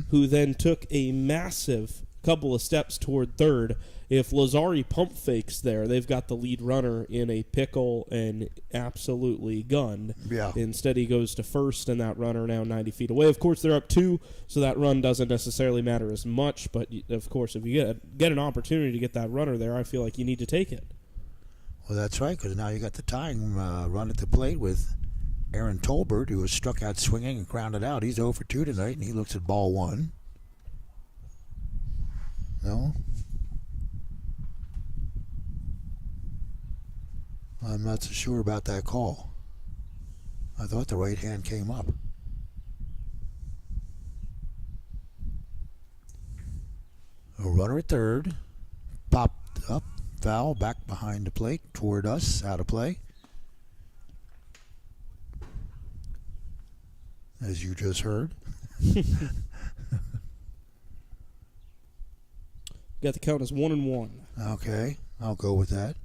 who then took a massive couple of steps toward third. If Lazzari pump fakes there, they've got the lead runner in a pickle and absolutely gunned. Yeah. Instead, he goes to first, and that runner now 90 feet away. Of course, they're up 2, so that run doesn't necessarily matter as much. But, of course, if you get an opportunity to get that runner there, I feel like you need to take it. Well, that's right, because now you got the tying run at the plate with Aaron Tolbert, who was struck out swinging and grounded out. He's 0 for 2 tonight, and he looks at ball one. No? I'm not so sure about that call. I thought the right hand came up. A runner at third. Popped up. Foul back behind the plate toward us. Out of play. As you just heard. Got the count as 1-1. Okay, I'll go with that.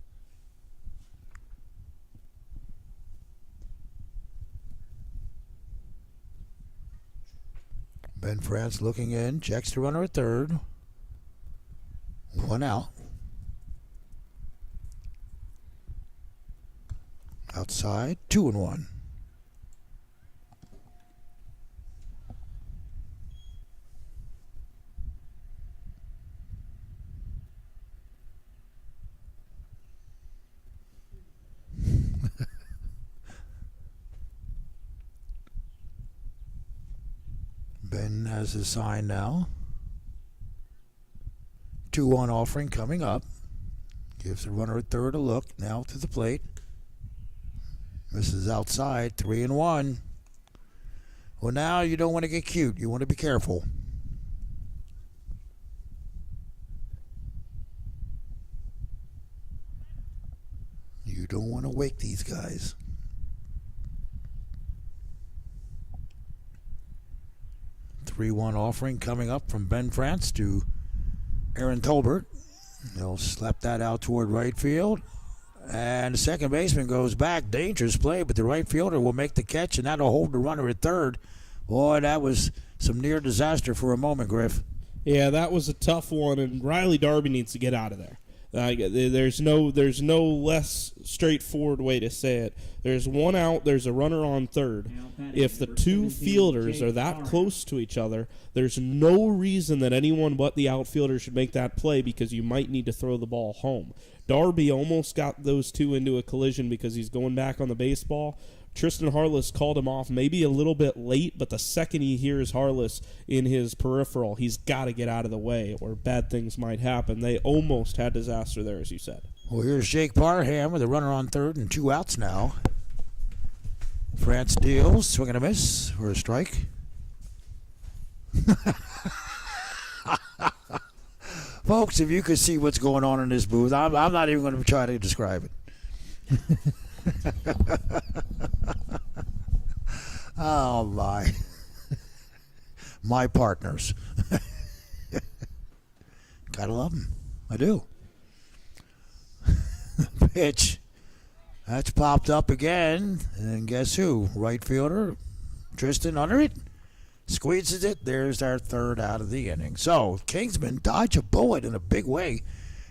Ben France looking in, checks the runner at third. One out. Outside, 2-1. Ben has his sign now. 2-1 offering coming up. Gives the runner at third a look. Now to the plate. Misses outside. 3-1. Well, now you don't want to get cute. You want to be careful. don't want to wake these guys. Three-one offering coming up from Ben France to Aaron Tolbert. They'll slap that out toward right field. And the second baseman goes back. Dangerous play, but the right fielder will make the catch, and that'll hold the runner at third. Boy, that was some near disaster for a moment, Griff. Yeah, that was a tough one, and Riley Darby needs to get out of there. There's no less straightforward way to say it. There's one out. There's a runner on third. If the two fielders are that close to each other, there's no reason that anyone but the outfielder should make that play because you might need to throw the ball home. Darby almost got those two into a collision because he's going back on the baseball. Tristan Harless called him off maybe a little bit late, but the second he hears Harless in his peripheral, he's got to get out of the way or bad things might happen. They almost had disaster there, as you said. Well, here's Jake Parham with a runner on third and 2 outs now. France deals, swing and a miss for a strike. Folks, if you could see what's going on in this booth, I'm not even going to try to describe it. Oh, my partners. Gotta love them. I do. Pitch. That's popped up again. And guess who? Right fielder. Tristan under it. Squeezes it. There's our third out of the inning. So, Kingsmen dodge a bullet in a big way.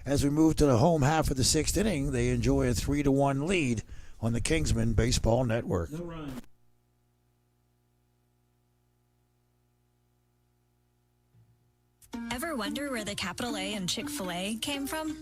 As we move to the home half of the sixth inning, they enjoy a 3-1 lead on the Kingsmen Baseball Network. No run. Ever wonder where the capital A in Chick-fil-A came from?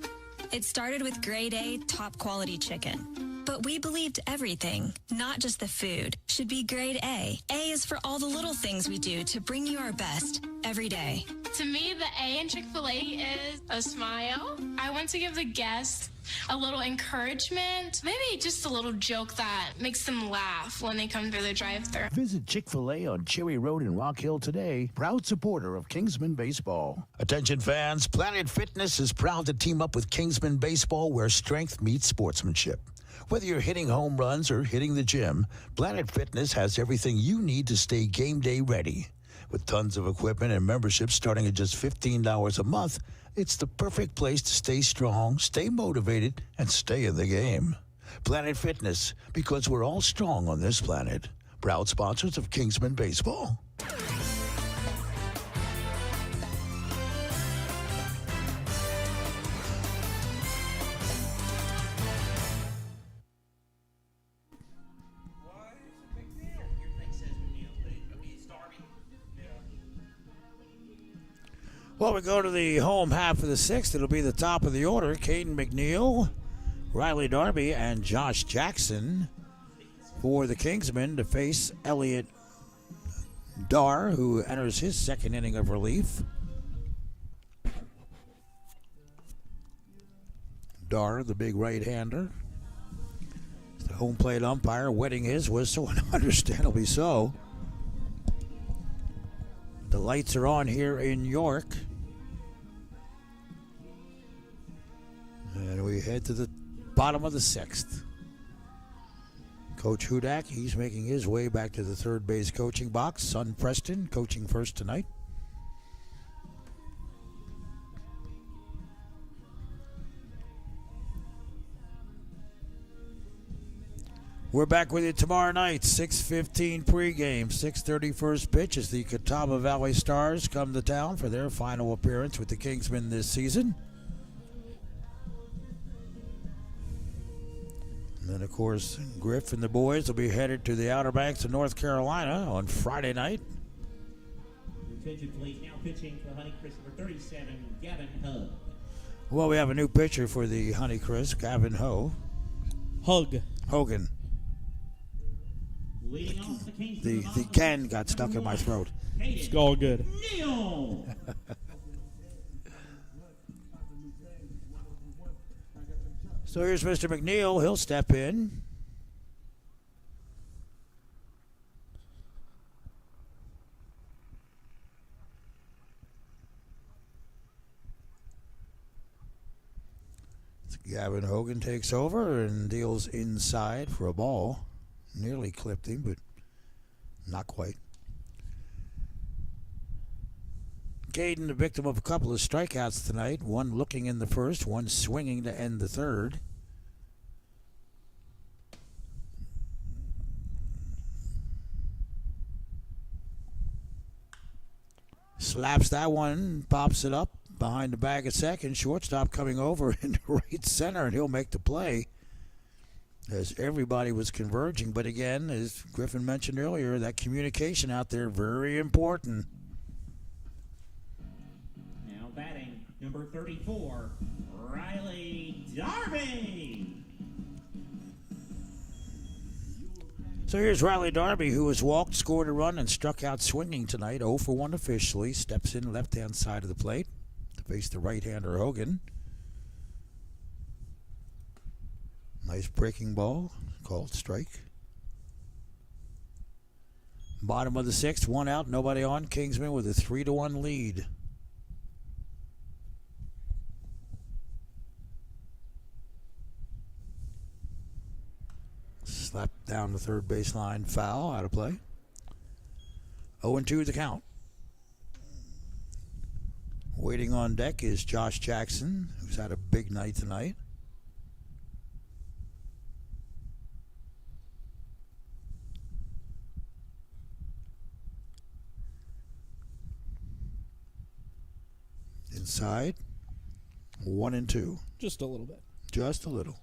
It started with grade A, top quality chicken. But we believed everything, not just the food, should be grade A. A is for all the little things we do to bring you our best every day. To me, the A in Chick-fil-A is a smile. I want to give the guests a little encouragement, maybe just a little joke that makes them laugh when they come through the drive-thru. Visit Chick-fil-A on Cherry Road in Rock Hill today. Proud supporter of Kingsmen Baseball. Attention fans, Planet Fitness is proud to team up with Kingsmen Baseball where strength meets sportsmanship. Whether you're hitting home runs or hitting the gym, Planet Fitness has everything you need to stay game day ready. With tons of equipment and memberships starting at just $15 a month, it's the perfect place to stay strong, stay motivated, and stay in the game. Planet Fitness, because we're all strong on this planet. Proud sponsors of Kingsmen Baseball. Well, we go to the home half of the sixth. It'll be the top of the order. Caden McNeil, Riley Darby, and Josh Jackson for the Kingsmen to face Elliot Dar, who enters his second inning of relief. Dar, the big right-hander. The home plate umpire wetting his whistle, and understandably so. The lights are on here in York. And we head to the bottom of the sixth. Coach Hudak, he's making his way back to the third base coaching box. Son Preston coaching first tonight. We're back with you tomorrow night, 6:15 pregame, 6:30 first pitch as the Catawba Valley Stars come to town for their final appearance with the Kingsmen this season. And then, of course, Griff and the boys will be headed to the Outer Banks of North Carolina on Friday night. Attention, please. Now pitching for Honeycrisps number 37, Gavin Hug. Well, we have a new pitcher for the Honeycrisps, Gavin Hogan. Leading off the Kingsmen. The can got stuck in my throat. It's all good. Neil. So here's Mr. McNeil. He'll step in. Gavin Hogan takes over and deals inside for a ball. Nearly clipped him, but not quite. Caden, the victim of a couple of strikeouts tonight. One looking in the first, one swinging to end the third. Slaps that one, pops it up behind the bag at second. Shortstop coming over into right center, and he'll make the play as everybody was converging. But again, as Griffin mentioned earlier, that communication out there, very important. Now batting, number 34, Riley Darby. So here's Riley Darby, who has walked, scored a run, and struck out swinging tonight. 0 for 1 officially. Steps in left-hand side of the plate to face the right-hander Hogan. Nice breaking ball, called strike. Bottom of the sixth, one out, nobody on. Kingsmen with a 3-1 lead. Slapped down the third baseline, foul, out of play. 0-2 the count. Waiting on deck is Josh Jackson, who's had a big night tonight. Inside, 1-2. Just a little bit. Just a little.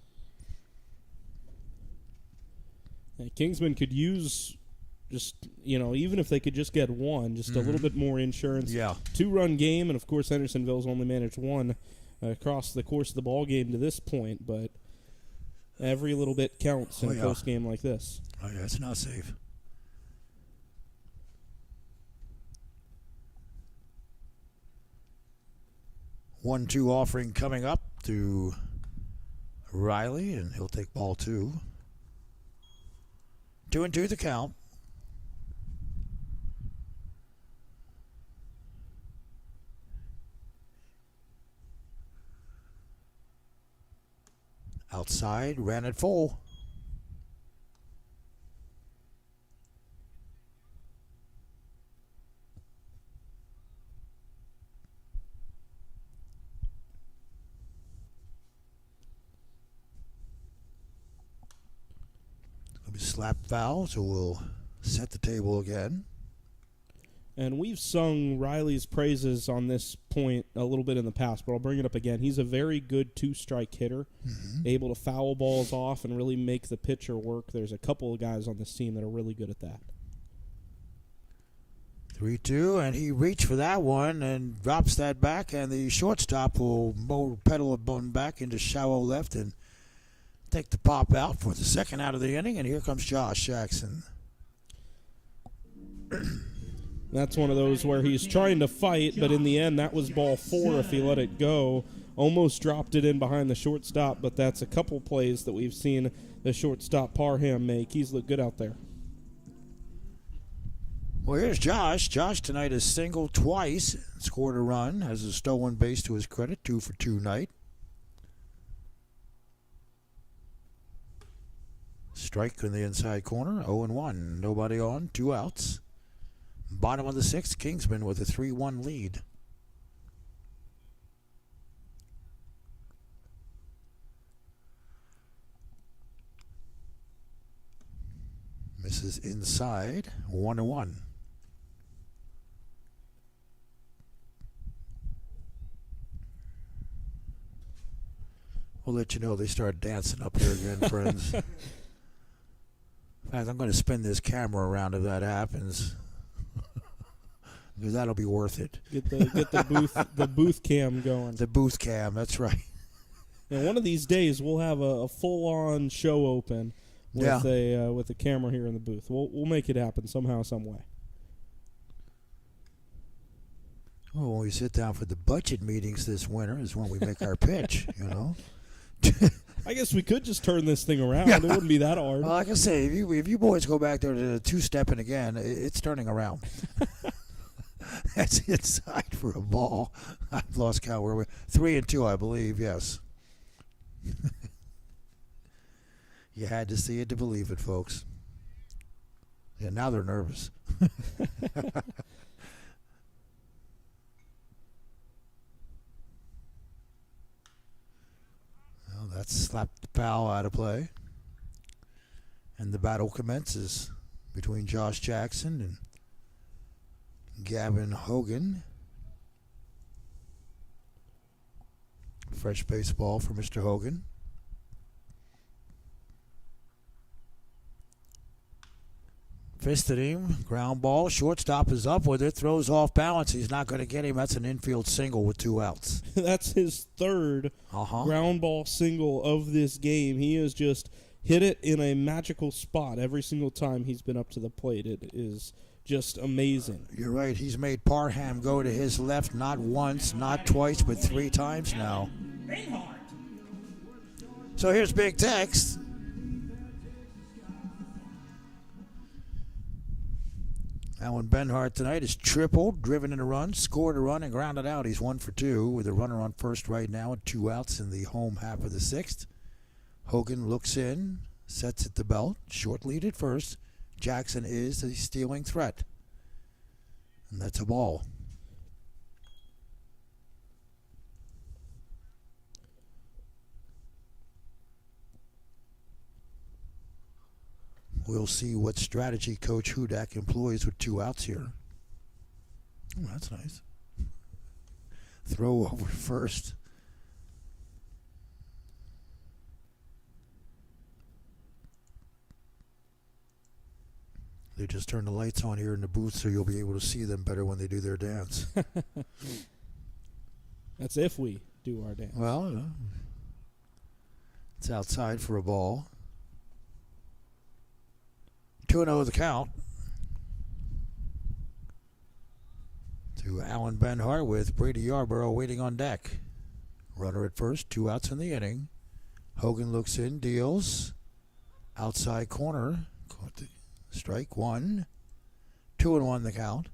Yeah, Kingsman could use just, even if they could just get one, just a little bit more insurance. Yeah. 2-run game, and of course Hendersonville's only managed one across the course of the ball game to this point, but every little bit counts in a close game like this. Oh, yeah, it's not safe. One-two offering coming up to Riley, and he'll take ball 2. 2-2 the count. Outside, ran it full. Slap foul, so we'll set the table again. And we've sung Riley's praises on this point a little bit in the past, but I'll bring it up again. He's a very good 2-strike hitter, able to foul balls off and really make the pitcher work. There's a couple of guys on this team that are really good at that. 3-2, and he reached for that one and drops that back, and the shortstop will pedal it bone back into shallow left and take the pop out for the second out of the inning, and here comes Josh Jackson. That's one of those where he's trying to fight, but in the end, that was ball 4 if he let it go. Almost dropped it in behind the shortstop, but that's a couple plays that we've seen the shortstop Parham make. He's looked good out there. Well, here's Josh. Josh tonight has singled twice, scored a run, has a stolen base to his credit, 2 for 2 night. Strike in the inside corner, 0-1. Nobody on, 2 outs. Bottom of the sixth, Kingsmen with a 3-1 lead. Misses inside, 1-1. We'll let you know they start dancing up here again, friends. In fact, I'm going to spin this camera around if that happens, because that'll be worth it. Get the booth cam going. The booth cam, that's right. And one of these days we'll have a full-on show open with a camera here in the booth. We'll make it happen somehow, some way. Well, when we sit down for the budget meetings this winter is when we make our pitch, I guess we could just turn this thing around. It wouldn't be that hard. Well, like I say, if you boys go back there to 2-stepping again, it's turning around. That's inside for a ball. I've lost count. Where we're 3-2, I believe. Yes. You had to see it to believe it, folks. Yeah, now they're nervous. Well, that's slapped the foul out of play. And the battle commences between Josh Jackson and Gavin Hogan. Fresh baseball for Mr. Hogan. Fisted him. Ground ball. Shortstop is up with it. Throws off balance. He's not going to get him. That's an infield single with 2 outs. That's his third ground ball single of this game. He has just hit it in a magical spot every single time he's been up to the plate. It is just amazing. You're right. He's made Parham go to his left not once, not twice, but 3 times now. So here's Big Tex. Alan Benhart tonight has tripled, driven in a run, scored a run, and grounded out. He's 1 for 2 with a runner on first right now and 2 outs in the home half of the 6th. Hogan looks in, sets at the belt, short lead at first. Jackson is the stealing threat. And that's a ball. We'll see what strategy Coach Hudak employs with 2 outs here. Oh, that's nice. Throw over first. They just turned the lights on here in the booth so you'll be able to see them better when they do their dance. That's if we do our dance. Well, it's outside for a ball. 2-0 the count to Alan Benhart with Brady Yarborough waiting on deck. Runner at first, 2 outs in the inning. Hogan looks in, deals. Outside corner. Strike 1. 2-1 the count.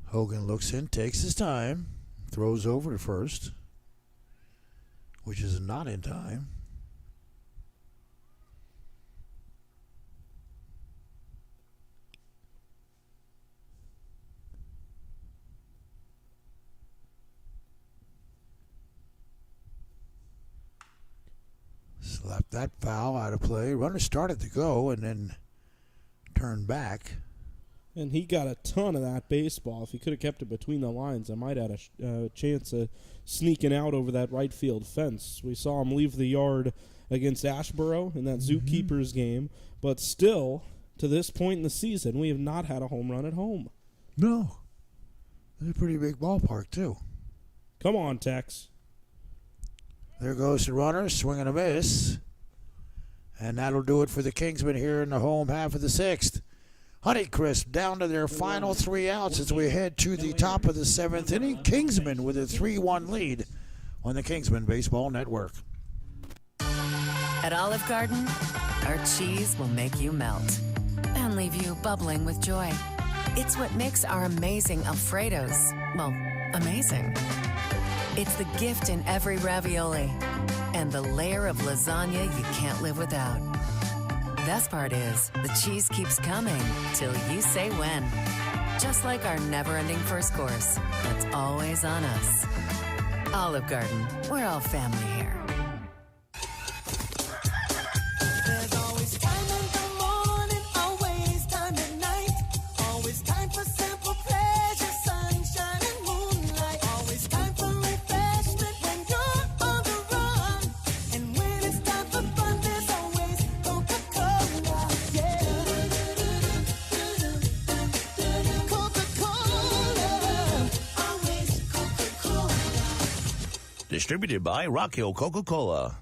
Hogan looks in, takes his time, throws over to first, which is not in time. Slapped that foul out of play. Runner started to go and then turned back. And he got a ton of that baseball. If he could have kept it between the lines, I might have had a chance of sneaking out over that right field fence. We saw him leave the yard against Ashboro in that Zookeepers game. But still, to this point in the season, we have not had a home run at home. No. It's a pretty big ballpark, too. Come on, Tex. There goes the runner, swing and a miss. And that'll do it for the Kingsmen here in the home half of the 6th. Honeycrisps down to their final 3 outs as we head to the top of the 7th inning. Kingsmen with a 3-1 lead on the Kingsmen Baseball Network. At Olive Garden, our cheese will make you melt and leave you bubbling with joy. It's what makes our amazing Alfredos, well, amazing. It's the gift in every ravioli and the layer of lasagna you can't live without. Best part is, the cheese keeps coming till you say when. Just like our never-ending first course that's always on us. Olive Garden, we're all family here. There's always time in the morning, always time at night. Always time for simple pleasure, sunshine and moonlight. Always time for refreshment when you're on the run. And when it's time for fun, there's always Coca-Cola. Yeah. Coca-Cola. Always Coca-Cola. Distributed by Rock Hill Coca-Cola.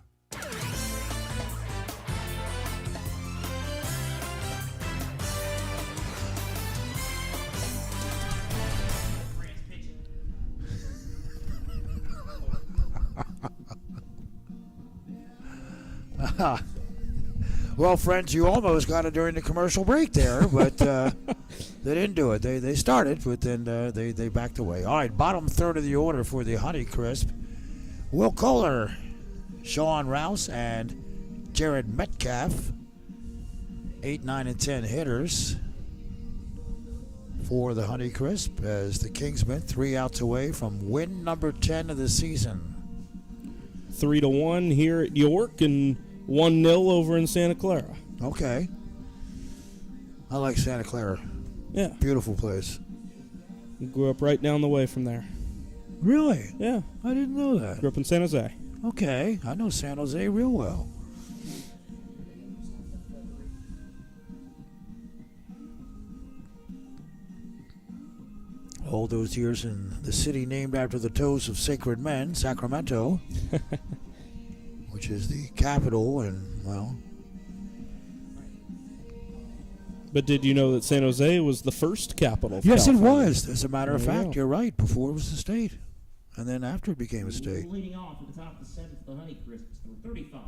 Well, friends, you almost got it during the commercial break there, but they didn't do it. They started, but then they backed away. All right, bottom third of the order for the Honeycrisp. Will Kohler, Sean Rouse, and Jared Metcalf. 8, 9, and 10 hitters for the Honeycrisp as the Kingsmen 3 outs away from win number 10 of the season. 3-1 here at York and 1-0 over in Santa Clara. Okay. I like Santa Clara. Yeah. Beautiful place. Grew up right down the way from there. Really? Yeah. I didn't know that. Grew up in San Jose. Okay. I know San Jose real well. All those years in the city named after the toes of sacred men, Sacramento, which is the capital, and, well... But did you know that San Jose was the first capital of Yes, California? it was. As a matter of fact, you're right. Before it was a state, and then after it became a state. Leading off at the top of the seventh, the Honeycrisps, number 35,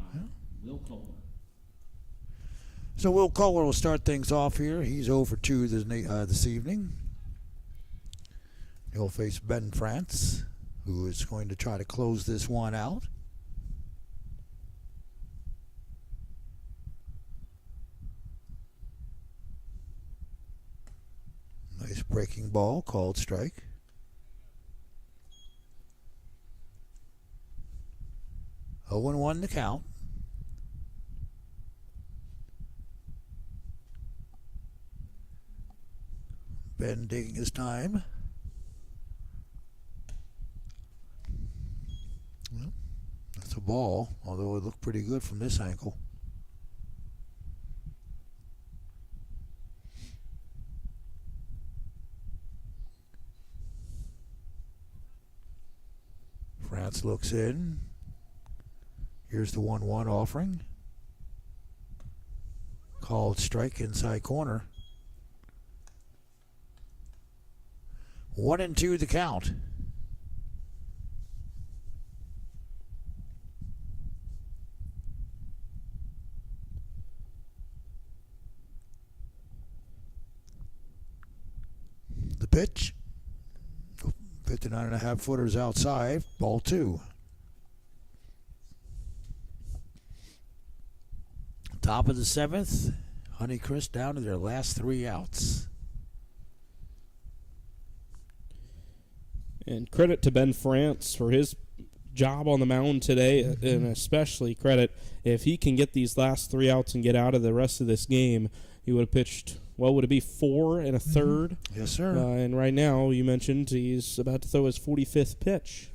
Will Kohler. So Will Kohler will start things off here. He's over 2 this evening. He'll face Ben France, who is going to try to close this one out. Nice breaking ball, called strike. Oh, 1 the count. Ben taking his time. Well, that's a ball, although it looked pretty good from this angle. France looks in. Here's the 1-1 offering. Called strike inside corner. 1-2 the count. The pitch. 59.5 footers outside. Ball 2. Top of the 7th. Honeycrisp down to their last 3 outs. And credit to Ben France for his job on the mound today, and especially credit if he can get these last 3 outs and get out of the rest of this game. He would have pitched, well, would it be 4 1/3? Yes, sir. And right now, you mentioned he's about to throw his 45th pitch.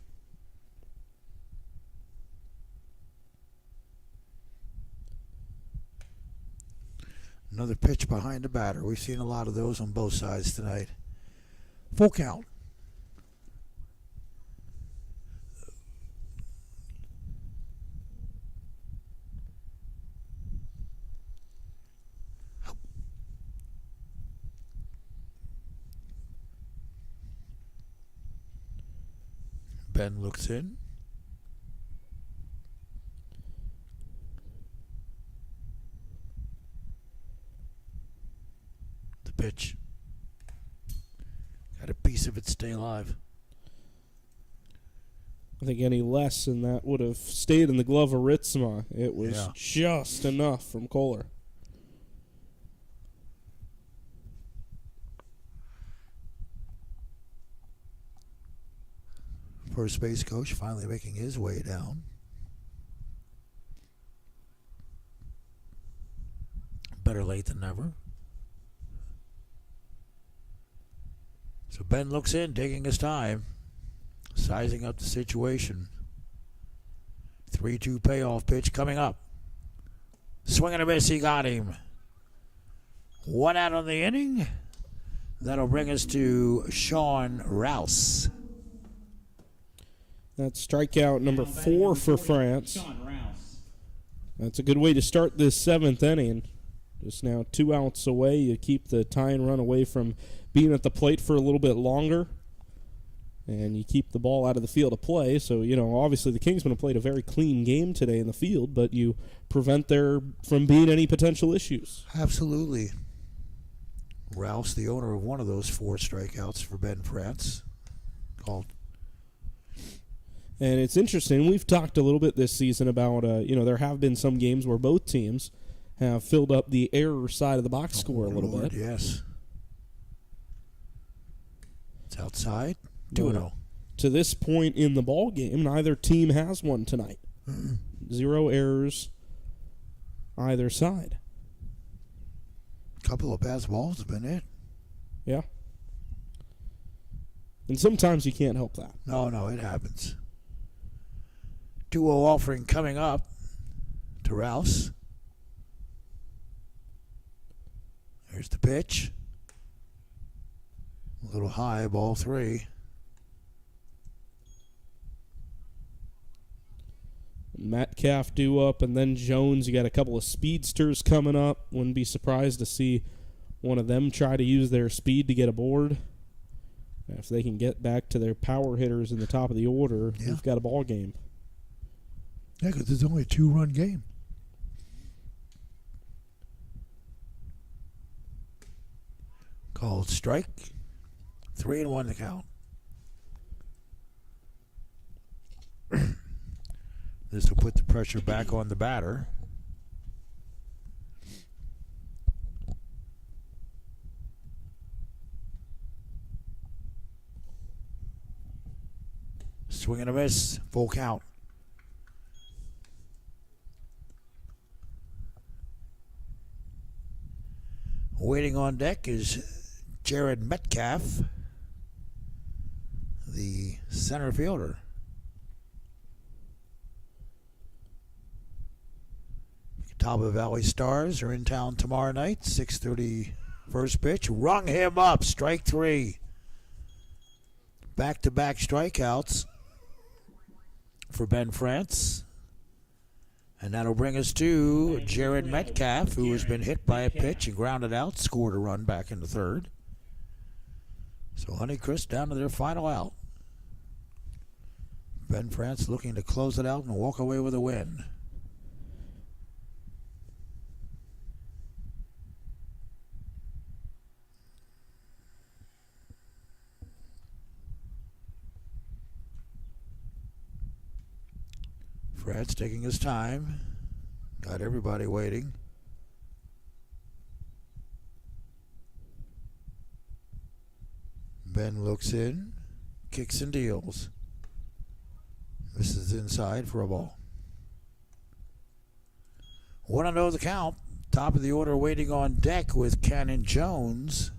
Another pitch behind the batter. We've seen a lot of those on both sides tonight. Full count. Ben looks in. The pitch. Got a piece of it stay alive. I think any less than that would have stayed in the glove of Ritzma. It was just enough from Kohler. First base coach finally making his way down. Better late than never. So Ben looks in, taking his time, sizing up the situation. 3-2 payoff pitch coming up. Swing and a miss, he got him. 1 out on the inning. That'll bring us to Sean Rouse. That's strikeout number 4 for France. That's a good way to start this 7th inning. Just now 2 outs away. You keep the tying run away from being at the plate for a little bit longer. and you keep the ball out of the field of play. So, obviously the Kingsmen have played a very clean game today in the field, but you prevent there from being any potential issues. Absolutely. Rouse, the owner of one of those 4 strikeouts for Ben France, called. And it's interesting. We've talked a little bit this season about, there have been some games where both teams have filled up the error side of the box score a little bit. Yes. It's outside. 2-0. To this point in the ball game, neither team has one tonight. 0 errors either side. Couple of pass balls have been it. Yeah. And sometimes you can't help that. No, it happens. 2-0 offering coming up to Rouse. There's the pitch. A little high, ball 3. Metcalf due up, and then Jones. You got a couple of speedsters coming up. Wouldn't be surprised to see one of them try to use their speed to get aboard. If they can get back to their power hitters in the top of the order, We've got a ball game. Yeah, because it's only a 2-run game. Called strike. 3-1 the count. This will put the pressure back on the batter. Swing and a miss. Full count. Waiting on deck is Jared Metcalf, the center fielder. Top of Valley Stars are in town tomorrow night. 6:30 first pitch. Rung him up. Strike 3. Back-to-back strikeouts for Ben France. And that'll bring us to Jared Metcalf, who has been hit by a pitch and grounded out. Scored a run back in the 3rd. So Honeycrisps down to their final out. Ben France looking to close it out and walk away with a win. Fred's taking his time. Got everybody waiting. Ben looks in, kicks and deals. This is inside for a ball. 1-0 the count. Top of the order waiting on deck with Cannon Jones.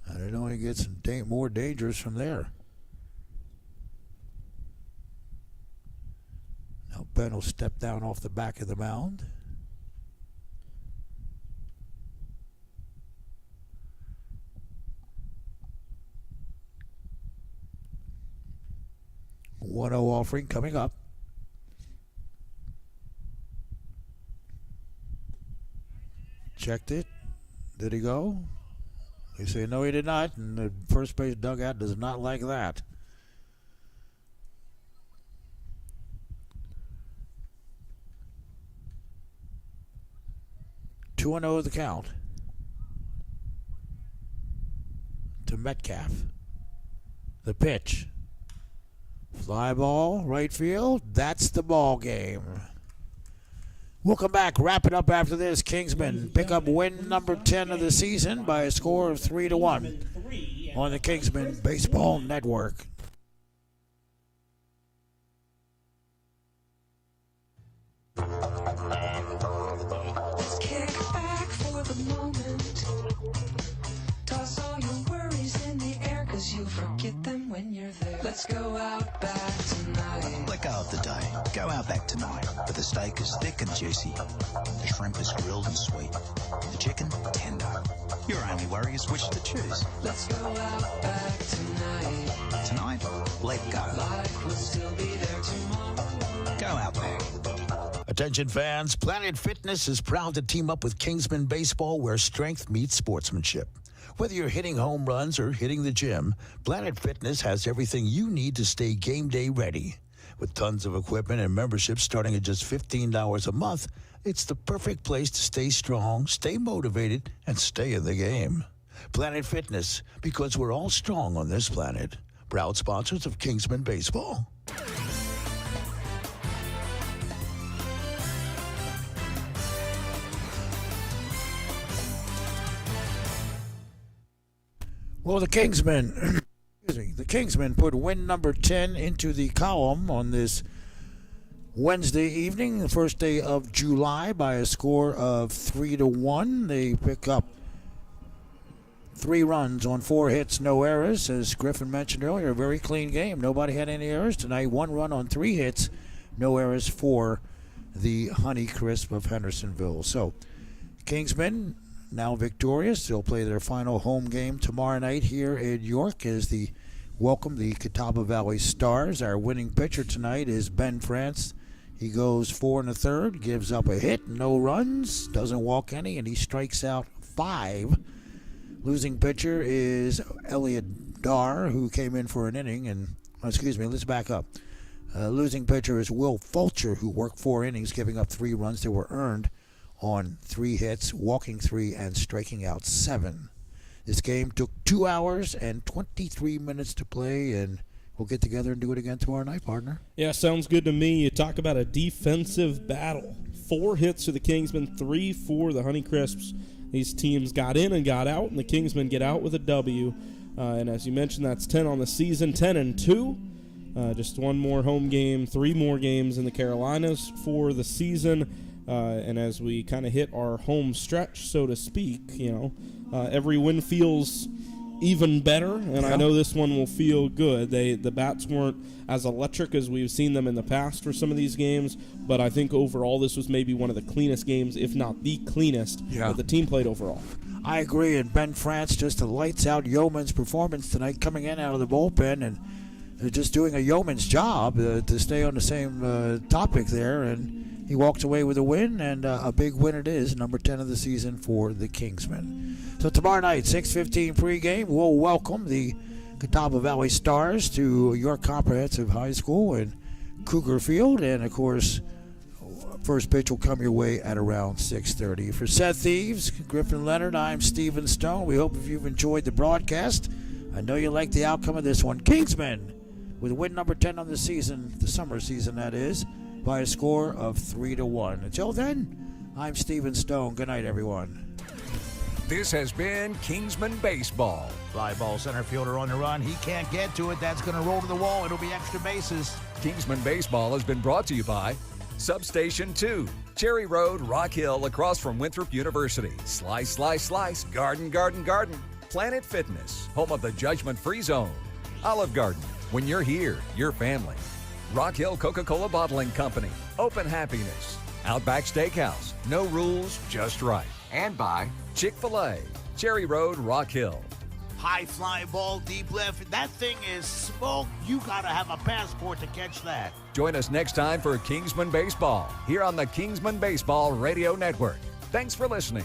And it only gets more dangerous from there. Now Ben will step down off the back of the mound. .1-0 offering coming up. Checked it. Did he go? They say no, he did not, and the first base dugout does not like that. .2-0 the count to Metcalf. The pitch. Fly ball, right field. That's the ball game. We'll come back, wrap it up after this. Kingsmen pick up win number 10 of the season by a score of 3-1 on the Kingsmen Baseball Network. Let's kick back for the moment. Toss all your worries in the air, 'cause you forget them when you're there. Let's go out back tonight. Let go of the day. Go out back tonight. But the steak is thick and juicy. The shrimp is grilled and sweet. The chicken, tender. Your only worry is which to choose. Let's go out back tonight. Tonight, let go. Like we'll still be there tomorrow. Go out back. Attention fans, Planet Fitness is proud to team up with Kingsmen Baseball, where strength meets sportsmanship. Whether you're hitting home runs or hitting the gym, Planet Fitness has everything you need to stay game day ready. With tons of equipment and memberships starting at just $15 a month, it's the perfect place to stay strong, stay motivated, and stay in the game. Planet Fitness, because we're all strong on this planet. Proud sponsors of Kingsmen Baseball. Well, the Kingsmen, the Kingsmen put win number 10 into the column on this Wednesday evening, the first day of July, by a score of 3-1. They pick up 3 runs on 4 hits, no errors. As Griffin mentioned earlier, a very clean game. Nobody had any errors tonight. 1 run on 3 hits, no errors for the Honeycrisps of Hendersonville. So, Kingsmen now victorious. They'll play their final home game tomorrow night here in York as they welcome the Catawba Valley Stars. Our winning pitcher tonight is Ben France. He goes 4 1/3, gives up a hit, no runs, doesn't walk any, and he strikes out 5. Losing pitcher is Elliot Dar, who came in for an inning, and let's back up. Losing pitcher is Will Fulcher, who worked 4 innings, giving up 3 runs that were earned on 3 hits, walking 3, and striking out 7. This game took 2 hours and 23 minutes to play, and we'll get together and do it again tomorrow night, partner. Yeah, sounds good to me. You talk about a defensive battle. 4 hits for the Kingsmen, 3 for the Honeycrisps. These teams got in and got out, and the Kingsmen get out with a W. And as you mentioned, that's 10 on the season, 10-2. Just 1 more home game, 3 more games in the Carolinas for the season. And as we kind of hit our home stretch, so to speak, every win feels even better, and I know this one will feel good. The bats weren't as electric as we've seen them in the past for some of these games, but I think overall this was maybe one of the cleanest games, if not the cleanest, that the team played overall. I agree, and Ben France, just a lights-out yeoman's performance tonight, coming in out of the bullpen and just doing a yeoman's job to stay on the same topic there, and he walks away with a win, and a big win it is, number 10 of the season for the Kingsmen. So tomorrow night, 6:15 pregame, we'll welcome the Catawba Valley Stars to York Comprehensive High School in Cougar Field, and of course, first pitch will come your way at around 6:30. For Seth Thieves, Griffin Leonard, I'm Stephen Stone. We hope if you've enjoyed the broadcast, I know you like the outcome of this one. Kingsmen with win number 10 on the season, the summer season that is, by a score of 3-1. Until then, I'm Stephen Stone. Good night, everyone. This has been Kingsman Baseball. Fly ball center fielder on the run. He can't get to it. That's going to roll to the wall. It'll be extra bases. Kingsman Baseball has been brought to you by Substation 2, Cherry Road, Rock Hill, across from Winthrop University. Slice, slice, slice. Garden, garden, garden. Planet Fitness, home of the judgment-free zone. Olive Garden, when you're here, your family. Rock Hill Coca-Cola Bottling Company, Open Happiness. Outback Steakhouse, no rules, just right. And by Chick-fil-A, Cherry Road, Rock Hill. High fly ball, deep left. That thing is smoke. You got to have a passport to catch that. Join us next time for Kingsman Baseball, here on the Kingsman Baseball Radio Network. Thanks for listening.